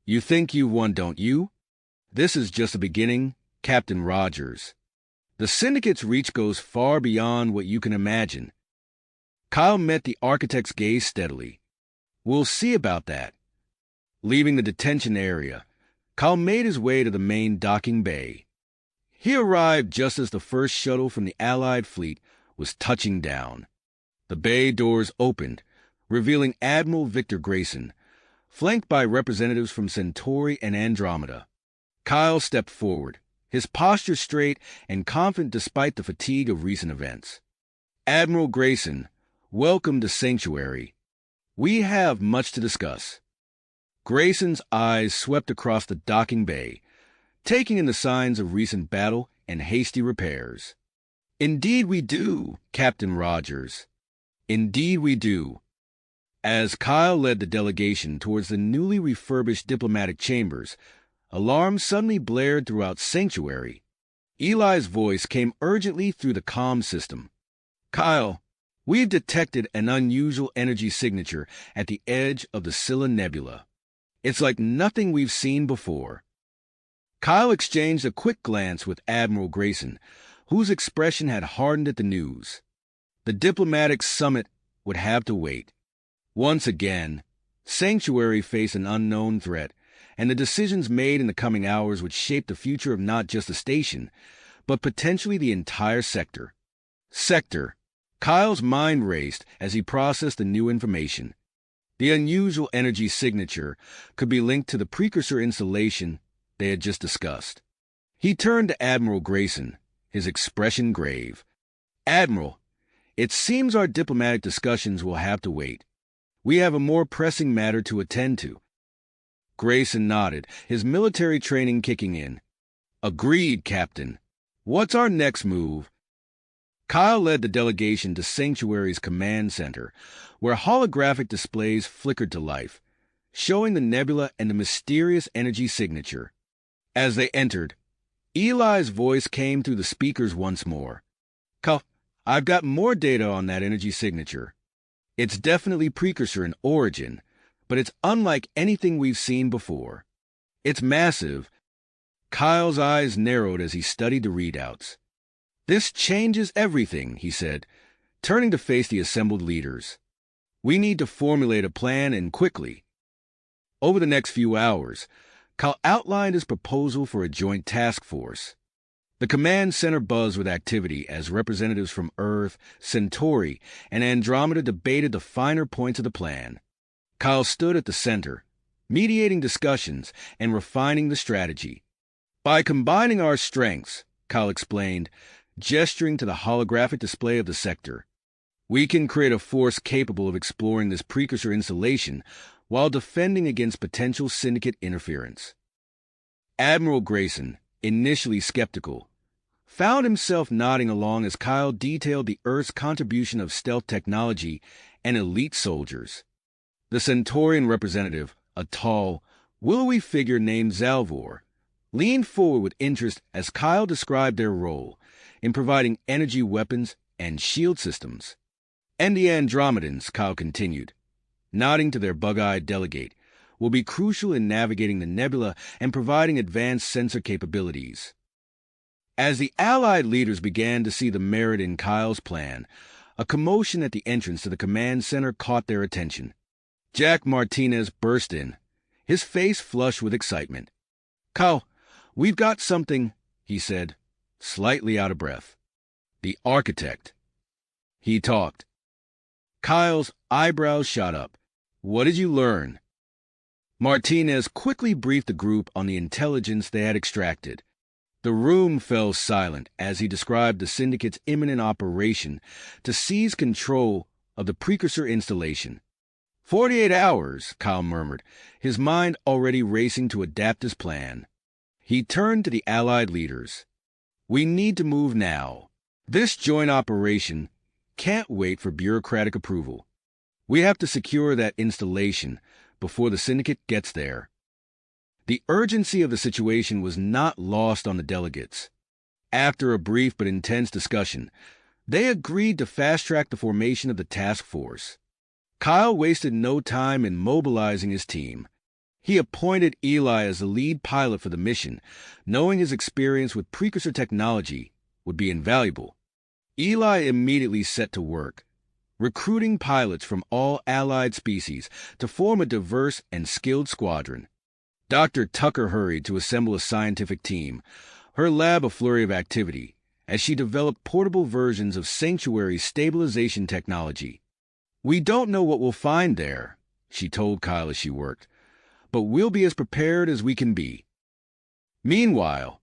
"You think you've won, don't you? This is just the beginning, Captain Rogers. The syndicate's reach goes far beyond what you can imagine." Kyle met the architect's gaze steadily. "We'll see about that." Leaving the detention area, Kyle made his way to the main docking bay. He arrived just as the first shuttle from the Allied fleet was touching down. The bay doors opened, revealing Admiral Victor Grayson, flanked by representatives from Centauri and Andromeda. Kyle stepped forward, his posture straight and confident despite the fatigue of recent events. "Admiral Grayson, welcome to Sanctuary. We have much to discuss." Grayson's eyes swept across the docking bay, taking in the signs of recent battle and hasty repairs. "Indeed we do, Captain Rogers. Indeed we do." As Kyle led the delegation towards the newly refurbished diplomatic chambers, alarms suddenly blared throughout Sanctuary. Eli's voice came urgently through the comm system. "Kyle, we've detected an unusual energy signature at the edge of the Scylla Nebula. It's like nothing we've seen before." Kyle exchanged a quick glance with Admiral Grayson, whose expression had hardened at the news. The diplomatic summit would have to wait. Once again, Sanctuary faced an unknown threat, and the decisions made in the coming hours would shape the future of not just the station, but potentially the entire sector. Kyle's mind raced as he processed the new information. The unusual energy signature could be linked to the precursor installation they had just discussed. He turned to Admiral Grayson, his expression grave. "Admiral, it seems our diplomatic discussions will have to wait. We have a more pressing matter to attend to." Grayson nodded, his military training kicking in. "Agreed, Captain. What's our next move?" Kyle led the delegation to Sanctuary's command center, where holographic displays flickered to life, showing the nebula and the mysterious energy signature. As they entered, Eli's voice came through the speakers once more. "Kyle, I've got more data on that energy signature. It's definitely precursor in origin, but it's unlike anything we've seen before. It's massive." Kyle's eyes narrowed as he studied the readouts. "This changes everything," he said, turning to face the assembled leaders. "We need to formulate a plan, and quickly." Over the next few hours, Kyle outlined his proposal for a joint task force. The command center buzzed with activity as representatives from Earth, Centauri, and Andromeda debated the finer points of the plan. Kyle stood at the center, mediating discussions and refining the strategy. By combining our strengths, Kyle explained, gesturing to the holographic display of the sector, we can create a force capable of exploring this precursor installation while defending against potential syndicate interference. Admiral Grayson, initially skeptical, found himself nodding along as Kyle detailed the Earth's contribution of stealth technology and elite soldiers. The Centaurian representative, a tall, willowy figure named Zalvor, leaned forward with interest as Kyle described their role in providing energy weapons and shield systems. And the Andromedans, Kyle continued, nodding to their bug-eyed delegate, will be crucial in navigating the nebula and providing advanced sensor capabilities. As the Allied leaders began to see the merit in Kyle's plan, a commotion at the entrance to the command center caught their attention. Jack Martinez burst in, his face flushed with excitement. "Kyle, we've got something," he said, slightly out of breath. "The architect." He talked. Kyle's eyebrows shot up. "What did you learn?" Martinez quickly briefed the group on the intelligence they had extracted. The room fell silent as he described the syndicate's imminent operation to seize control of the precursor installation. 48 hours, Kyle murmured, his mind already racing to adapt his plan. He turned to the Allied leaders. "We need to move now. This joint operation can't wait for bureaucratic approval. We have to secure that installation before the syndicate gets there." The urgency of the situation was not lost on the delegates. After a brief but intense discussion, they agreed to fast-track the formation of the task force. Kyle wasted no time in mobilizing his team. He appointed Eli as the lead pilot for the mission, knowing his experience with precursor technology would be invaluable. Eli immediately set to work, recruiting pilots from all allied species to form a diverse and skilled squadron. Dr. Tucker hurried to assemble a scientific team, her lab a flurry of activity, as she developed portable versions of Sanctuary stabilization technology. "We don't know what we'll find there," she told Kyle as she worked, "but we'll be as prepared as we can be." Meanwhile,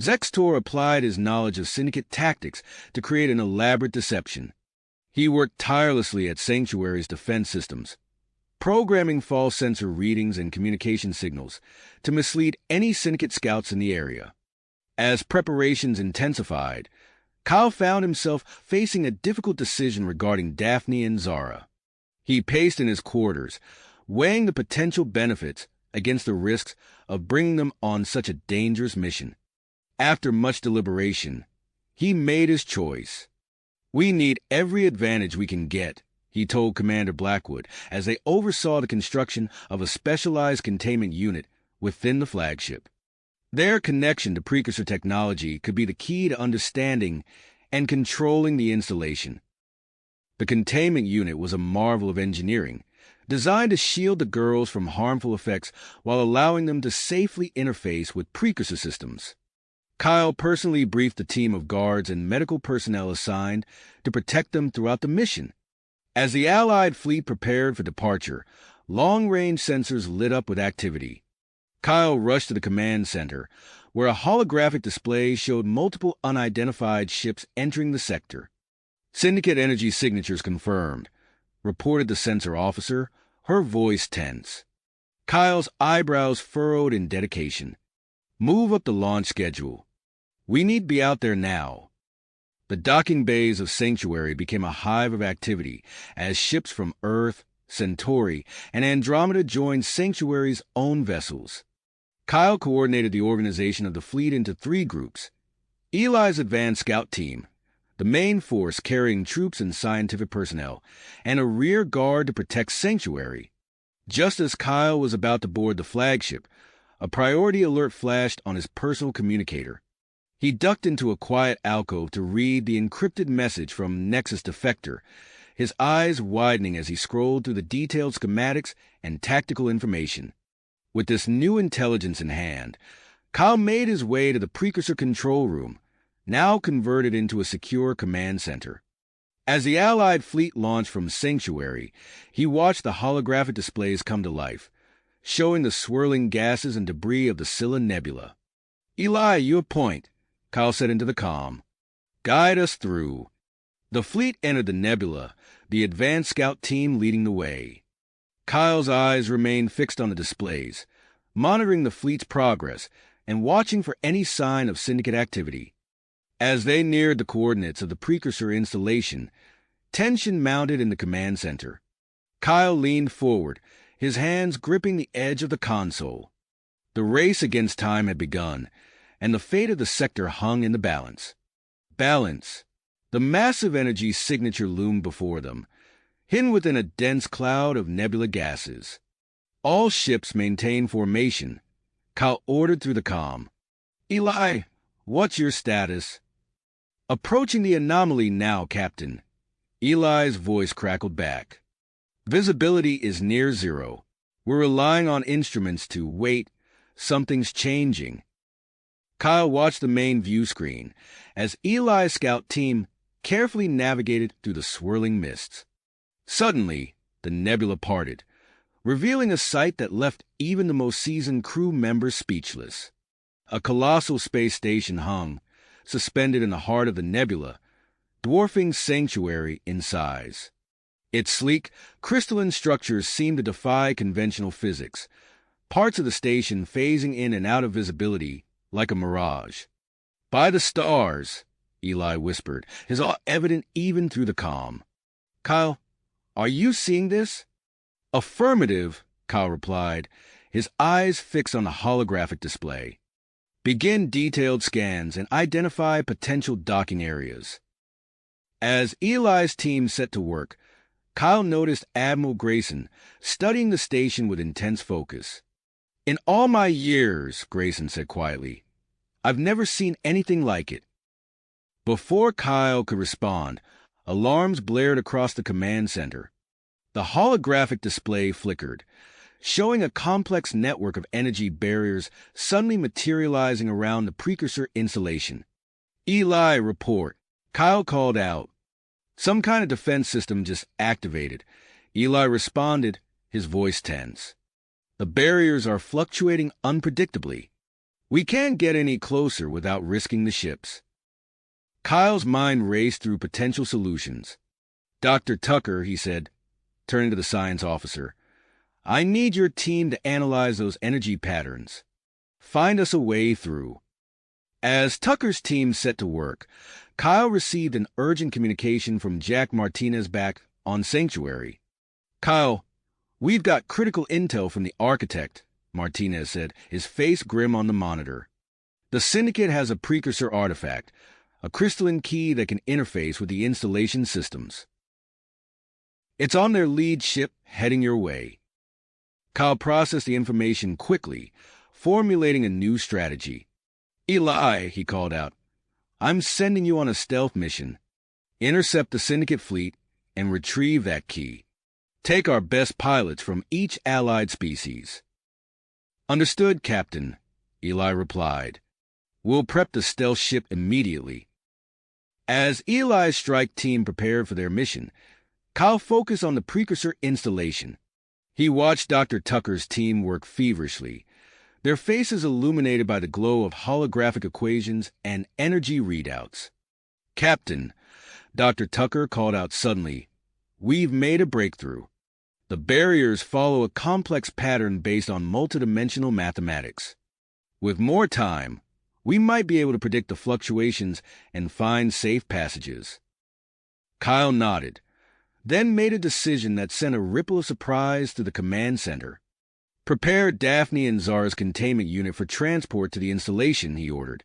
Zextor applied his knowledge of syndicate tactics to create an elaborate deception. He worked tirelessly at Sanctuary's defense systems, programming false sensor readings and communication signals to mislead any syndicate scouts in the area. As preparations intensified, Kyle found himself facing a difficult decision regarding Daphne and Zara. He paced in his quarters, weighing the potential benefits against the risks of bringing them on such a dangerous mission. After much deliberation, he made his choice. "We need every advantage we can get," he told Commander Blackwood as they oversaw the construction of a specialized containment unit within the flagship. Their connection to precursor technology could be the key to understanding and controlling the installation. The containment unit was a marvel of engineering, designed to shield the girls from harmful effects while allowing them to safely interface with precursor systems. Kyle personally briefed the team of guards and medical personnel assigned to protect them throughout the mission. As the Allied fleet prepared for departure, long-range sensors lit up with activity. Kyle rushed to the command center, where a holographic display showed multiple unidentified ships entering the sector. "Syndicate energy signatures confirmed," reported the sensor officer, her voice tense. Kyle's eyebrows furrowed in dedication. "Move up the launch schedule. We need to be out there now." The docking bays of Sanctuary became a hive of activity as ships from Earth, Centauri, and Andromeda joined Sanctuary's own vessels. Kyle coordinated the organization of the fleet into 3 groups. Eli's advanced scout team, the main force carrying troops and scientific personnel, and a rear guard to protect Sanctuary. Just as Kyle was about to board the flagship, a priority alert flashed on his personal communicator. He ducked into a quiet alcove to read the encrypted message from Nexus Defector, his eyes widening as he scrolled through the detailed schematics and tactical information. With this new intelligence in hand, Kyle made his way to the precursor control room, now converted into a secure command center. As the Allied fleet launched from Sanctuary, he watched the holographic displays come to life, showing the swirling gases and debris of the Scylla Nebula. "Eli, you appoint," Kyle said into the comm. "Guide us through." The fleet entered the nebula, the advanced scout team leading the way. Kyle's eyes remained fixed on the displays, monitoring the fleet's progress and watching for any sign of syndicate activity. As they neared the coordinates of the precursor installation, tension mounted in the command center. Kyle leaned forward, his hands gripping the edge of the console. The race against time had begun, and the fate of the sector hung in the balance. Balance. The massive energy signature loomed before them, hidden within a dense cloud of nebula gases. All ships maintain formation. Kyle ordered through the comm. "Eli, what's your status?" "Approaching the anomaly now, Captain." Eli's voice crackled back. "Visibility is near zero. We're relying on instruments to wait. Something's changing." Kyle watched the main view screen as Eli's scout team carefully navigated through the swirling mists. Suddenly, the nebula parted, revealing a sight that left even the most seasoned crew members speechless. A colossal space station hung, suspended in the heart of the nebula, dwarfing Sanctuary in size. Its sleek, crystalline structures seemed to defy conventional physics, parts of the station phasing in and out of visibility like a mirage. "By the stars," Eli whispered, his awe evident even through the comm. "Kyle, are you seeing this?" "Affirmative," Kyle replied, his eyes fixed on the holographic display. "Begin detailed scans and identify potential docking areas." As Eli's team set to work, Kyle noticed Admiral Grayson studying the station with intense focus. "In all my years," Grayson said quietly, "I've never seen anything like it." Before Kyle could respond, alarms blared across the command center. The holographic display flickered, showing a complex network of energy barriers suddenly materializing around the precursor installation. "Eli, report." Kyle called out. "Some kind of defense system just activated." Eli responded, his voice tense. "The barriers are fluctuating unpredictably. We can't get any closer without risking the ships." Kyle's mind raced through potential solutions. "Dr. Tucker," he said, turning to the science officer, "I need your team to analyze those energy patterns. Find us a way through." As Tucker's team set to work, Kyle received an urgent communication from Jack Martinez back on Sanctuary. "Kyle, we've got critical intel from the architect," Martinez said, his face grim on the monitor. "The syndicate has a precursor artifact, a crystalline key that can interface with the installation systems. It's on their lead ship heading your way." Kyle processed the information quickly, formulating a new strategy. "Eli," he called out, "I'm sending you on a stealth mission. Intercept the syndicate fleet and retrieve that key. Take our best pilots from each allied species." "Understood, Captain," Eli replied. "We'll prep the stealth ship immediately." As Eli's strike team prepared for their mission, Kyle focused on the precursor installation. He watched Dr. Tucker's team work feverishly, their faces illuminated by the glow of holographic equations and energy readouts. "Captain," Dr. Tucker called out suddenly, "we've made a breakthrough. The barriers follow a complex pattern based on multidimensional mathematics. With more time, we might be able to predict the fluctuations and find safe passages." Kyle nodded, then made a decision that sent a ripple of surprise through the command center. "Prepare Daphne and Zara's containment unit for transport to the installation," he ordered.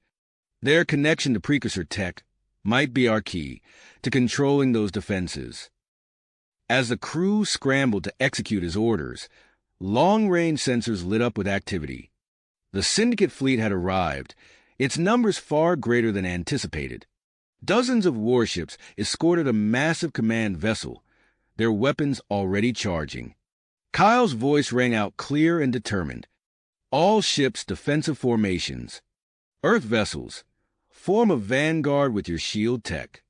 "Their connection to precursor tech might be our key to controlling those defenses." As the crew scrambled to execute his orders, long-range sensors lit up with activity. The syndicate fleet had arrived, its numbers far greater than anticipated. Dozens of warships escorted a massive command vessel, their weapons already charging. Kyle's voice rang out clear and determined. All ships defensive formations. Earth vessels, form a vanguard with your shield tech.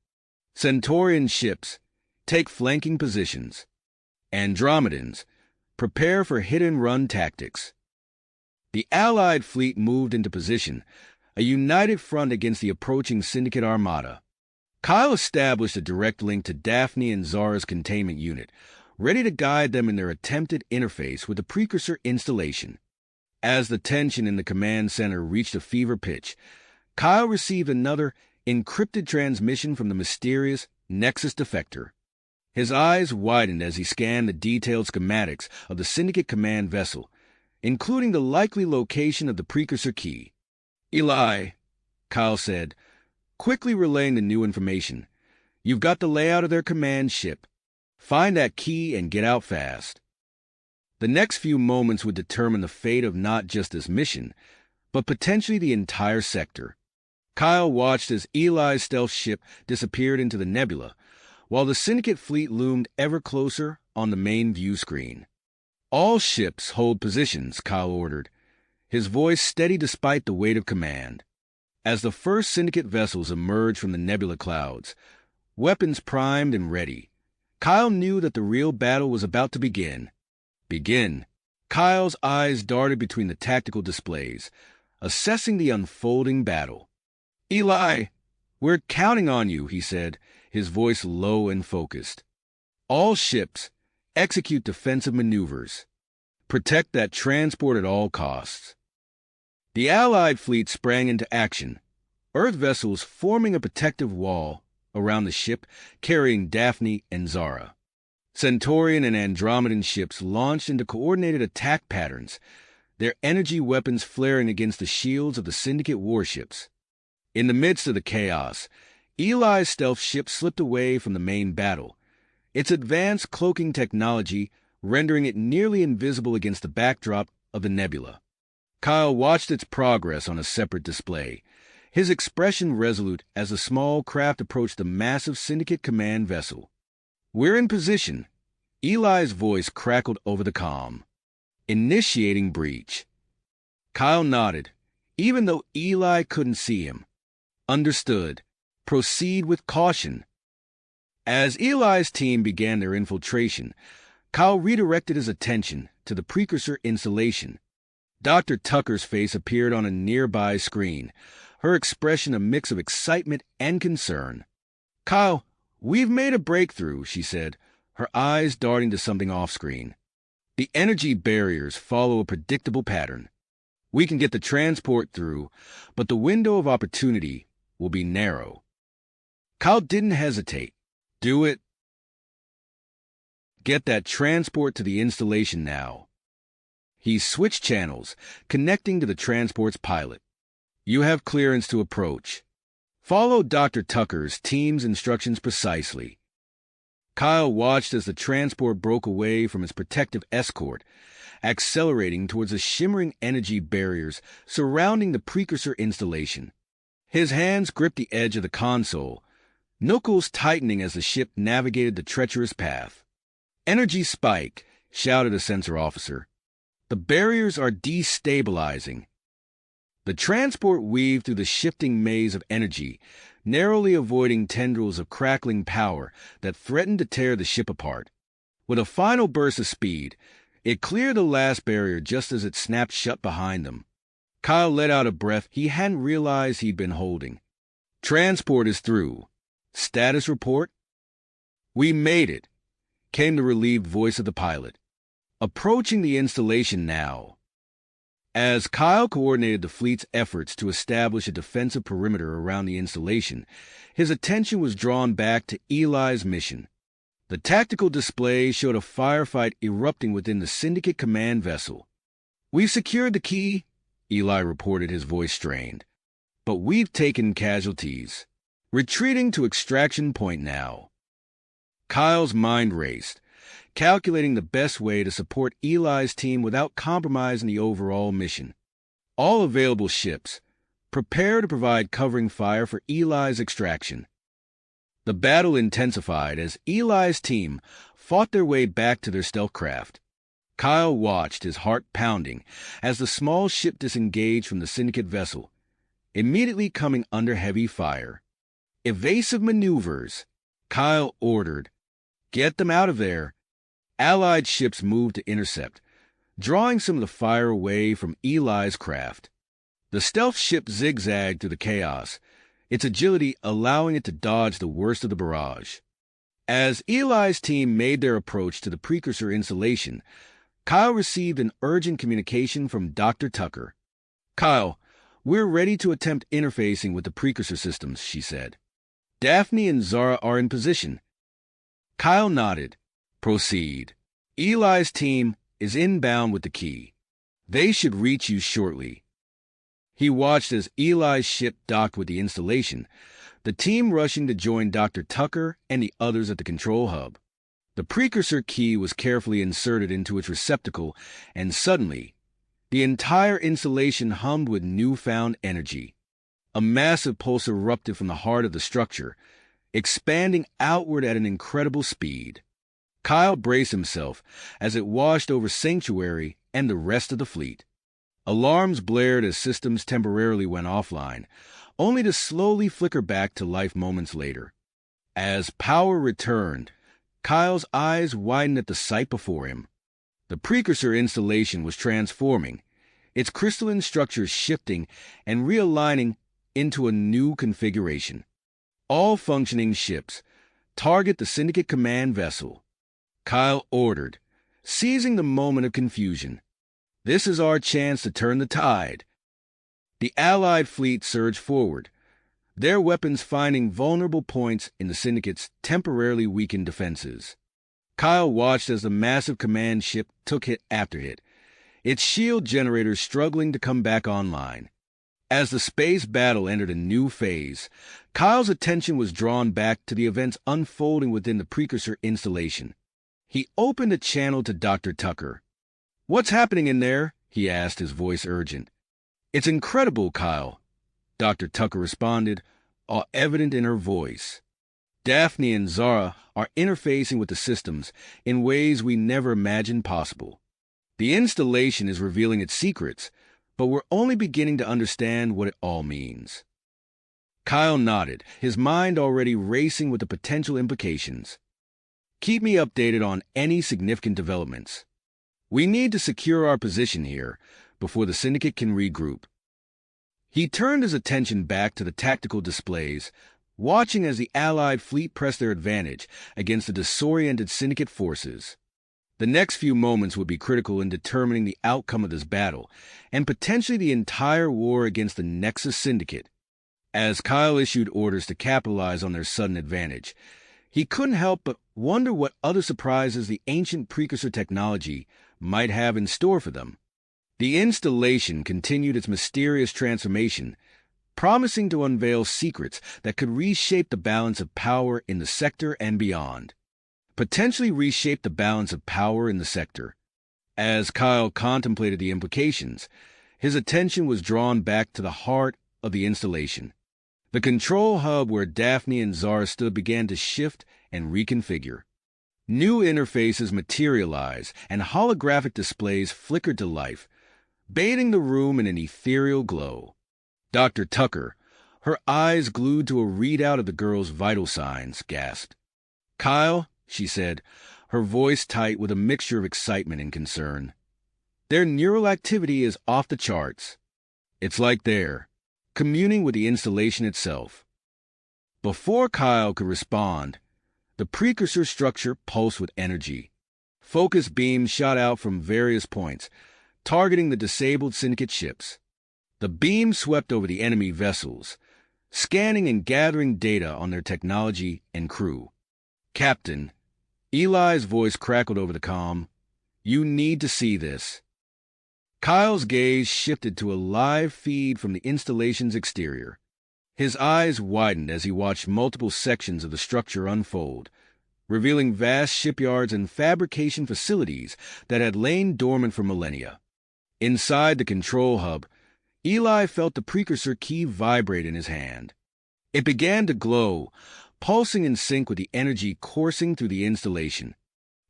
Centaurian ships, take flanking positions. Andromedans, prepare for hit-and-run tactics. The Allied fleet moved into position, a united front against the approaching Syndicate armada. Kyle established a direct link to Daphne and Zara's containment unit, ready to guide them in their attempted interface with the precursor installation. As the tension in the command center reached a fever pitch, Kyle received another encrypted transmission from the mysterious Nexus defector. His eyes widened as he scanned the detailed schematics of the Syndicate command vessel, including the likely location of the precursor key. "Eli," Kyle said, quickly relaying the new information. "You've got the layout of their command ship. Find that key and get out fast." The next few moments would determine the fate of not just this mission, but potentially the entire sector. Kyle watched as Eli's stealth ship disappeared into the nebula, while the Syndicate fleet loomed ever closer on the main view screen. "All ships hold positions," Kyle ordered, his voice steady despite the weight of command. As the first Syndicate vessels emerged from the nebula clouds, weapons primed and ready, Kyle knew that the real battle was about to begin. Kyle's eyes darted between the tactical displays, assessing the unfolding battle. "Eli, we're counting on you," he said, his voice low and focused. "All ships, execute defensive maneuvers. Protect that transport at all costs." The Allied fleet sprang into action, Earth vessels forming a protective wall around the ship carrying Daphne and Zara. Centaurian and Andromedan ships launched into coordinated attack patterns, their energy weapons flaring against the shields of the Syndicate warships. In the midst of the chaos, Eli's stealth ship slipped away from the main battle, its advanced cloaking technology rendering it nearly invisible against the backdrop of the nebula. Kyle watched its progress on a separate display, his expression resolute as the small craft approached the massive Syndicate command vessel. "We're in position," Eli's voice crackled over the comm. "Initiating breach." Kyle nodded, even though Eli couldn't see him. "Understood. Proceed with caution." As Eli's team began their infiltration, Kyle redirected his attention to the precursor installation. Dr. Tucker's face appeared on a nearby screen, her expression a mix of excitement and concern. "Kyle, we've made a breakthrough," she said, her eyes darting to something off-screen. "The energy barriers follow a predictable pattern. We can get the transport through, but the window of opportunity will be narrow." Kyle didn't hesitate. "Do it. Get that transport to the installation now." He switched channels, connecting to the transport's pilot. "You have clearance to approach. Follow Dr. Tucker's team's instructions precisely." Kyle watched as the transport broke away from its protective escort, accelerating towards the shimmering energy barriers surrounding the precursor installation. His hands gripped the edge of the console, knuckles tightening as the ship navigated the treacherous path. "Energy spike," shouted a sensor officer. "The barriers are destabilizing." The transport weaved through the shifting maze of energy, narrowly avoiding tendrils of crackling power that threatened to tear the ship apart. With a final burst of speed, it cleared the last barrier just as it snapped shut behind them. Kyle let out a breath he hadn't realized he'd been holding. "Transport is through. Status report?" "We made it," came the relieved voice of the pilot. "Approaching the installation now." As Kyle coordinated the fleet's efforts to establish a defensive perimeter around the installation, his attention was drawn back to Eli's mission. The tactical display showed a firefight erupting within the Syndicate command vessel. "We've secured the key," Eli reported, his voice strained. "But we've taken casualties. Retreating to extraction point now." Kyle's mind raced, calculating the best way to support Eli's team without compromising the overall mission. All available ships, prepare to provide covering fire for Eli's extraction. The battle intensified as Eli's team fought their way back to their stealth craft. Kyle watched, his heart pounding, as the small ship disengaged from the syndicate vessel, immediately coming under heavy fire. Evasive maneuvers, Kyle ordered. Get them out of there. Allied ships moved to intercept, drawing some of the fire away from Eli's craft. The stealth ship zigzagged through the chaos, its agility allowing it to dodge the worst of the barrage. As Eli's team made their approach to the precursor installation, Kyle received an urgent communication from Dr. Tucker. "Kyle, we're ready to attempt interfacing with the precursor systems," she said. "Daphne and Zara are in position." Kyle nodded. "Proceed. Eli's team is inbound with the key. They should reach you shortly." He watched as Eli's ship docked with the installation, the team rushing to join Dr. Tucker and the others at the control hub. The precursor key was carefully inserted into its receptacle, and suddenly, the entire installation hummed with newfound energy. A massive pulse erupted from the heart of the structure, expanding outward at an incredible speed. Kyle braced himself as it washed over Sanctuary and the rest of the fleet. Alarms blared as systems temporarily went offline, only to slowly flicker back to life moments later. As power returned, Kyle's eyes widened at the sight before him. The precursor installation was transforming, its crystalline structures shifting and realigning into a new configuration. All functioning ships, target the Syndicate command vessel. Kyle ordered, seizing the moment of confusion. "This is our chance to turn the tide." The Allied fleet surged forward, their weapons finding vulnerable points in the Syndicate's temporarily weakened defenses. Kyle watched as the massive command ship took hit after hit, its shield generators struggling to come back online. As the space battle entered a new phase, Kyle's attention was drawn back to the events unfolding within the precursor installation. He opened a channel to Dr. Tucker. "What's happening in there?" he asked, his voice urgent. "It's incredible, Kyle," Dr. Tucker responded, all evident in her voice. "Daphne and Zara are interfacing with the systems in ways we never imagined possible. The installation is revealing its secrets, but we're only beginning to understand what it all means." Kyle nodded, his mind already racing with the potential implications. "Keep me updated on any significant developments. We need to secure our position here before the Syndicate can regroup." He turned his attention back to the tactical displays, watching as the Allied fleet pressed their advantage against the disoriented Syndicate forces. The next few moments would be critical in determining the outcome of this battle, and potentially the entire war against the Nexus Syndicate. As Kyle issued orders to capitalize on their sudden advantage, he couldn't help but wonder what other surprises the ancient precursor technology might have in store for them. The installation continued its mysterious transformation, promising to unveil secrets that could reshape the balance of power in the sector and beyond. Potentially reshape the balance of power in the sector. As Kyle contemplated the implications, his attention was drawn back to the heart of the installation. The control hub where Daphne and Zara stood began to shift and reconfigure. New interfaces materialized, and holographic displays flickered to life, bathing the room in an ethereal glow. Dr. Tucker, her eyes glued to a readout of the girl's vital signs, gasped. "Kyle," she said, her voice tight with a mixture of excitement and concern. "Their neural activity is off the charts. It's like they're communing with the installation itself." Before Kyle could respond, the precursor structure pulsed with energy. Focus beams shot out from various points, targeting the disabled Syndicate ships. The beams swept over the enemy vessels, scanning and gathering data on their technology and crew. "Captain," Eli's voice crackled over the comm, "you need to see this." Kyle's gaze shifted to a live feed from the installation's exterior. His eyes widened as he watched multiple sections of the structure unfold, revealing vast shipyards and fabrication facilities that had lain dormant for millennia. Inside the control hub, Eli felt the precursor key vibrate in his hand. It began to glow, pulsing in sync with the energy coursing through the installation.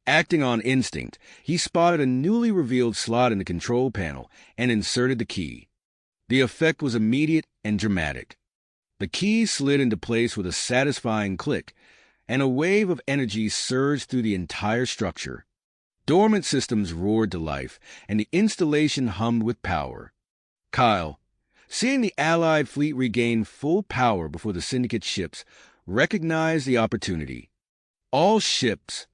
Acting on instinct, he spotted a newly revealed slot in the control panel and inserted the key. The effect was immediate and dramatic. The key slid into place with a satisfying click, and a wave of energy surged through the entire structure. Dormant systems roared to life, and the installation hummed with power. Kyle, seeing the Allied fleet regain full power before the Syndicate ships, recognized the opportunity. "All ships,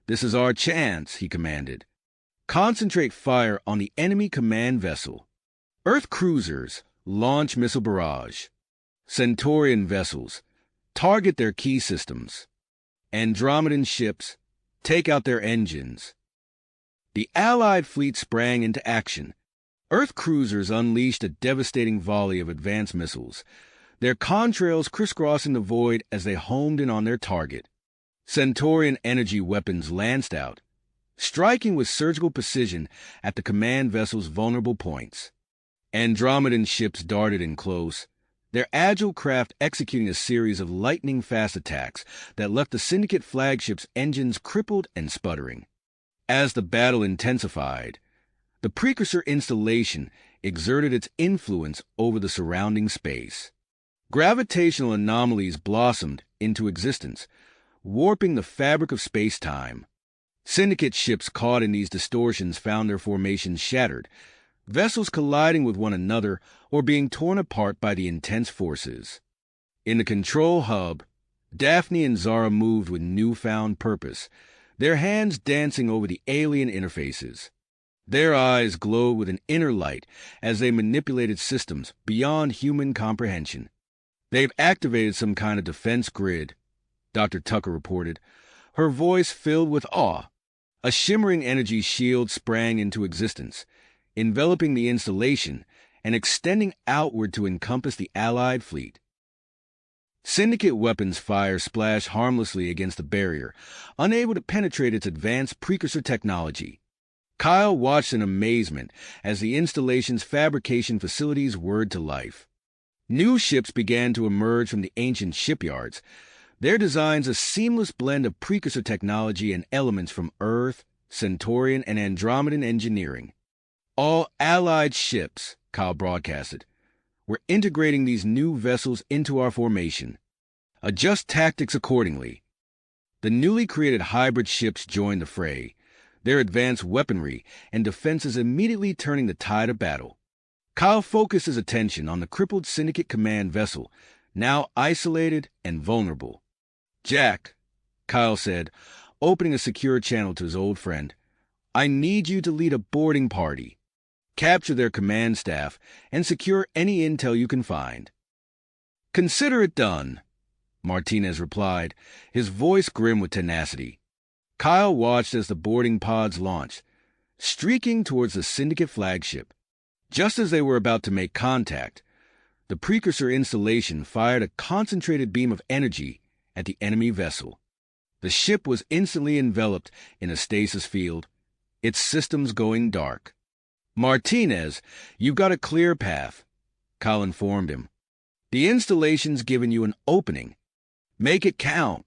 this is our chance," he commanded. "Concentrate fire on the enemy command vessel. Earth cruisers, launch missile barrage. Centaurian vessels, target their key systems. Andromedan ships, take out their engines." The Allied fleet sprang into action. Earth cruisers unleashed a devastating volley of advanced missiles, their contrails crisscrossing the void as they homed in on their target. Centaurian energy weapons lanced out, striking with surgical precision at the command vessel's vulnerable points. Andromedan ships darted in close, their agile craft executing a series of lightning-fast attacks that left the Syndicate flagship's engines crippled and sputtering. As the battle intensified, the precursor installation exerted its influence over the surrounding space. Gravitational anomalies blossomed into existence, warping the fabric of space-time. Syndicate ships caught in these distortions found their formations shattered, vessels colliding with one another or being torn apart by the intense forces. In the control hub, Daphne and Zara moved with newfound purpose, their hands dancing over the alien interfaces. Their eyes glowed with an inner light as they manipulated systems beyond human comprehension. "They've activated some kind of defense grid," Dr. Tucker reported, her voice filled with awe. A shimmering energy shield sprang into existence, enveloping the installation and extending outward to encompass the Allied fleet. Syndicate weapons fire splashed harmlessly against the barrier, unable to penetrate its advanced precursor technology. Kyle watched in amazement as the installation's fabrication facilities whirred to life. New ships began to emerge from the ancient shipyards, their designs a seamless blend of precursor technology and elements from Earth, Centaurian, and Andromedan engineering. "All Allied ships," Kyle broadcasted, "we're integrating these new vessels into our formation. Adjust tactics accordingly." The newly created hybrid ships joined the fray, their advanced weaponry and defenses immediately turning the tide of battle. Kyle focused his attention on the crippled Syndicate command vessel, now isolated and vulnerable. "Jack," Kyle said, opening a secure channel to his old friend, "I need you to lead a boarding party. Capture their command staff and secure any intel you can find." "Consider it done," Martinez replied, his voice grim with tenacity. Kyle watched as the boarding pods launched, streaking towards the Syndicate flagship. Just as they were about to make contact, the precursor installation fired a concentrated beam of energy at the enemy vessel. The ship was instantly enveloped in a stasis field, its systems going dark. "Martinez, you've got a clear path," Kyle informed him. "The installation's given you an opening. Make it count."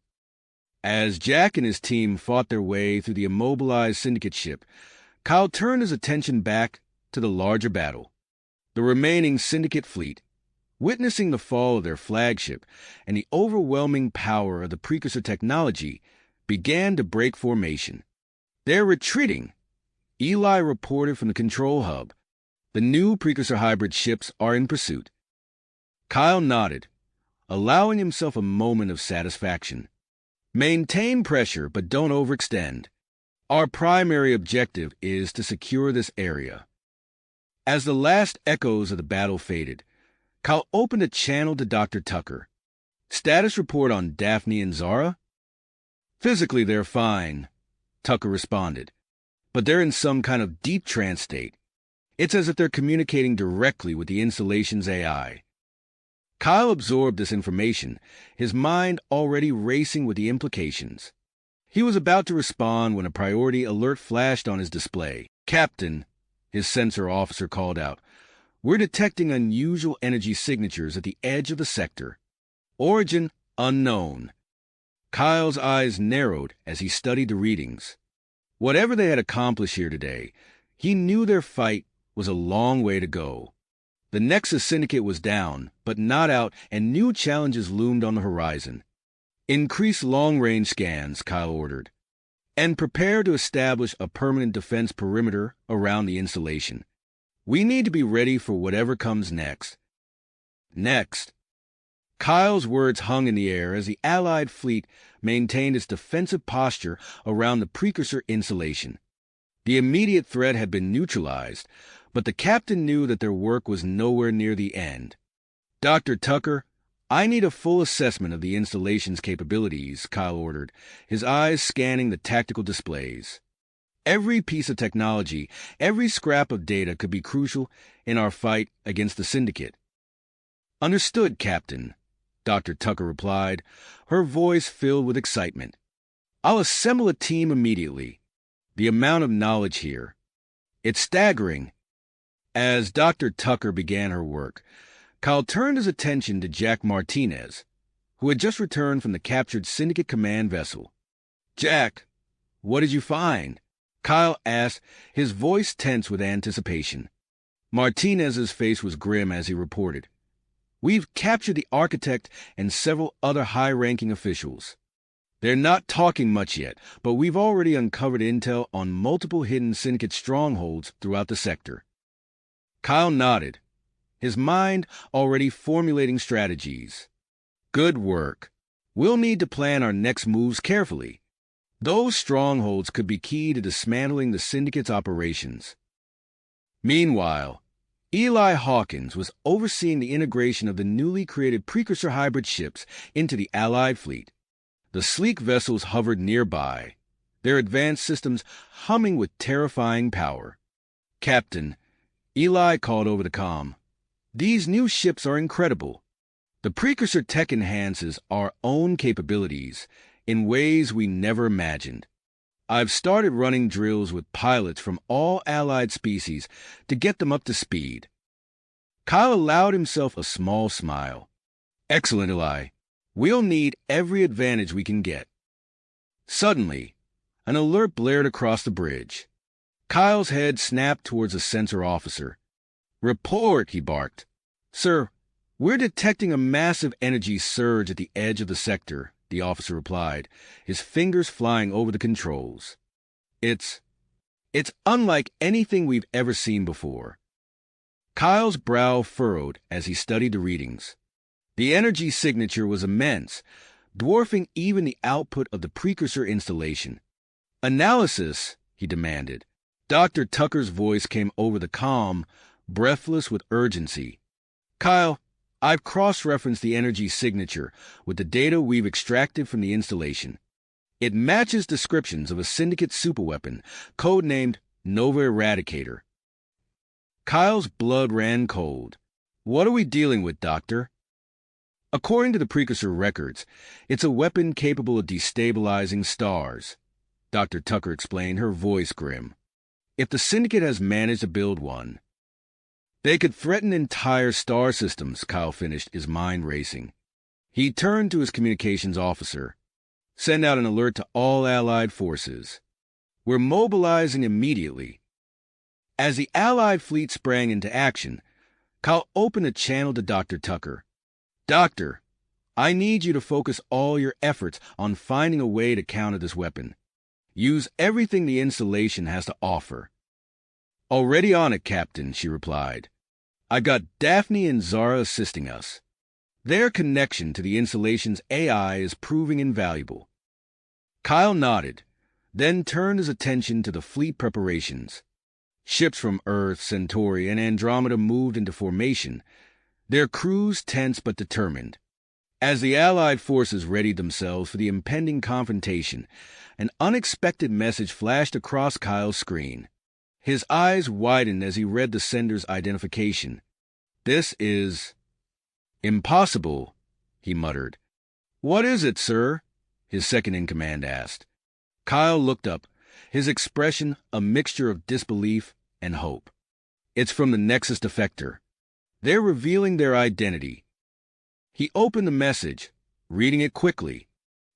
As Jack and his team fought their way through the immobilized Syndicate ship, Kyle turned his attention back to the larger battle. The remaining Syndicate fleet, witnessing the fall of their flagship and the overwhelming power of the precursor technology, began to break formation. "They're retreating," Eli reported from the control hub. "The new precursor hybrid ships are in pursuit." Kyle nodded, allowing himself a moment of satisfaction. "Maintain pressure, but don't overextend. Our primary objective is to secure this area." As the last echoes of the battle faded, Kyle opened a channel to Dr. Tucker. "Status report on Daphne and Zara?" "Physically, they're fine," Tucker responded, "but they're in some kind of deep trance state. It's as if they're communicating directly with the installation's AI." Kyle absorbed this information, his mind already racing with the implications. He was about to respond when a priority alert flashed on his display. "Captain," his sensor officer called out, "we're detecting unusual energy signatures at the edge of the sector. Origin unknown." Kyle's eyes narrowed as he studied the readings. Whatever they had accomplished here today, he knew their fight was a long way to go. The Nexus Syndicate was down, but not out, and new challenges loomed on the horizon. Increase long-range scans, Kyle ordered, and prepare to establish a permanent defense perimeter around the installation. We need to be ready for whatever comes next. Next. Kyle's words hung in the air as the Allied fleet maintained its defensive posture around the precursor installation. The immediate threat had been neutralized, but the captain knew that their work was nowhere near the end. Dr. Tucker, I need a full assessment of the installation's capabilities, Kyle ordered, his eyes scanning the tactical displays. Every piece of technology, every scrap of data could be crucial in our fight against the Syndicate. Understood, Captain, Dr. Tucker replied, her voice filled with excitement. I'll assemble a team immediately. The amount of knowledge here. It's staggering. As Dr. Tucker began her work, Kyle turned his attention to Jack Martinez, who had just returned from the captured Syndicate command vessel. Jack, what did you find? Kyle asked, his voice tense with anticipation. Martinez's face was grim as he reported. We've captured the architect and several other high-ranking officials. They're not talking much yet, but we've already uncovered intel on multiple hidden Syndicate strongholds throughout the sector. Kyle nodded, his mind already formulating strategies. Good work. We'll need to plan our next moves carefully. Those strongholds could be key to dismantling the Syndicate's operations. Meanwhile, Eli Hawkins was overseeing the integration of the newly created precursor hybrid ships into the Allied fleet. The sleek vessels hovered nearby, their advanced systems humming with terrifying power. Captain, Eli called over the comm. These new ships are incredible. The precursor tech enhances our own capabilities in ways we never imagined. I've started running drills with pilots from all allied species to get them up to speed. Kyle allowed himself a small smile. Excellent, Eli. We'll need every advantage we can get. Suddenly, an alert blared across the bridge. Kyle's head snapped towards a sensor officer. Report, he barked. Sir, we're detecting a massive energy surge at the edge of the sector, the officer replied, his fingers flying over the controls. It's unlike anything we've ever seen before. Kyle's brow furrowed as he studied the readings. The energy signature was immense, dwarfing even the output of the precursor installation. Analysis, he demanded. Dr. Tucker's voice came over the comm, breathless with urgency. Kyle, I've cross-referenced the energy signature with the data we've extracted from the installation. It matches descriptions of a Syndicate superweapon, codenamed Nova Eradicator. Kyle's blood ran cold. What are we dealing with, Doctor? According to the precursor records, it's a weapon capable of destabilizing stars, Dr. Tucker explained, her voice grim. If the Syndicate has managed to build one, they could threaten entire star systems, Kyle finished, his mind racing. He turned to his communications officer. Send out an alert to all Allied forces. We're mobilizing immediately. As the Allied fleet sprang into action, Kyle opened a channel to Dr. Tucker. Doctor, I need you to focus all your efforts on finding a way to counter this weapon. Use everything the installation has to offer. Already on it, Captain, she replied. I've got Daphne and Zara assisting us. Their connection to the installation's AI is proving invaluable. Kyle nodded, then turned his attention to the fleet preparations. Ships from Earth, Centauri, and Andromeda moved into formation, their crews tense but determined. As the Allied forces readied themselves for the impending confrontation, an unexpected message flashed across Kyle's screen. His eyes widened as he read the sender's identification. This is impossible, he muttered. What is it, sir? His second-in-command asked. Kyle looked up, his expression a mixture of disbelief and hope. It's from the Nexus defector. They're revealing their identity. He opened the message, reading it quickly.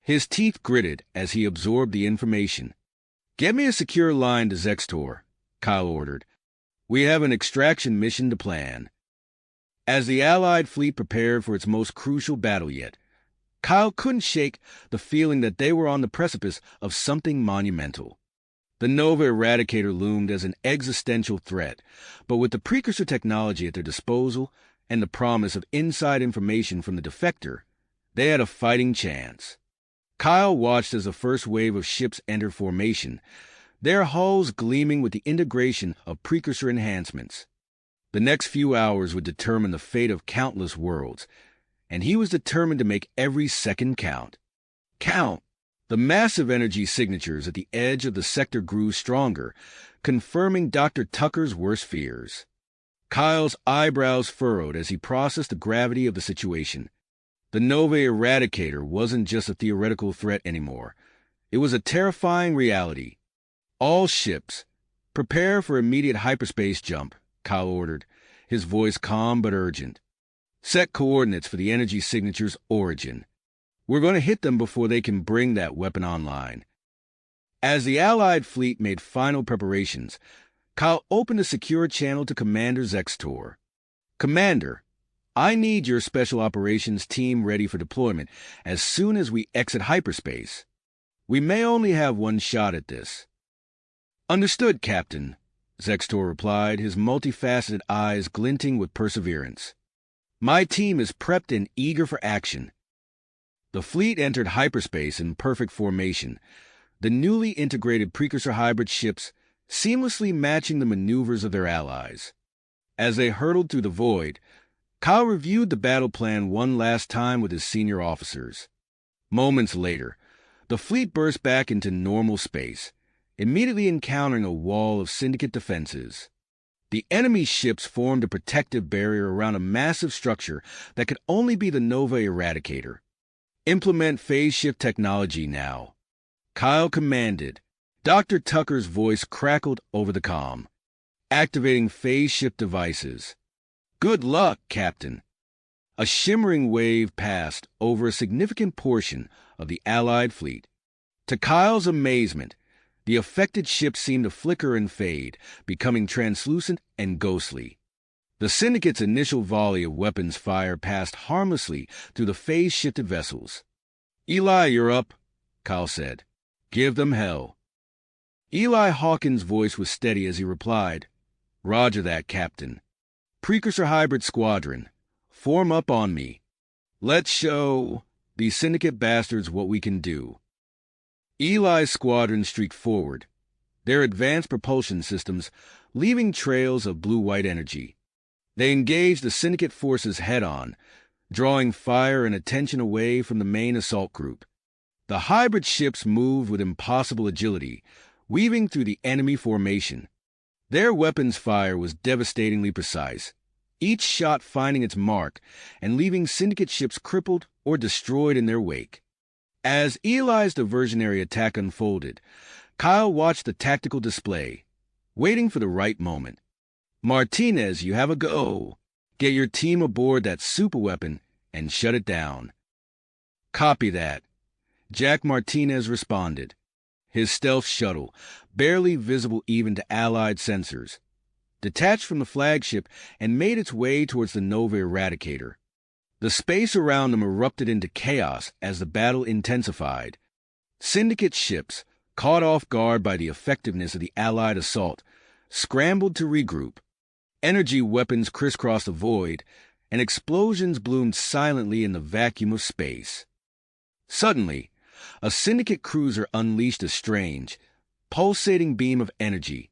His teeth gritted as he absorbed the information. Get me a secure line to Zextor, Kyle ordered. We have an extraction mission to plan. As the Allied fleet prepared for its most crucial battle yet, Kyle couldn't shake the feeling that they were on the precipice of something monumental. The Nova Eradicator loomed as an existential threat, but with the precursor technology at their disposal and the promise of inside information from the defector, they had a fighting chance. Kyle watched as the first wave of ships entered formation, their hulls gleaming with the integration of precursor enhancements. The next few hours would determine the fate of countless worlds, and he was determined to make every second count. Count! The massive energy signatures at the edge of the sector grew stronger, confirming Dr. Tucker's worst fears. Kyle's eyebrows furrowed as he processed the gravity of the situation. The Nova Eradicator wasn't just a theoretical threat anymore. It was a terrifying reality. All ships, prepare for immediate hyperspace jump, Kyle ordered, his voice calm but urgent. Set coordinates for the energy signature's origin. We're going to hit them before they can bring that weapon online. As the Allied fleet made final preparations, Kyle opened a secure channel to Commander Zextor. Commander, I need your special operations team ready for deployment as soon as we exit hyperspace. We may only have one shot at this. Understood, Captain, Zextor replied, his multifaceted eyes glinting with perseverance. My team is prepped and eager for action. The fleet entered hyperspace in perfect formation, the newly integrated precursor hybrid ships seamlessly matching the maneuvers of their allies. As they hurtled through the void, Kyle reviewed the battle plan one last time with his senior officers. Moments later, the fleet burst back into normal space, immediately encountering a wall of syndicate defenses. The enemy ships formed a protective barrier around a massive structure that could only be the Nova Eradicator. Implement phase shift technology now, Kyle commanded. Dr. Tucker's voice crackled over the comm. Activating phase shift devices. Good luck, Captain. A shimmering wave passed over a significant portion of the Allied fleet. To Kyle's amazement, the affected ships seemed to flicker and fade, becoming translucent and ghostly. The Syndicate's initial volley of weapons fire passed harmlessly through the phase-shifted vessels. Eli, you're up, Kyle said. Give them hell. Eli Hawkins' voice was steady as he replied, Roger that, Captain. Precursor Hybrid Squadron, form up on me. Let's show these Syndicate bastards what we can do. Eli's squadron streaked forward, their advanced propulsion systems leaving trails of blue-white energy. They engaged the Syndicate forces head-on, drawing fire and attention away from the main assault group. The hybrid ships moved with impossible agility, weaving through the enemy formation. Their weapons fire was devastatingly precise, each shot finding its mark and leaving Syndicate ships crippled or destroyed in their wake. As Eli's diversionary attack unfolded, Kyle watched the tactical display, waiting for the right moment. Martinez, you have a go. Get your team aboard that superweapon and shut it down. Copy that. Jack Martinez responded, his stealth shuttle, barely visible even to Allied sensors, detached from the flagship and made its way towards the Nova Eradicator. The space around them erupted into chaos as the battle intensified. Syndicate ships, caught off guard by the effectiveness of the Allied assault, scrambled to regroup. Energy weapons crisscrossed the void, and explosions bloomed silently in the vacuum of space. Suddenly, a Syndicate cruiser unleashed a strange, pulsating beam of energy.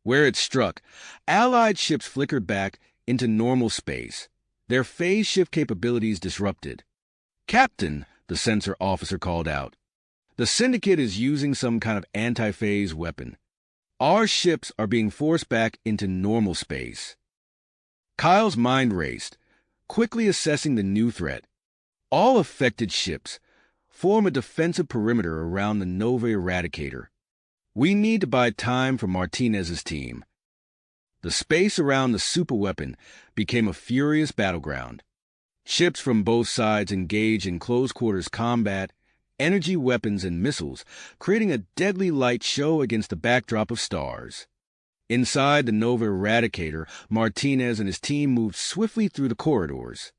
Where it struck, Allied ships flickered back into normal space, their phase shift capabilities disrupted. Captain, the sensor officer called out. The Syndicate is using some kind of anti-phase weapon. Our ships are being forced back into normal space. Kyle's mind raced, quickly assessing the new threat. All affected ships form a defensive perimeter around the Nova Eradicator. We need to buy time for Martinez's team. The space around the superweapon became a furious battleground. Ships from both sides engaged in close-quarters combat, energy weapons and missiles, creating a deadly light show against the backdrop of stars. Inside the Nova Eradicator, Martinez and his team moved swiftly through the corridors.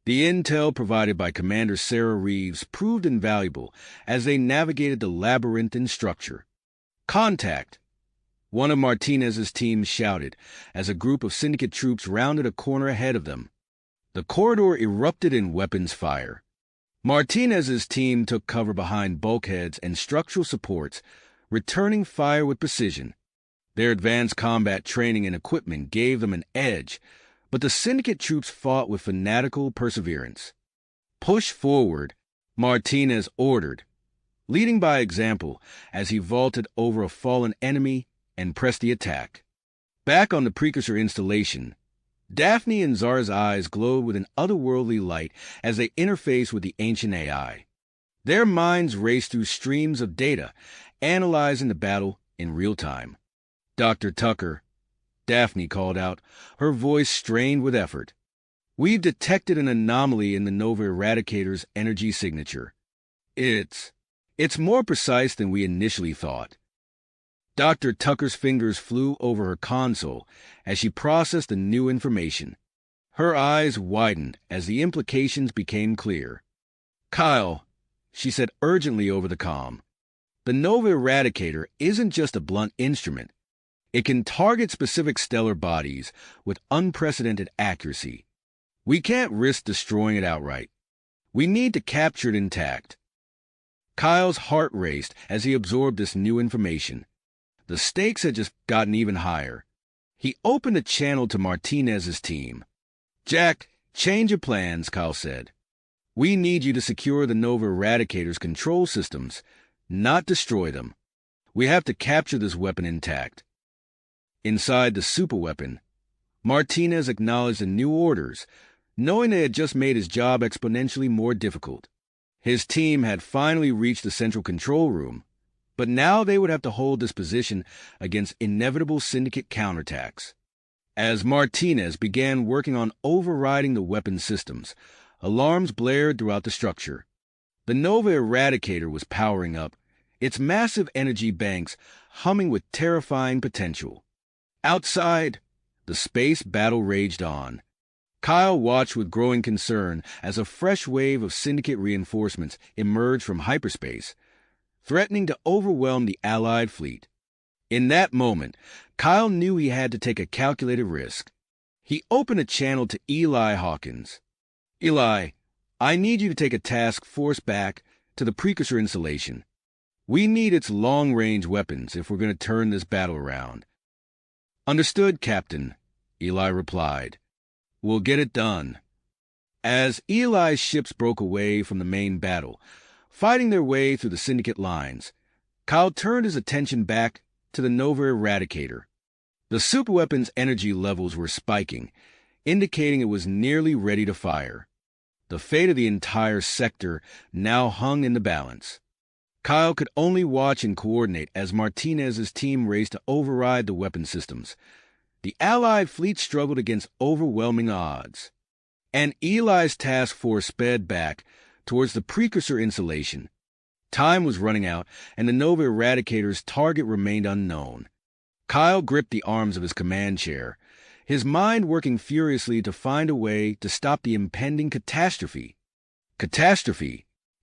The intel provided by Commander Sarah Reeves proved invaluable as they navigated the labyrinthine structure. "Contact!" one of Martinez's team shouted as a group of syndicate troops rounded a corner ahead of them. The corridor erupted in weapons fire. Martinez's team took cover behind bulkheads and structural supports, returning fire with precision. Their advanced combat training and equipment gave them an edge, but the syndicate troops fought with fanatical perseverance. "Push forward," Martinez ordered, leading by example as he vaulted over a fallen enemy and pressed the attack. Back on the precursor installation, Daphne and Zara's eyes glowed with an otherworldly light as they interfaced with the ancient AI. Their minds raced through streams of data, analyzing the battle in real time. "Dr. Tucker," Daphne called out, her voice strained with effort. "We've detected an anomaly in the Nova Eradicator's energy signature. It's more precise than we initially thought." Dr. Tucker's fingers flew over her console as she processed the new information. Her eyes widened as the implications became clear. "Kyle," she said urgently over the comm, "the Nova Eradicator isn't just a blunt instrument. It can target specific stellar bodies with unprecedented accuracy. We can't risk destroying it outright. We need to capture it intact." Kyle's heart raced as he absorbed this new information. The stakes had just gotten even higher. He opened a channel to Martinez's team. "Jack, change of plans," Kyle said. "We need you to secure the Nova Eradicator's control systems, not destroy them. We have to capture this weapon intact." Inside the superweapon, Martinez acknowledged the new orders, knowing they had just made his job exponentially more difficult. His team had finally reached the central control room, but now they would have to hold this position against inevitable syndicate counterattacks. As Martinez began working on overriding the weapon systems, alarms blared throughout the structure. The Nova Eradicator was powering up, its massive energy banks humming with terrifying potential. Outside, the space battle raged on. Kyle watched with growing concern as a fresh wave of syndicate reinforcements emerged from hyperspace, threatening to overwhelm the Allied fleet. In that moment, Kyle knew he had to take a calculated risk. He opened a channel to Eli Hawkins. "Eli, I need you to take a task force back to the precursor installation. We need its long-range weapons if we're going to turn this battle around." "Understood, Captain," Eli replied. "We'll get it done." As Eli's ships broke away from the main battle, fighting their way through the syndicate lines, Kyle turned his attention back to the Nova Eradicator. The superweapon's energy levels were spiking, indicating it was nearly ready to fire. The fate of the entire sector now hung in the balance. Kyle could only watch and coordinate as Martinez's team raced to override the weapon systems. The Allied fleet struggled against overwhelming odds. And Eli's task force sped back towards the precursor installation. Time was running out, and the Nova Eradicator's target remained unknown. Kyle gripped the arms of his command chair, his mind working furiously to find a way to stop the impending catastrophe.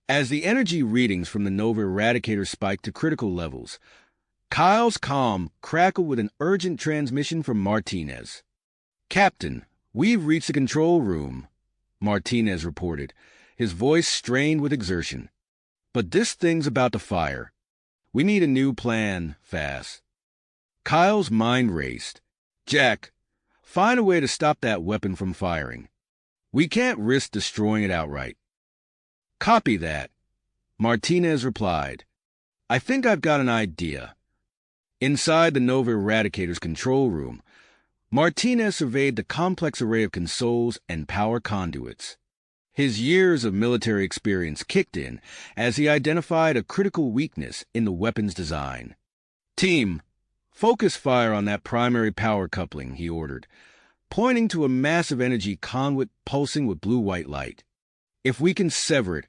As the energy readings from the Nova Eradicator spiked to critical levels, Kyle's comm crackled with an urgent transmission from Martinez. "Captain, we've reached the control room," Martinez reported, his voice strained with exertion. "But this thing's about to fire. We need a new plan, fast." Kyle's mind raced. "Jack, find a way to stop that weapon from firing. We can't risk destroying it outright." "Copy that," Martinez replied. "I think I've got an idea." Inside the Nova Eradicator's control room, Martinez surveyed the complex array of consoles and power conduits. His years of military experience kicked in as he identified a critical weakness in the weapon's design. "Team, focus fire on that primary power coupling," he ordered, pointing to a massive energy conduit pulsing with blue-white light. "If we can sever it,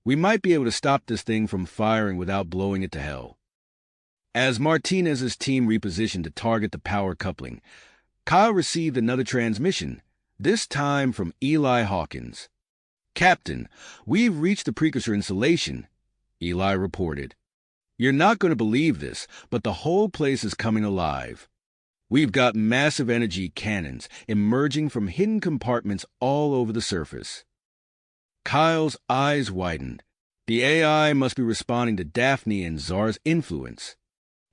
We might be able to stop this thing from firing without blowing it to hell. As Martinez's team repositioned to target the power coupling, Kyle received another transmission, this time from Eli Hawkins. "Captain, we've reached the precursor installation," Eli reported. "You're not going to believe this, but the whole place is coming alive. We've got massive energy cannons emerging from hidden compartments all over the surface." Kyle's eyes widened. The AI must be responding to Daphne and Zara's influence.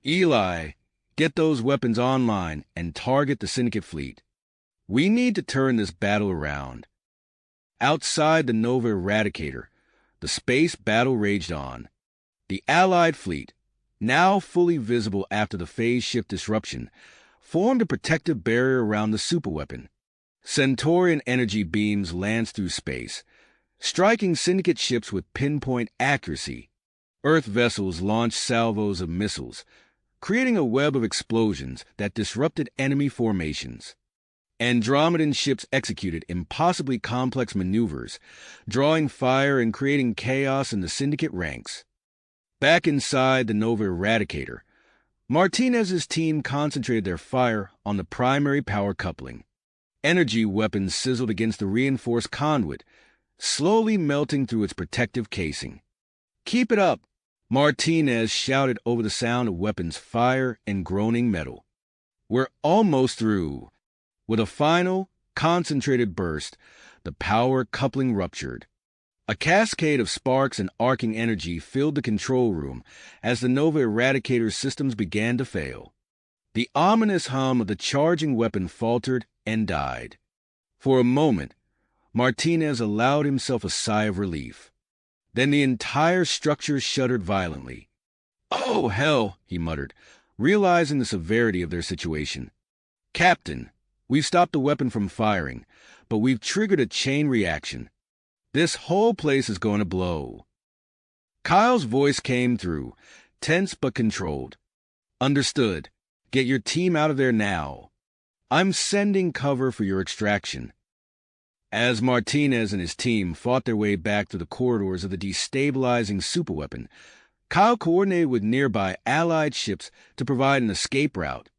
"Eli, get those weapons online and target the Syndicate fleet. We need to turn this battle around." Outside the Nova Eradicator, the space battle raged on. The Allied fleet, now fully visible after the phase shift disruption, formed a protective barrier around the superweapon. Centaurian energy beams lanced through space, striking Syndicate ships with pinpoint accuracy. Earth vessels launched salvos of missiles, creating a web of explosions that disrupted enemy formations. Andromedan ships executed impossibly complex maneuvers, drawing fire and creating chaos in the Syndicate ranks. Back inside the Nova Eradicator, Martinez's team concentrated their fire on the primary power coupling. Energy weapons sizzled against the reinforced conduit, slowly melting through its protective casing. "Keep it up!" Martinez shouted over the sound of weapons fire and groaning metal. "We're almost through." With a final, concentrated burst, the power coupling ruptured. A cascade of sparks and arcing energy filled the control room as the Nova Eradicator's systems began to fail. The ominous hum of the charging weapon faltered and died. For a moment, Martinez allowed himself a sigh of relief. Then the entire structure shuddered violently. "Oh, hell," he muttered, realizing the severity of their situation. "Captain, we've stopped the weapon from firing, but we've triggered a chain reaction. This whole place is going to blow." Kyle's voice came through, tense but controlled. "Understood. Get your team out of there now. I'm sending cover for your extraction." As Martinez and his team fought their way back through the corridors of the destabilizing superweapon, Kyle coordinated with nearby Allied ships to provide an escape route.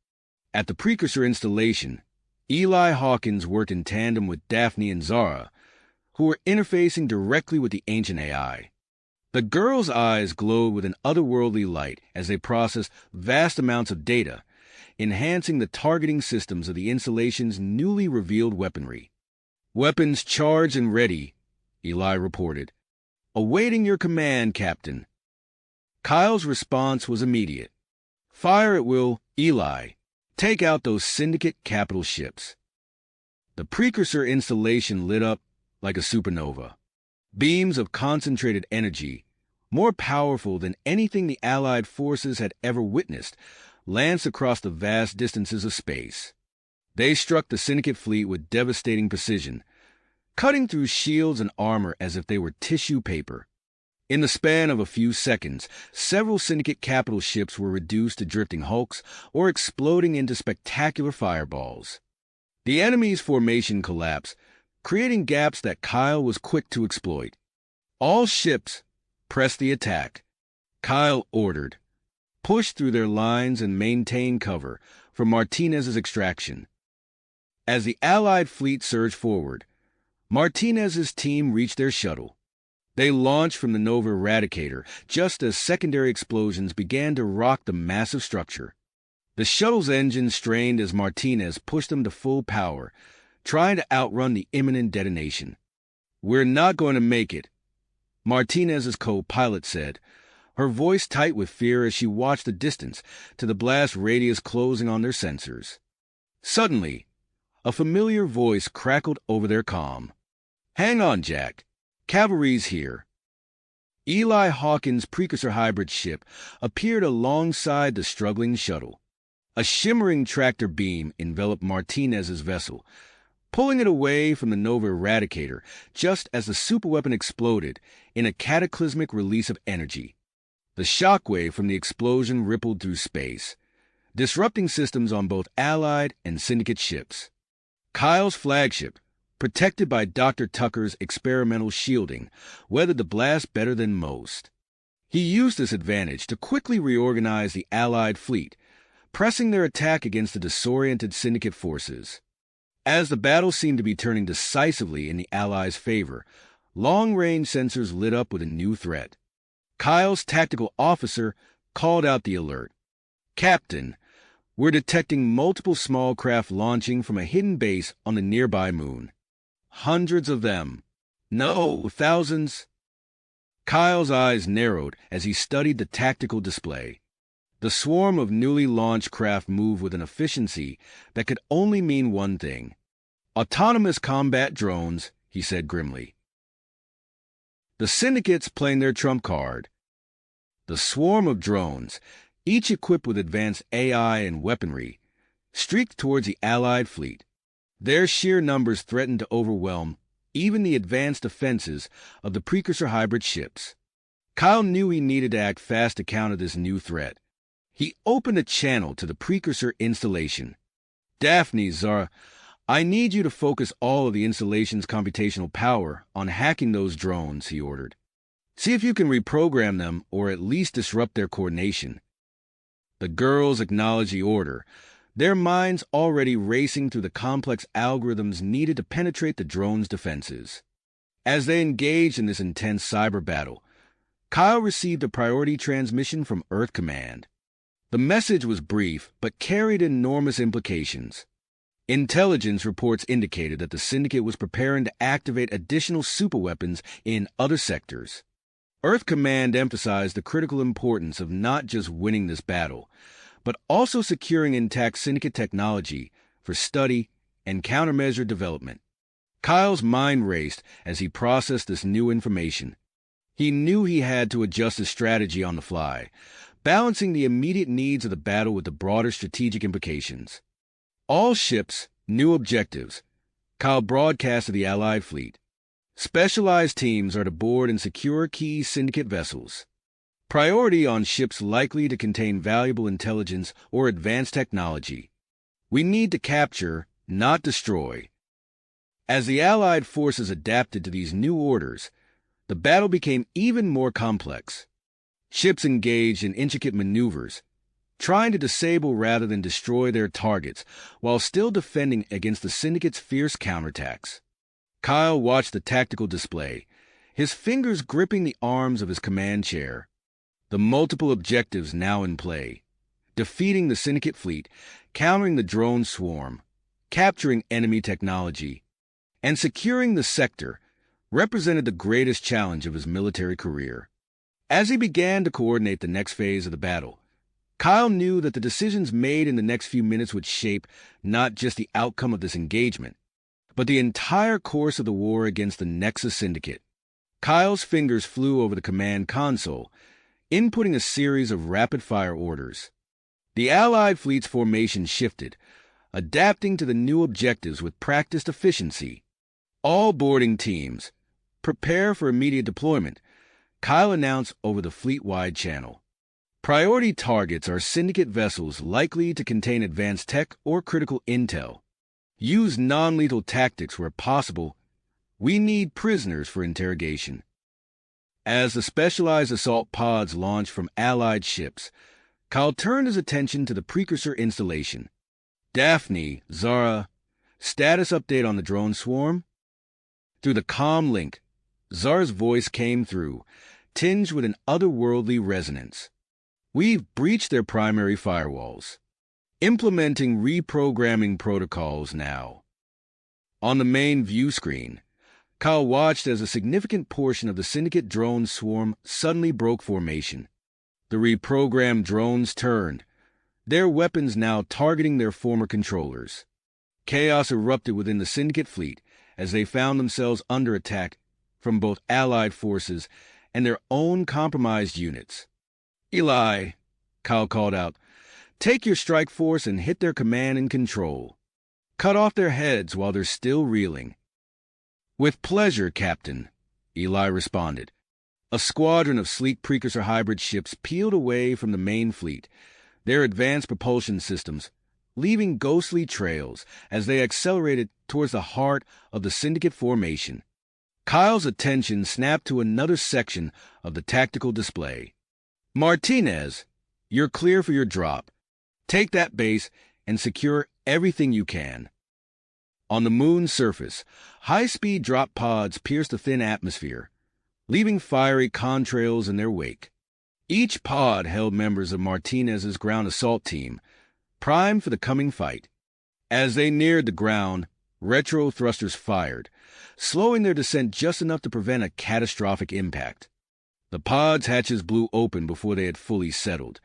At the precursor installation, Eli Hawkins worked in tandem with Daphne and Zara, who were interfacing directly with the ancient AI. The girls' eyes glowed with an otherworldly light as they processed vast amounts of data, enhancing the targeting systems of the installation's newly revealed weaponry. "Weapons charged and ready," Eli reported. "Awaiting your command, Captain." Kyle's response was immediate. "Fire at will, Eli. Take out those Syndicate capital ships." The precursor installation lit up like a supernova. Beams of concentrated energy, more powerful than anything the Allied forces had ever witnessed, lanced across the vast distances of space. They struck the Syndicate fleet with devastating precision, cutting through shields and armor as if they were tissue paper. In the span of a few seconds, several Syndicate capital ships were reduced to drifting hulks or exploding into spectacular fireballs. The enemy's formation collapsed, creating gaps that Kyle was quick to exploit. "All ships, press the attack," Kyle ordered. "Push through their lines and maintain cover for Martinez's extraction." As the Allied fleet surged forward, Martinez's team reached their shuttle. They launched from the Nova Eradicator just as secondary explosions began to rock the massive structure. The shuttle's engines strained as Martinez pushed them to full power, trying to outrun the imminent detonation. "We're not going to make it," Martinez's co-pilot said, her voice tight with fear as she watched the distance to the blast radius closing on their sensors. Suddenly, a familiar voice crackled over their comm. "Hang on, Jack. Cavalry's here." Eli Hawkins' precursor hybrid ship appeared alongside the struggling shuttle. A shimmering tractor beam enveloped Martinez's vessel, pulling it away from the Nova Eradicator just as the superweapon exploded in a cataclysmic release of energy. The shockwave from the explosion rippled through space, disrupting systems on both Allied and Syndicate ships. Kyle's flagship, protected by Dr. Tucker's experimental shielding, weathered the blast better than most. He used this advantage to quickly reorganize the Allied fleet, pressing their attack against the disoriented syndicate forces. As the battle seemed to be turning decisively in the Allies' favor, long-range sensors lit up with a new threat. Kyle's tactical officer called out the alert. "Captain, we're detecting multiple small craft launching from a hidden base on the nearby moon. Hundreds of them. No, thousands." Kyle's eyes narrowed as he studied the tactical display. The swarm of newly launched craft moved with an efficiency that could only mean one thing. "Autonomous combat drones," he said grimly. The syndicates playing their trump card. The swarm of drones, each equipped with advanced AI and weaponry, streaked towards the Allied fleet. Their sheer numbers threatened to overwhelm even the advanced defenses of the precursor hybrid ships. Kyle knew he needed to act fast to counter this new threat. He opened a channel to the precursor installation. "Daphne, Zara, I need you to focus all of the installation's computational power on hacking those drones," he ordered. "See if you can reprogram them or at least disrupt their coordination." The girls acknowledged the order, their minds already racing through the complex algorithms needed to penetrate the drone's defenses. As they engaged in this intense cyber battle, Kyle received a priority transmission from Earth Command. The message was brief, but carried enormous implications. Intelligence reports indicated that the Syndicate was preparing to activate additional superweapons in other sectors. Earth Command emphasized the critical importance of not just winning this battle, but also securing intact Syndicate technology for study and countermeasure development. Kyle's mind raced as he processed this new information. He knew he had to adjust his strategy on the fly, balancing the immediate needs of the battle with the broader strategic implications. "All ships, new objectives," Kyle broadcast to the Allied fleet. "Specialized teams are to board and secure key Syndicate vessels. Priority on ships likely to contain valuable intelligence or advanced technology. We need to capture, not destroy." As the Allied forces adapted to these new orders, the battle became even more complex. Ships engaged in intricate maneuvers, trying to disable rather than destroy their targets, while still defending against the Syndicate's fierce counterattacks. Kyle watched the tactical display, his fingers gripping the arms of his command chair. The multiple objectives now in play: defeating the Syndicate fleet, countering the drone swarm, capturing enemy technology, and securing the sector, represented the greatest challenge of his military career. As he began to coordinate the next phase of the battle, Kyle knew that the decisions made in the next few minutes would shape not just the outcome of this engagement, but the entire course of the war against the Nexus Syndicate. Kyle's fingers flew over the command console, inputting a series of rapid-fire orders. The Allied fleet's formation shifted, adapting to the new objectives with practiced efficiency. "All boarding teams, prepare for immediate deployment," Kyle announced over the fleet-wide channel. "Priority targets are Syndicate vessels likely to contain advanced tech or critical intel. Use non-lethal tactics where possible. We need prisoners for interrogation." As the specialized assault pods launched from Allied ships, Kyle turned his attention to the precursor installation. "Daphne, Zara, status update on the drone swarm?" Through the comm link, Zara's voice came through, tinged with an otherworldly resonance. "We've breached their primary firewalls. Implementing reprogramming protocols now." On the main view screen, Kyle watched as a significant portion of the Syndicate drone swarm suddenly broke formation. The reprogrammed drones turned, their weapons now targeting their former controllers. Chaos erupted within the Syndicate fleet as they found themselves under attack from both Allied forces and their own compromised units. "Eli," Kyle called out, "take your strike force and hit their command and control. Cut off their heads while they're still reeling." "With pleasure, Captain," Eli responded. A squadron of sleek precursor hybrid ships peeled away from the main fleet, their advanced propulsion systems leaving ghostly trails as they accelerated towards the heart of the syndicate formation. Kyle's attention snapped to another section of the tactical display. "Martinez, you're clear for your drop. Take that base and secure everything you can." On the moon's surface, high-speed drop pods pierced the thin atmosphere, leaving fiery contrails in their wake. Each pod held members of Martinez's ground assault team, primed for the coming fight. As they neared the ground, retro thrusters fired, slowing their descent just enough to prevent a catastrophic impact. The pod's hatches blew open before they had fully settled,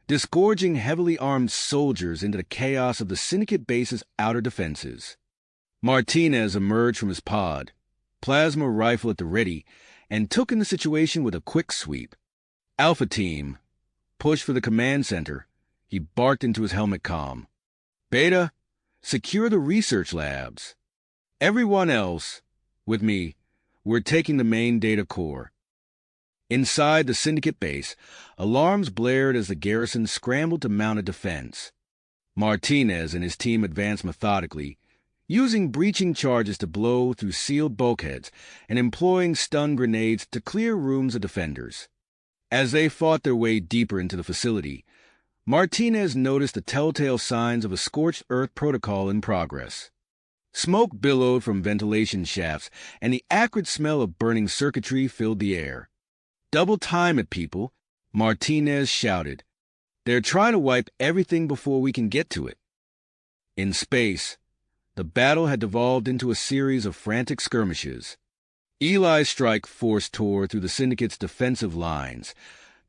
disgorging heavily armed soldiers into the chaos of the syndicate base's outer defenses. Martinez emerged from his pod, plasma rifle at the ready, and took in the situation with a quick sweep. "Alpha Team, push for the command center," he barked into his helmet comm. "Beta, secure the research labs. Everyone else, with me, we're taking the main data core." Inside the syndicate base, alarms blared as the garrison scrambled to mount a defense. Martinez and his team advanced methodically, using breaching charges to blow through sealed bulkheads and employing stun grenades to clear rooms of defenders. As they fought their way deeper into the facility, Martinez noticed the telltale signs of a scorched earth protocol in progress. Smoke billowed from ventilation shafts, and the acrid smell of burning circuitry filled the air. "Double time it, people," Martinez shouted. "They're trying to wipe everything before we can get to it." In space, the battle had devolved into a series of frantic skirmishes. Eli's strike force tore through the Syndicate's defensive lines,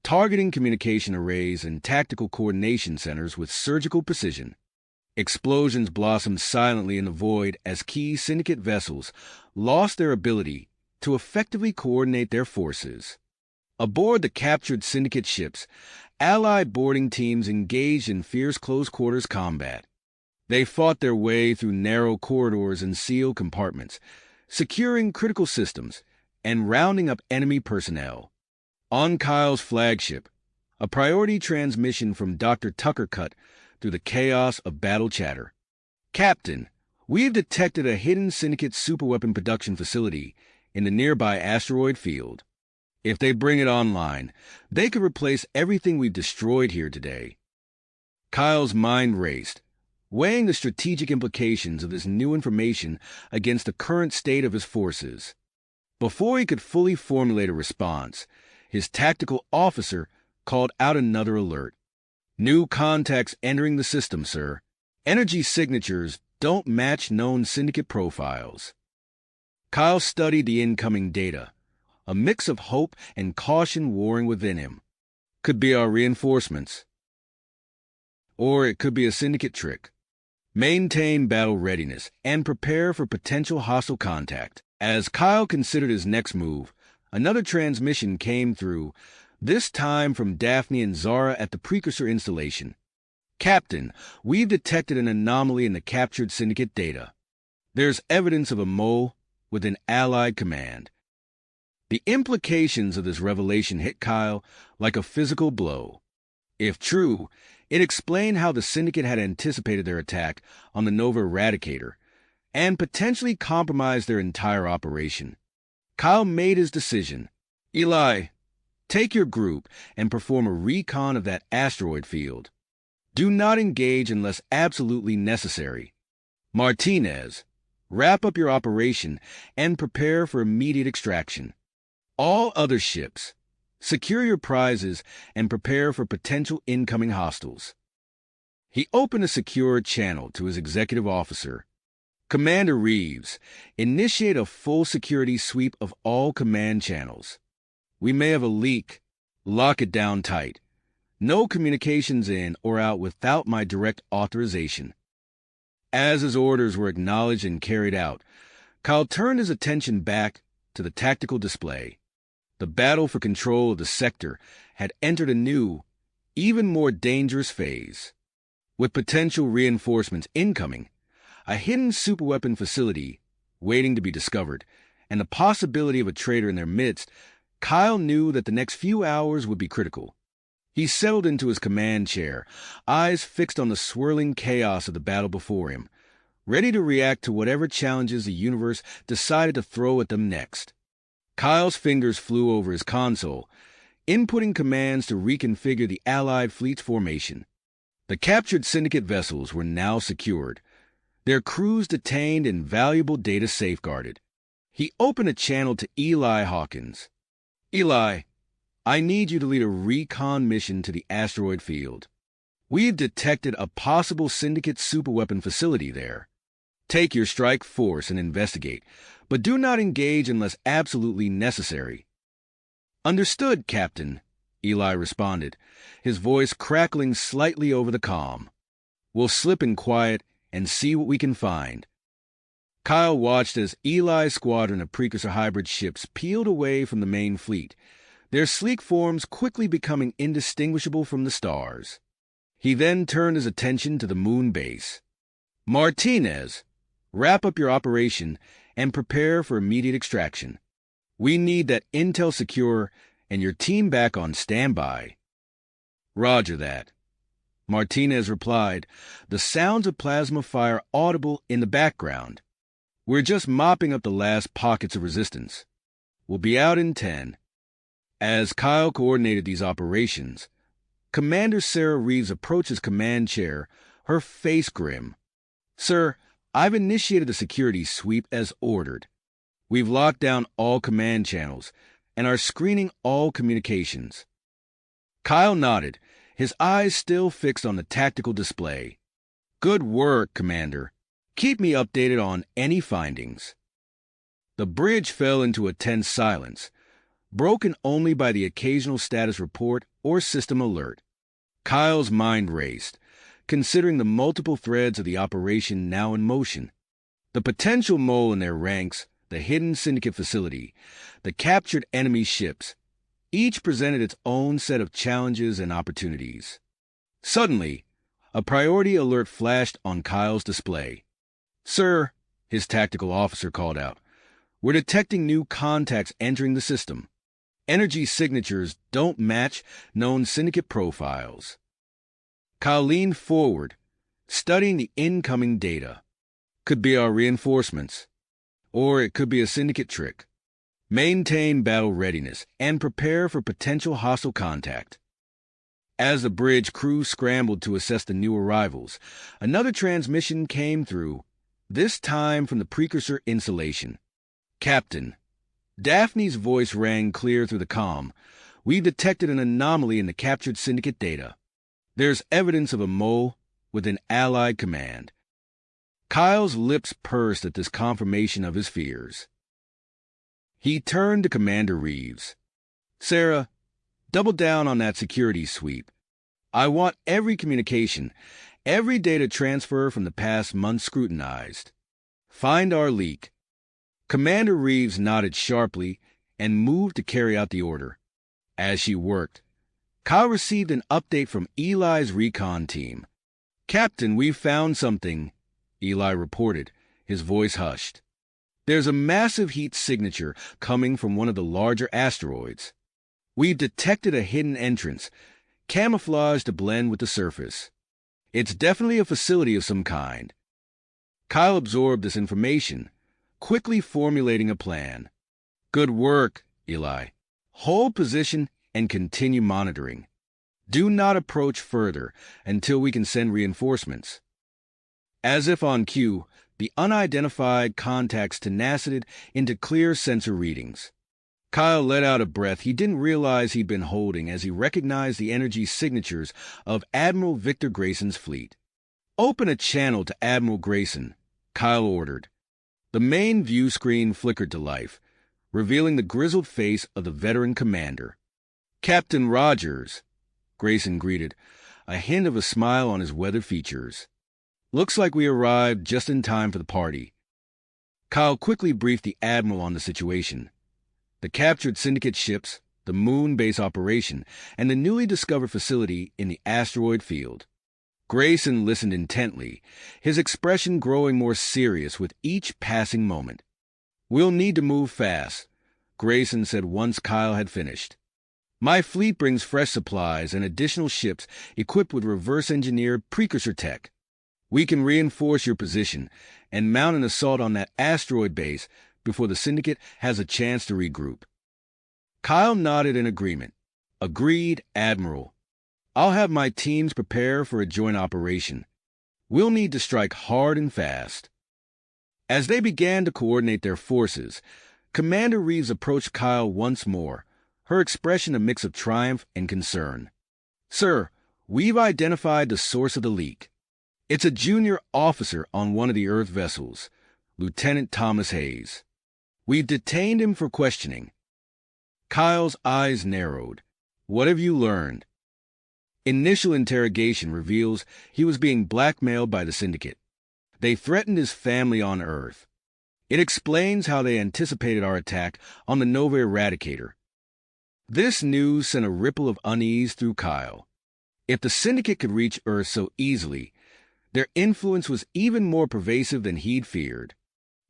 targeting communication arrays and tactical coordination centers with surgical precision. Explosions blossomed silently in the void as key Syndicate vessels lost their ability to effectively coordinate their forces. Aboard the captured Syndicate ships, Allied boarding teams engaged in fierce close-quarters combat. They fought their way through narrow corridors and sealed compartments, securing critical systems and rounding up enemy personnel. On Kyle's flagship, a priority transmission from Dr. Tucker cut through the chaos of battle chatter. "Captain, we've detected a hidden Syndicate superweapon production facility in the nearby asteroid field. If they bring it online, they could replace everything we've destroyed here today." Kyle's mind raced, weighing the strategic implications of this new information against the current state of his forces. Before he could fully formulate a response, his tactical officer called out another alert. "New contacts entering the system, sir. Energy signatures don't match known Syndicate profiles." Kyle studied the incoming data, a mix of hope and caution warring within him. Could be our reinforcements. Or it could be a Syndicate trick. Maintain battle readiness and prepare for potential hostile contact. As Kyle considered his next move, another transmission came through, this time from Daphne and Zara at the precursor installation. "Captain, we've detected an anomaly in the captured Syndicate data. There's evidence of a mole with an Allied command." The implications of this revelation hit Kyle like a physical blow. If true, it explained how the Syndicate had anticipated their attack on the Nova Eradicator and potentially compromised their entire operation. Kyle made his decision. "Eli, take your group and perform a recon of that asteroid field. Do not engage unless absolutely necessary. Martinez, wrap up your operation and prepare for immediate extraction. All other ships, secure your prizes and prepare for potential incoming hostiles." He opened a secure channel to his executive officer. "Commander Reeves, initiate a full security sweep of all command channels. We may have a leak. Lock it down tight. No communications in or out without my direct authorization." As his orders were acknowledged and carried out, Kyle turned his attention back to the tactical display. The battle for control of the sector had entered a new, even more dangerous phase. With potential reinforcements incoming, a hidden superweapon facility waiting to be discovered, and the possibility of a traitor in their midst, Kyle knew that the next few hours would be critical. He settled into his command chair, eyes fixed on the swirling chaos of the battle before him, ready to react to whatever challenges the universe decided to throw at them next. Kyle's fingers flew over his console, inputting commands to reconfigure the Allied fleet's formation. The captured syndicate vessels were now secured, their crews detained and valuable data safeguarded. He opened a channel to Eli Hawkins. Eli, I need you to lead a recon mission to the asteroid field. We've detected a possible syndicate superweapon facility there. Take your strike force and investigate, but do not engage unless absolutely necessary. Understood, Captain, Eli responded, his voice crackling slightly over the comm. We'll slip in quiet and see what we can find. Kyle watched as Eli's squadron of precursor hybrid ships peeled away from the main fleet, their sleek forms quickly becoming indistinguishable from the stars. He then turned his attention to the moon base. Martinez, wrap up your operation and prepare for immediate extraction. We need that intel secure and your team back on standby. Roger that, Martinez replied, the sounds of plasma fire audible in the background. We're just mopping up the last pockets of resistance. We'll be out in 10. As Kyle coordinated these operations, Commander Sarah Reeves approached his command chair, her face grim. Sir, I've initiated the security sweep as ordered. We've locked down all command channels and are screening all communications. Kyle nodded, his eyes still fixed on the tactical display. Good work, Commander. Keep me updated on any findings. The bridge fell into a tense silence, broken only by the occasional status report or system alert. Kyle's mind raced, considering the multiple threads of the operation now in motion. The potential mole in their ranks, the hidden syndicate facility, the captured enemy ships, each presented its own set of challenges and opportunities. Suddenly, a priority alert flashed on Kyle's display. Sir, his tactical officer called out, we're detecting new contacts entering the system. Energy signatures don't match known syndicate profiles. Kyle leaned forward, studying the incoming data. Could be our reinforcements, or it could be a syndicate trick. Maintain battle readiness and prepare for potential hostile contact. As the bridge crew scrambled to assess the new arrivals, another transmission came through, this time from the precursor installation. Captain, Daphne's voice rang clear through the comm. We've detected an anomaly in the captured syndicate data. There's evidence of a mole with an Allied command. Kyle's lips pursed at this confirmation of his fears. He turned to Commander Reeves. Sarah, double down on that security sweep. I want every communication, every data transfer from the past month scrutinized. Find our leak. Commander Reeves nodded sharply and moved to carry out the order. As she worked, Kyle received an update from Eli's recon team. Captain, we've found something, Eli reported, his voice hushed. There's a massive heat signature coming from one of the larger asteroids. We've detected a hidden entrance, camouflaged to blend with the surface. It's definitely a facility of some kind. Kyle absorbed this information, quickly formulating a plan. Good work, Eli. Hold position and continue monitoring. Do not approach further until we can send reinforcements. As if on cue, the unidentified contacts tenacity into clear sensor readings. Kyle let out a breath he didn't realize he'd been holding as he recognized the energy signatures of Admiral Victor Grayson's fleet. Open a channel to Admiral Grayson, Kyle ordered. The main view screen flickered to life, revealing the grizzled face of the veteran commander. Captain Rogers, Grayson greeted, a hint of a smile on his weathered features. Looks like we arrived just in time for the party. Kyle quickly briefed the Admiral on the situation. The captured syndicate ships, the moon base operation, and the newly discovered facility in the asteroid field. Grayson listened intently, his expression growing more serious with each passing moment. We'll need to move fast, Grayson said once Kyle had finished. My fleet brings fresh supplies and additional ships equipped with reverse-engineered precursor tech. We can reinforce your position and mount an assault on that asteroid base before the syndicate has a chance to regroup. Kyle nodded in agreement. Agreed, Admiral. I'll have my teams prepare for a joint operation. We'll need to strike hard and fast. As they began to coordinate their forces, Commander Reeves approached Kyle once more, her expression a mix of triumph and concern. Sir, we've identified the source of the leak. It's a junior officer on one of the Earth vessels, Lieutenant Thomas Hayes. We've detained him for questioning. Kyle's eyes narrowed. What have you learned? Initial interrogation reveals he was being blackmailed by the syndicate. They threatened his family on Earth. It explains how they anticipated our attack on the Nova Eradicator. This news sent a ripple of unease through Kyle. If the syndicate could reach Earth so easily, their influence was even more pervasive than he'd feared.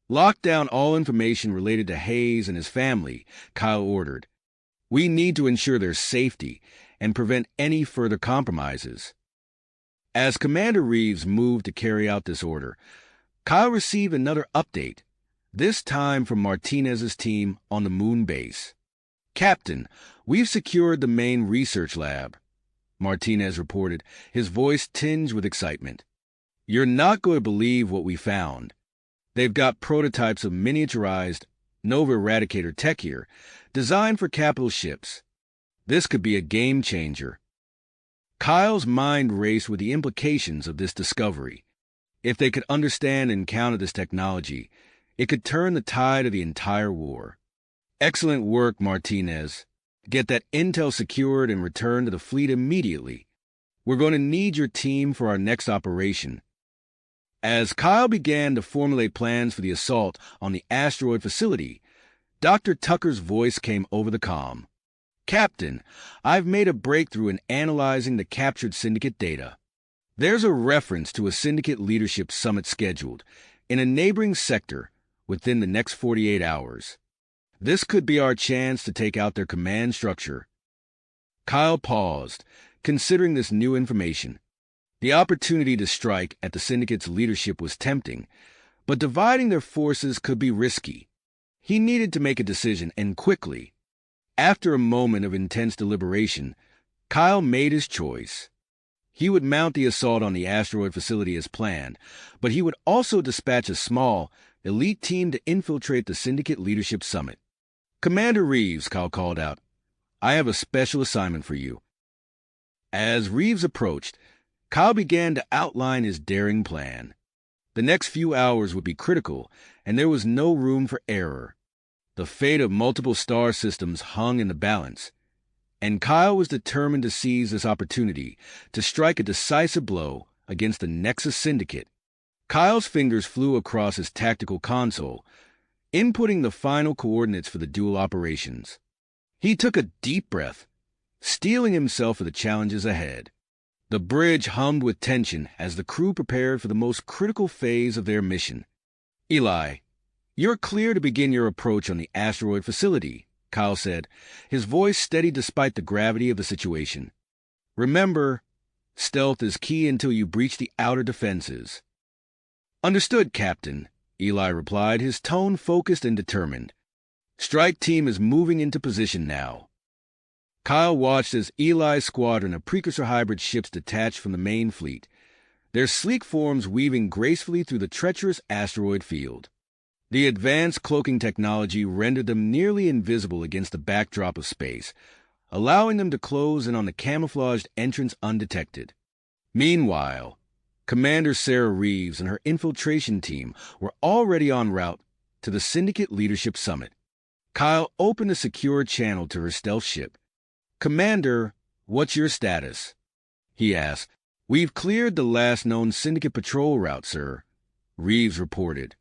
Lock down all information related to Hayes and his family, Kyle ordered. We need to ensure their safety and prevent any further compromises. As Commander Reeves moved to carry out this order, Kyle received another update, this time from Martinez's team on the moon base. Captain, we've secured the main research lab, Martinez reported, his voice tinged with excitement. You're not going to believe what we found. They've got prototypes of miniaturized Nova Eradicator tech here, designed for capital ships. This could be a game changer. Kyle's mind raced with the implications of this discovery. If they could understand and counter this technology, it could turn the tide of the entire war. Excellent work, Martinez. Get that intel secured and return to the fleet immediately. We're going to need your team for our next operation. As Kyle began to formulate plans for the assault on the asteroid facility, Dr. Tucker's voice came over the comm. Captain, I've made a breakthrough in analyzing the captured syndicate data. There's a reference to a syndicate leadership summit scheduled in a neighboring sector within the next 48 hours. This could be our chance to take out their command structure. Kyle paused, considering this new information. The opportunity to strike at the syndicate's leadership was tempting, but dividing their forces could be risky. He needed to make a decision, and quickly. After a moment of intense deliberation, Kyle made his choice. He would mount the assault on the asteroid facility as planned, but he would also dispatch a small, elite team to infiltrate the syndicate leadership summit. Commander Reeves, Kyle called out, I have a special assignment for you. As Reeves approached, Kyle began to outline his daring plan. The next few hours would be critical, and there was no room for error. The fate of multiple star systems hung in the balance, and Kyle was determined to seize this opportunity to strike a decisive blow against the Nexus Syndicate. Kyle's fingers flew across his tactical console, inputting the final coordinates for the dual operations. He took a deep breath, steeling himself for the challenges ahead. The bridge hummed with tension as the crew prepared for the most critical phase of their mission. Eli, you're clear to begin your approach on the asteroid facility, Kyle said, his voice steady despite the gravity of the situation. Remember, stealth is key until you breach the outer defenses. Understood, Captain, Eli replied, his tone focused and determined. Strike team is moving into position now. Kyle watched as Eli's squadron of precursor hybrid ships detached from the main fleet, their sleek forms weaving gracefully through the treacherous asteroid field. The advanced cloaking technology rendered them nearly invisible against the backdrop of space, allowing them to close in on the camouflaged entrance undetected. Meanwhile, Commander Sarah Reeves and her infiltration team were already en route to the Syndicate Leadership Summit. Kyle opened a secure channel to her stealth ship. Commander, what's your status? He asked. We've cleared the last known Syndicate patrol route, sir, Reeves reported.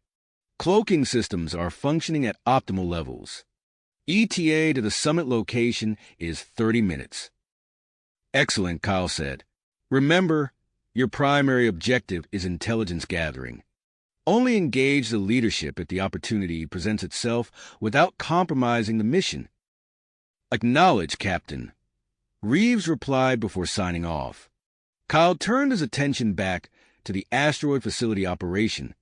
Cloaking systems are functioning at optimal levels. ETA to the summit location is 30 minutes. Excellent, Kyle said. Remember, your primary objective is intelligence gathering. Only engage the leadership if the opportunity presents itself without compromising the mission. Acknowledge, Captain, Reeves replied before signing off. Kyle turned his attention back to the asteroid facility operation.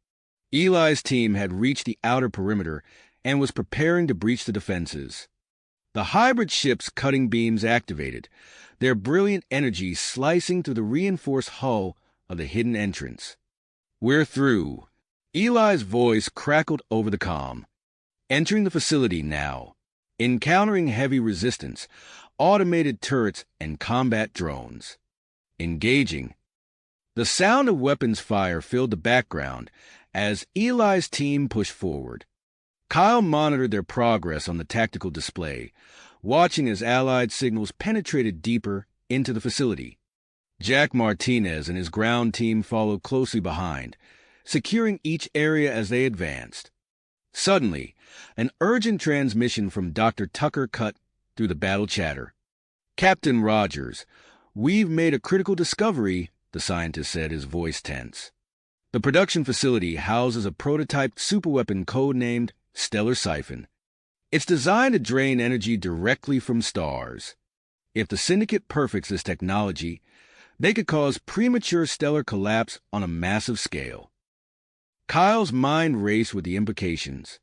Eli's team had reached the outer perimeter and was preparing to breach the defenses. The hybrid ship's cutting beams activated, their brilliant energy slicing through the reinforced hull of the hidden entrance. "We're through." Eli's voice crackled over the comm. "Entering the facility now. Encountering heavy resistance, automated turrets, and combat drones. Engaging." The sound of weapons fire filled the background as Eli's team pushed forward. Kyle monitored their progress on the tactical display, watching as Allied signals penetrated deeper into the facility. Jack Martinez and his ground team followed closely behind, securing each area as they advanced. Suddenly, an urgent transmission from Dr. Tucker cut through the battle chatter. "Captain Rogers, we've made a critical discovery," the scientist said, his voice tense. "The production facility houses a prototype superweapon codenamed Stellar Siphon. It's designed to drain energy directly from stars. If the Syndicate perfects this technology, they could cause premature stellar collapse on a massive scale." Kyle's mind raced with the implications.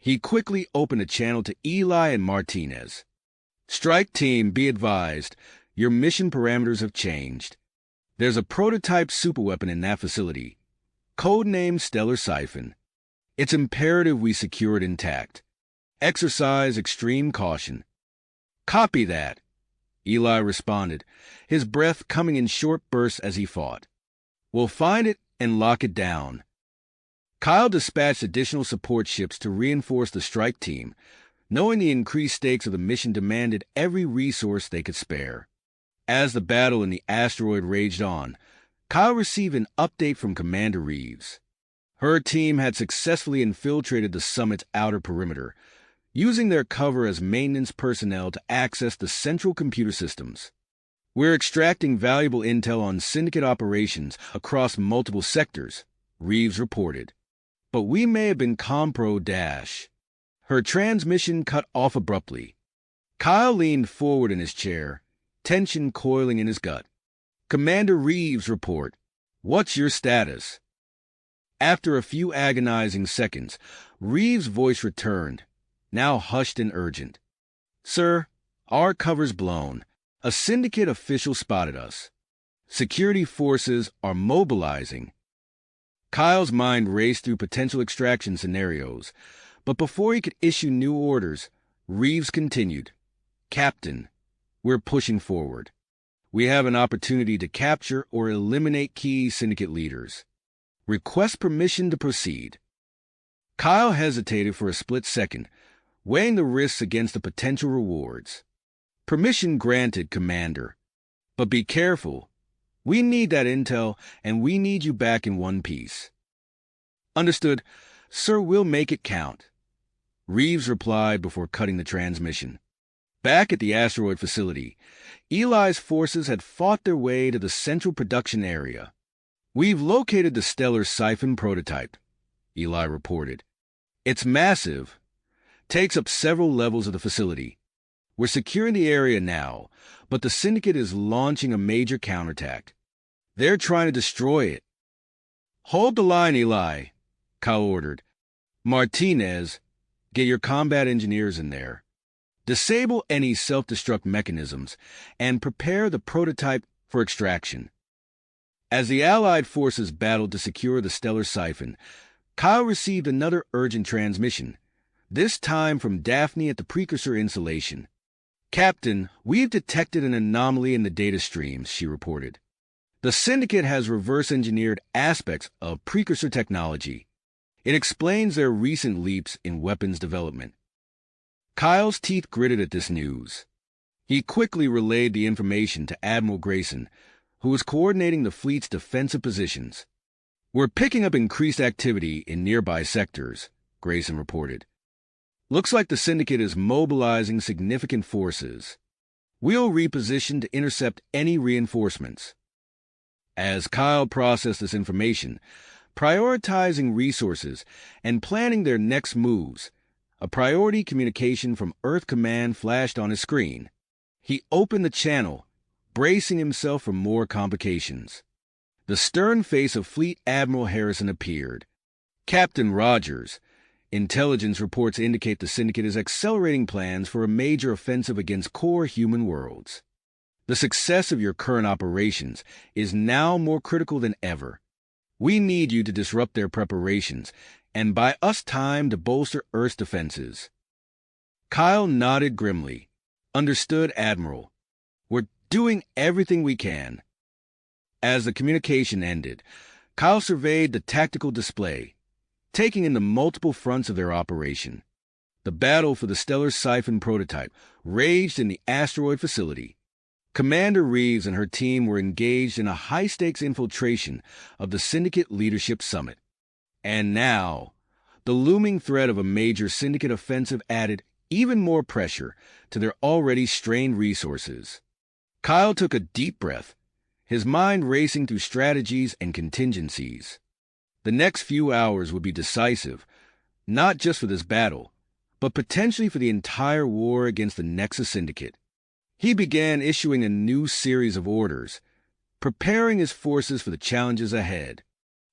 He quickly opened a channel to Eli and Martinez. "Strike team, be advised, your mission parameters have changed. There's a prototype superweapon in that facility, codenamed Stellar Siphon. It's imperative we secure it intact. Exercise extreme caution." "Copy that," Eli responded, his breath coming in short bursts as he fought. "We'll find it and lock it down." Kyle dispatched additional support ships to reinforce the strike team, knowing the increased stakes of the mission demanded every resource they could spare. As the battle in the asteroid raged on, Kyle received an update from Commander Reeves. Her team had successfully infiltrated the summit's outer perimeter, using their cover as maintenance personnel to access the central computer systems. "We're extracting valuable intel on syndicate operations across multiple sectors," Reeves reported. "But we may have been compro-dash." Her transmission cut off abruptly. Kyle leaned forward in his chair, tension coiling in his gut. "Commander Reeves, report. What's your status?" After a few agonizing seconds, Reeves' voice returned, now hushed and urgent. "Sir, our cover's blown. A syndicate official spotted us. Security forces are mobilizing." Kyle's mind raced through potential extraction scenarios, but before he could issue new orders, Reeves continued. "Captain, we're pushing forward. We have an opportunity to capture or eliminate key syndicate leaders. Request permission to proceed." Kyle hesitated for a split second, weighing the risks against the potential rewards. "Permission granted, Commander. But be careful. We need that intel, and we need you back in one piece." "Understood. Sir, we'll make it count," Reeves replied before cutting the transmission. Back at the asteroid facility, Eli's forces had fought their way to the central production area. "We've located the Stellar Siphon prototype," Eli reported. "It's massive. Takes up several levels of the facility. We're securing the area now, but the Syndicate is launching a major counterattack. They're trying to destroy it." "Hold the line, Eli," Kyle ordered. "Martinez, get your combat engineers in there. Disable any self-destruct mechanisms and prepare the prototype for extraction." As the Allied forces battled to secure the Stellar Siphon, Kyle received another urgent transmission, this time from Daphne at the Precursor installation. "Captain, we've detected an anomaly in the data streams," she reported. "The Syndicate has reverse-engineered aspects of Precursor technology. It explains their recent leaps in weapons development." Kyle's teeth gritted at this news. He quickly relayed the information to Admiral Grayson, who was coordinating the fleet's defensive positions. "We're picking up increased activity in nearby sectors," Grayson reported. "Looks like the Syndicate is mobilizing significant forces. We'll reposition to intercept any reinforcements." As Kyle processed this information, prioritizing resources and planning their next moves, a priority communication from Earth Command flashed on his screen. He opened the channel, bracing himself for more complications. The stern face of Fleet Admiral Harrison appeared. Captain Rogers, intelligence reports indicate the Syndicate is accelerating plans for a major offensive against core human worlds. The success of your current operations is now more critical than ever. We need you to disrupt their preparations and buy us time to bolster Earth's defenses. Kyle nodded grimly. Understood, Admiral. We're doing everything we can. As the communication ended, Kyle surveyed the tactical display, taking in the multiple fronts of their operation. The battle for the stellar siphon prototype raged in the asteroid facility. Commander Reeves and her team were engaged in a high-stakes infiltration of the Syndicate Leadership Summit. And now, the looming threat of a major Syndicate offensive added even more pressure to their already strained resources. Kyle took a deep breath, his mind racing through strategies and contingencies. The next few hours would be decisive, not just for this battle, but potentially for the entire war against the Nexus Syndicate. He began issuing a new series of orders, preparing his forces for the challenges ahead.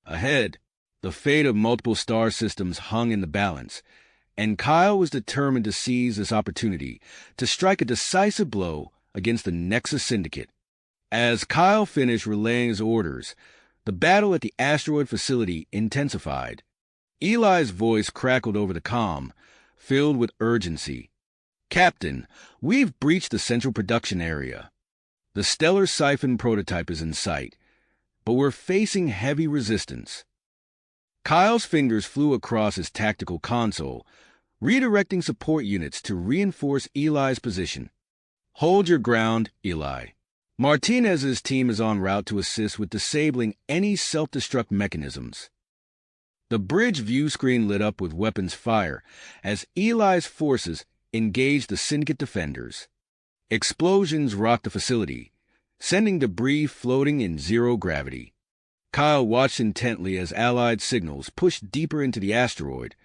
Ahead, the fate of multiple star systems hung in the balance, and Kyle was determined to seize this opportunity to strike a decisive blow against the Nexus Syndicate. As Kyle finished relaying his orders, the battle at the asteroid facility intensified. Eli's voice crackled over the comm, filled with urgency. Captain, we've breached the central production area. The stellar siphon prototype is in sight, but we're facing heavy resistance. Kyle's fingers flew across his tactical console, redirecting support units to reinforce Eli's position. Hold your ground, Eli. Martinez's team is en route to assist with disabling any self-destruct mechanisms. The bridge view screen lit up with weapons fire as Eli's forces engaged the Syndicate defenders. Explosions rocked the facility, sending debris floating in zero gravity. Kyle watched intently as Allied signals pushed deeper into the asteroid,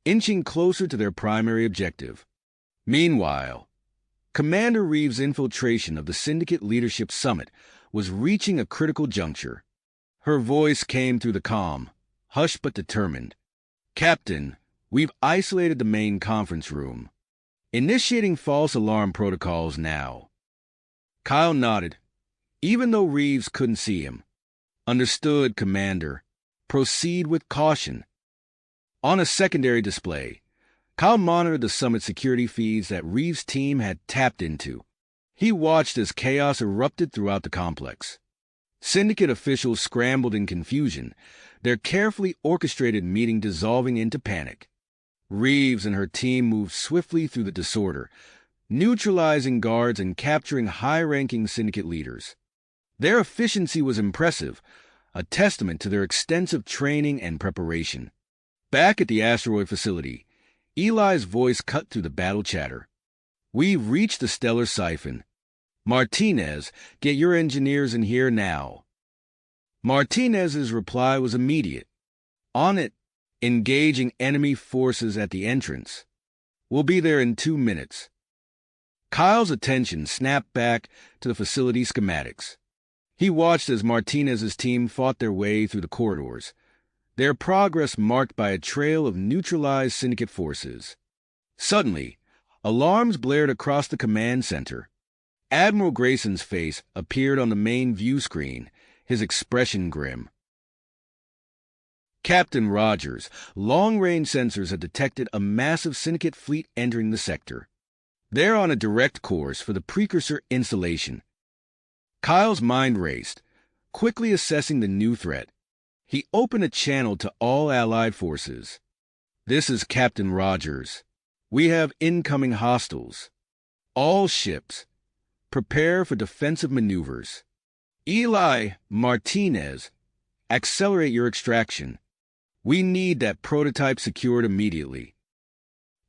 inching closer to their primary objective. Meanwhile, Commander Reeves' infiltration of the Syndicate Leadership Summit was reaching a critical juncture. Her voice came through the comm, hushed but determined. Captain, we've isolated the main conference room. Initiating false alarm protocols now. Kyle nodded, even though Reeves couldn't see him. Understood, Commander. Proceed with caution. On a secondary display, Kyle monitored the summit security feeds that Reeves' team had tapped into. He watched as chaos erupted throughout the complex. Syndicate officials scrambled in confusion, their carefully orchestrated meeting dissolving into panic. Reeves and her team moved swiftly through the disorder, neutralizing guards and capturing high-ranking Syndicate leaders. Their efficiency was impressive, a testament to their extensive training and preparation. Back at the asteroid facility, Eli's voice cut through the battle chatter. We've reached the stellar siphon. Martinez, get your engineers in here now. Martinez's reply was immediate. On it, engaging enemy forces at the entrance. We'll be there in 2 minutes. Kyle's attention snapped back to the facility schematics. He watched as Martinez's team fought their way through the corridors, their progress marked by a trail of neutralized Syndicate forces. Suddenly, alarms blared across the command center. Admiral Grayson's face appeared on the main view screen, his expression grim. Captain Rogers, long-range sensors had detected a massive Syndicate fleet entering the sector. They're on a direct course for the precursor installation. Kyle's mind raced, quickly assessing the new threat. He opened a channel to all Allied forces. This is Captain Rogers. We have incoming hostiles. All ships, prepare for defensive maneuvers. Eli, Martinez, accelerate your extraction. We need that prototype secured immediately.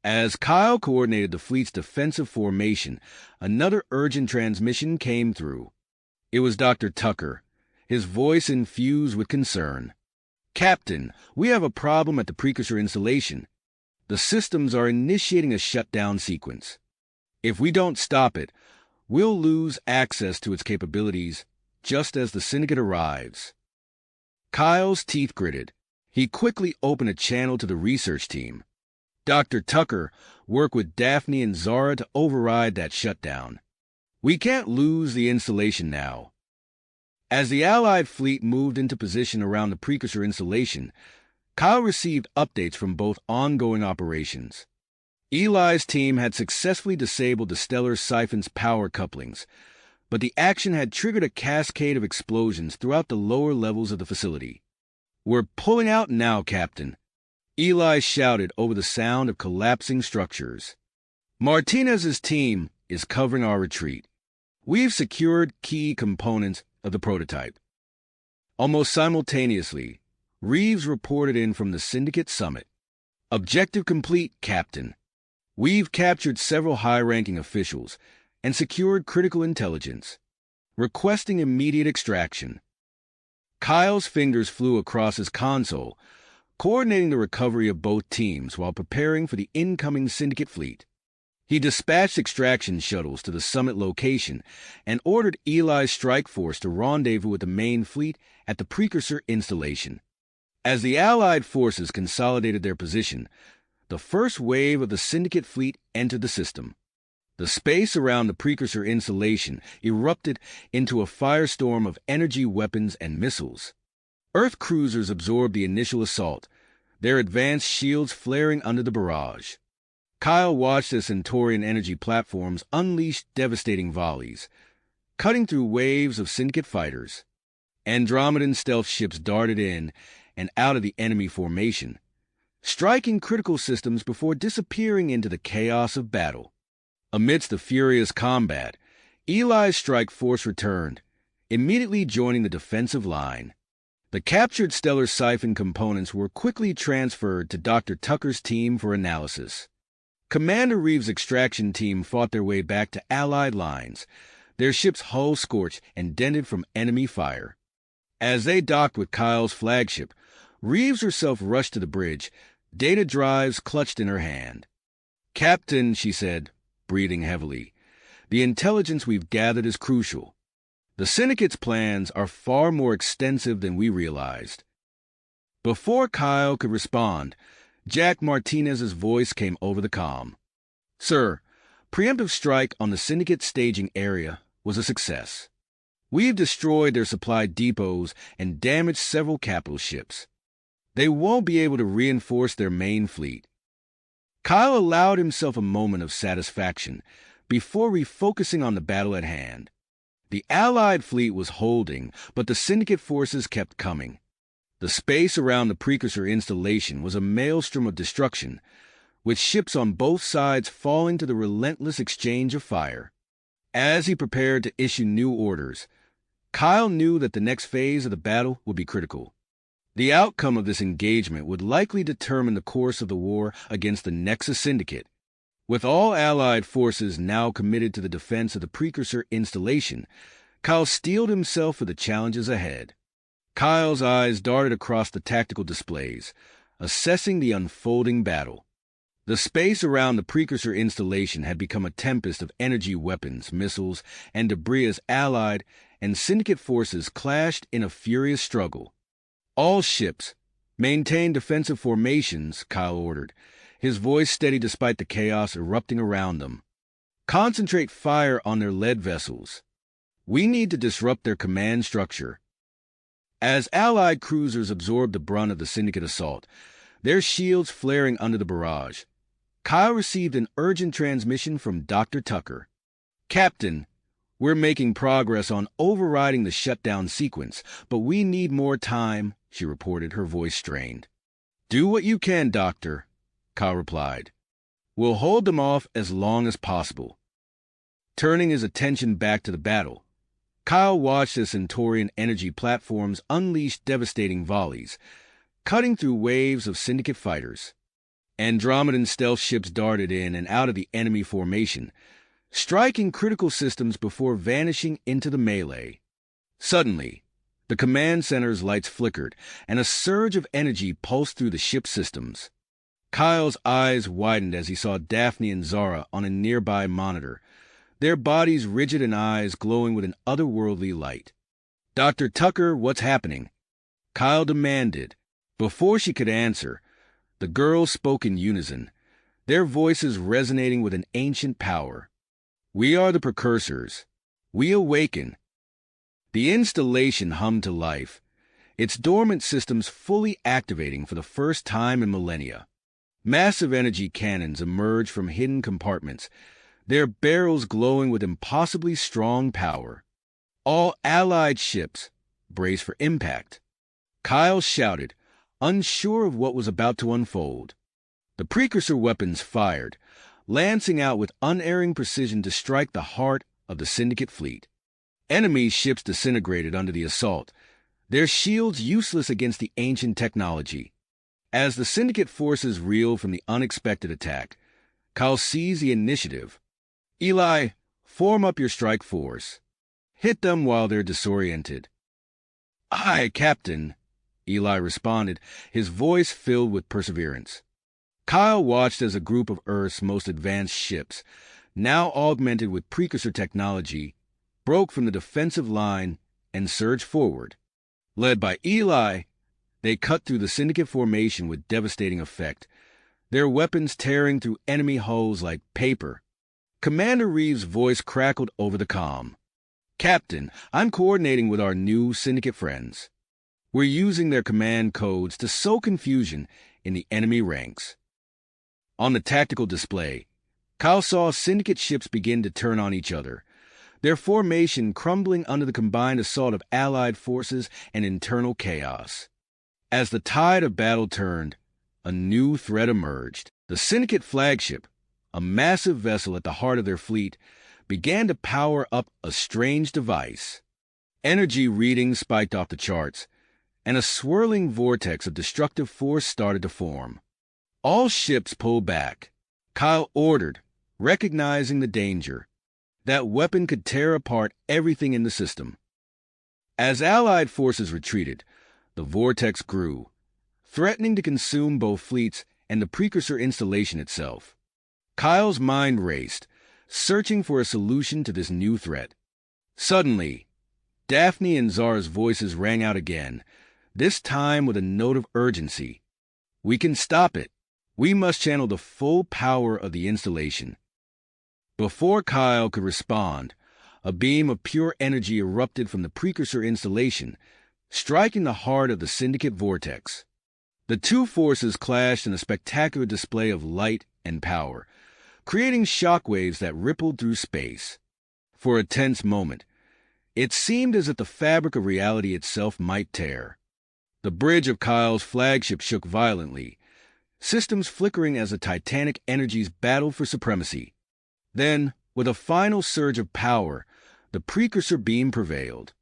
As Kyle coordinated the fleet's defensive formation, another urgent transmission came through. It was Dr. Tucker, his voice infused with concern. Captain, we have a problem at the precursor installation. The systems are initiating a shutdown sequence. If we don't stop it, We'll lose access to its capabilities just as the syndicate arrives. Kyle's teeth gritted. He quickly opened a channel to the research team. Dr. Tucker worked with Daphne and Zara to override that shutdown. We can't lose the installation now. As the Allied fleet moved into position around the precursor installation, Kyle received updates from both ongoing operations. Eli's team had successfully disabled the stellar siphon's power couplings, but the action had triggered a cascade of explosions throughout the lower levels of the facility. "We're pulling out now, Captain," Eli shouted over the sound of collapsing structures. "Martinez's team is covering our retreat. We've secured key components of the prototype." Almost simultaneously, Reeves reported in from the Syndicate summit. "Objective complete, Captain. We've captured several high-ranking officials and secured critical intelligence, requesting immediate extraction." Kyle's fingers flew across his console, coordinating the recovery of both teams while preparing for the incoming Syndicate fleet. He dispatched extraction shuttles to the summit location and ordered Eli's strike force to rendezvous with the main fleet at the precursor installation. As the Allied forces consolidated their position, the first wave of the Syndicate fleet entered the system. The space around the precursor installation erupted into a firestorm of energy weapons and missiles. Earth cruisers absorbed the initial assault, their advanced shields flaring under the barrage. Kyle watched as Centaurian energy platforms unleashed devastating volleys, cutting through waves of Syndicate fighters. Andromedan stealth ships darted in and out of the enemy formation, striking critical systems before disappearing into the chaos of battle. Amidst the furious combat, Eli's strike force returned, immediately joining the defensive line. The captured stellar siphon components were quickly transferred to Dr. Tucker's team for analysis. Commander Reeves' extraction team fought their way back to Allied lines, their ship's hull scorched and dented from enemy fire. As they docked with Kyle's flagship, Reeves herself rushed to the bridge, data drives clutched in her hand. "Captain," she said, breathing heavily, "the intelligence we've gathered is crucial. The Syndicate's plans are far more extensive than we realized." Before Kyle could respond, Jack Martinez's voice came over the comm. "Sir, preemptive strike on the Syndicate staging area was a success. We've destroyed their supply depots and damaged several capital ships. They won't be able to reinforce their main fleet." Kyle allowed himself a moment of satisfaction before refocusing on the battle at hand. The Allied fleet was holding, but the Syndicate forces kept coming. The space around the precursor installation was a maelstrom of destruction, with ships on both sides falling to the relentless exchange of fire. As he prepared to issue new orders, Kyle knew that the next phase of the battle would be critical. The outcome of this engagement would likely determine the course of the war against the Nexus Syndicate. With all Allied forces now committed to the defense of the precursor installation, Kyle steeled himself for the challenges ahead. Kyle's eyes darted across the tactical displays, assessing the unfolding battle. The space around the precursor installation had become a tempest of energy weapons, missiles, and debris as Allied and Syndicate forces clashed in a furious struggle. "All ships, maintain defensive formations," Kyle ordered, his voice steady despite the chaos erupting around them. "Concentrate fire on their lead vessels. We need to disrupt their command structure." As Allied cruisers absorbed the brunt of the Syndicate assault, their shields flaring under the barrage, Kyle received an urgent transmission from Dr. Tucker. "Captain, we're making progress on overriding the shutdown sequence, but we need more time," she reported, her voice strained. "Do what you can, Doctor," Kyle replied. "We'll hold them off as long as possible." Turning his attention back to the battle, Kyle watched as Centaurian energy platforms unleashed devastating volleys, cutting through waves of Syndicate fighters. Andromedan stealth ships darted in and out of the enemy formation, striking critical systems before vanishing into the melee. Suddenly, the command center's lights flickered, and a surge of energy pulsed through the ship's systems. Kyle's eyes widened as he saw Daphne and Zara on a nearby monitor, their bodies rigid and eyes glowing with an otherworldly light. "Dr. Tucker, what's happening?" Kyle demanded. Before she could answer, the girls spoke in unison, their voices resonating with an ancient power. "We are the precursors. We awaken." The installation hummed to life, its dormant systems fully activating for the first time in millennia. Massive energy cannons emerged from hidden compartments, their barrels glowing with impossibly strong power. All Allied ships braced for impact. Kyle shouted, unsure of what was about to unfold. The precursor weapons fired, lancing out with unerring precision to strike the heart of the Syndicate fleet. Enemy ships disintegrated under the assault, their shields useless against the ancient technology. As the Syndicate forces reeled from the unexpected attack, Kyle seized the initiative. "Eli, form up your strike force. Hit them while they're disoriented." "Aye, Captain," Eli responded, his voice filled with perseverance. Kyle watched as a group of Earth's most advanced ships, now augmented with precursor technology, broke from the defensive line and surged forward. Led by Eli, they cut through the Syndicate formation with devastating effect, their weapons tearing through enemy hulls like paper. Commander Reeves' voice crackled over the comm. "Captain, I'm coordinating with our new Syndicate friends. We're using their command codes to sow confusion in the enemy ranks." On the tactical display, Kyle saw Syndicate ships begin to turn on each other, their formation crumbling under the combined assault of Allied forces and internal chaos. As the tide of battle turned, a new threat emerged. The Syndicate flagship, a massive vessel at the heart of their fleet, began to power up a strange device. Energy readings spiked off the charts, and a swirling vortex of destructive force started to form. All ships pulled back. Kyle ordered, recognizing the danger. That weapon could tear apart everything in the system. As Allied forces retreated, the vortex grew, threatening to consume both fleets and the precursor installation itself. Kyle's mind raced, searching for a solution to this new threat. Suddenly, Daphne and Zara's voices rang out again, this time with a note of urgency. "We can stop it. We must channel the full power of the installation." Before Kyle could respond, a beam of pure energy erupted from the precursor installation, striking the heart of the Syndicate vortex. The two forces clashed in a spectacular display of light and power, creating shockwaves that rippled through space. For a tense moment, it seemed as if the fabric of reality itself might tear. The bridge of Kyle's flagship shook violently, systems flickering as the titanic energies battled for supremacy. Then, with a final surge of power, the precursor beam prevailed.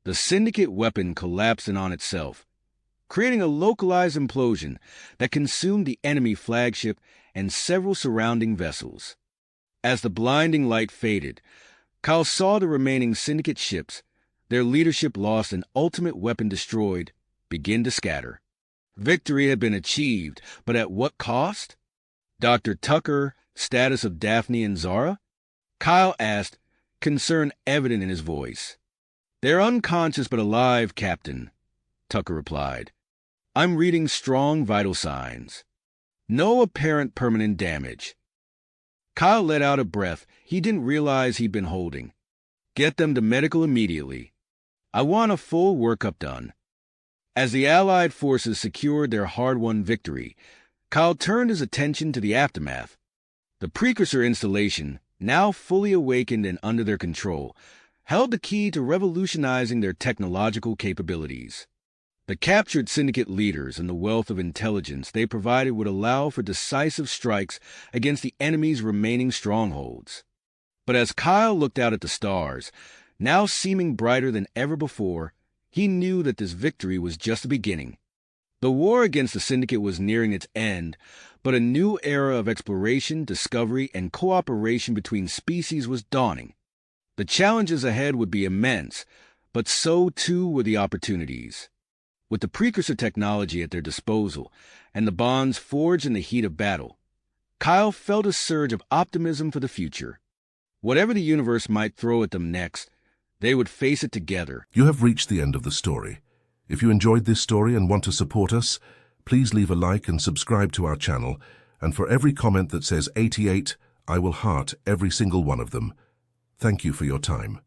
The Syndicate weapon collapsed in on itself, creating a localized implosion that consumed the enemy flagship and several surrounding vessels. As the blinding light faded, Kyle saw the remaining Syndicate ships, their leadership lost and ultimate weapon destroyed, begin to scatter. Victory had been achieved, but at what cost? Dr. Tucker, status of Daphne and Zara? Kyle asked, concern evident in his voice. "They're unconscious but alive, Captain," Tucker replied. "I'm reading strong vital signs. No apparent permanent damage." Kyle let out a breath he didn't realize he'd been holding. "Get them to medical immediately. I want a full workup done." As the Allied forces secured their hard-won victory, Kyle turned his attention to the aftermath. The precursor installation, now fully awakened and under their control, held the key to revolutionizing their technological capabilities. The captured Syndicate leaders and the wealth of intelligence they provided would allow for decisive strikes against the enemy's remaining strongholds. But as Kyle looked out at the stars, now seeming brighter than ever before, he knew that this victory was just the beginning. The war against the Syndicate was nearing its end, but a new era of exploration, discovery, and cooperation between species was dawning. The challenges ahead would be immense, but so too were the opportunities. With the precursor technology at their disposal and the bonds forged in the heat of battle, Kyle felt a surge of optimism for the future. Whatever the universe might throw at them next, they would face it together. You have reached the end of the story. If you enjoyed this story and want to support us, please leave a like and subscribe to our channel. And for every comment that says 88, I will heart every single one of them. Thank you for your time.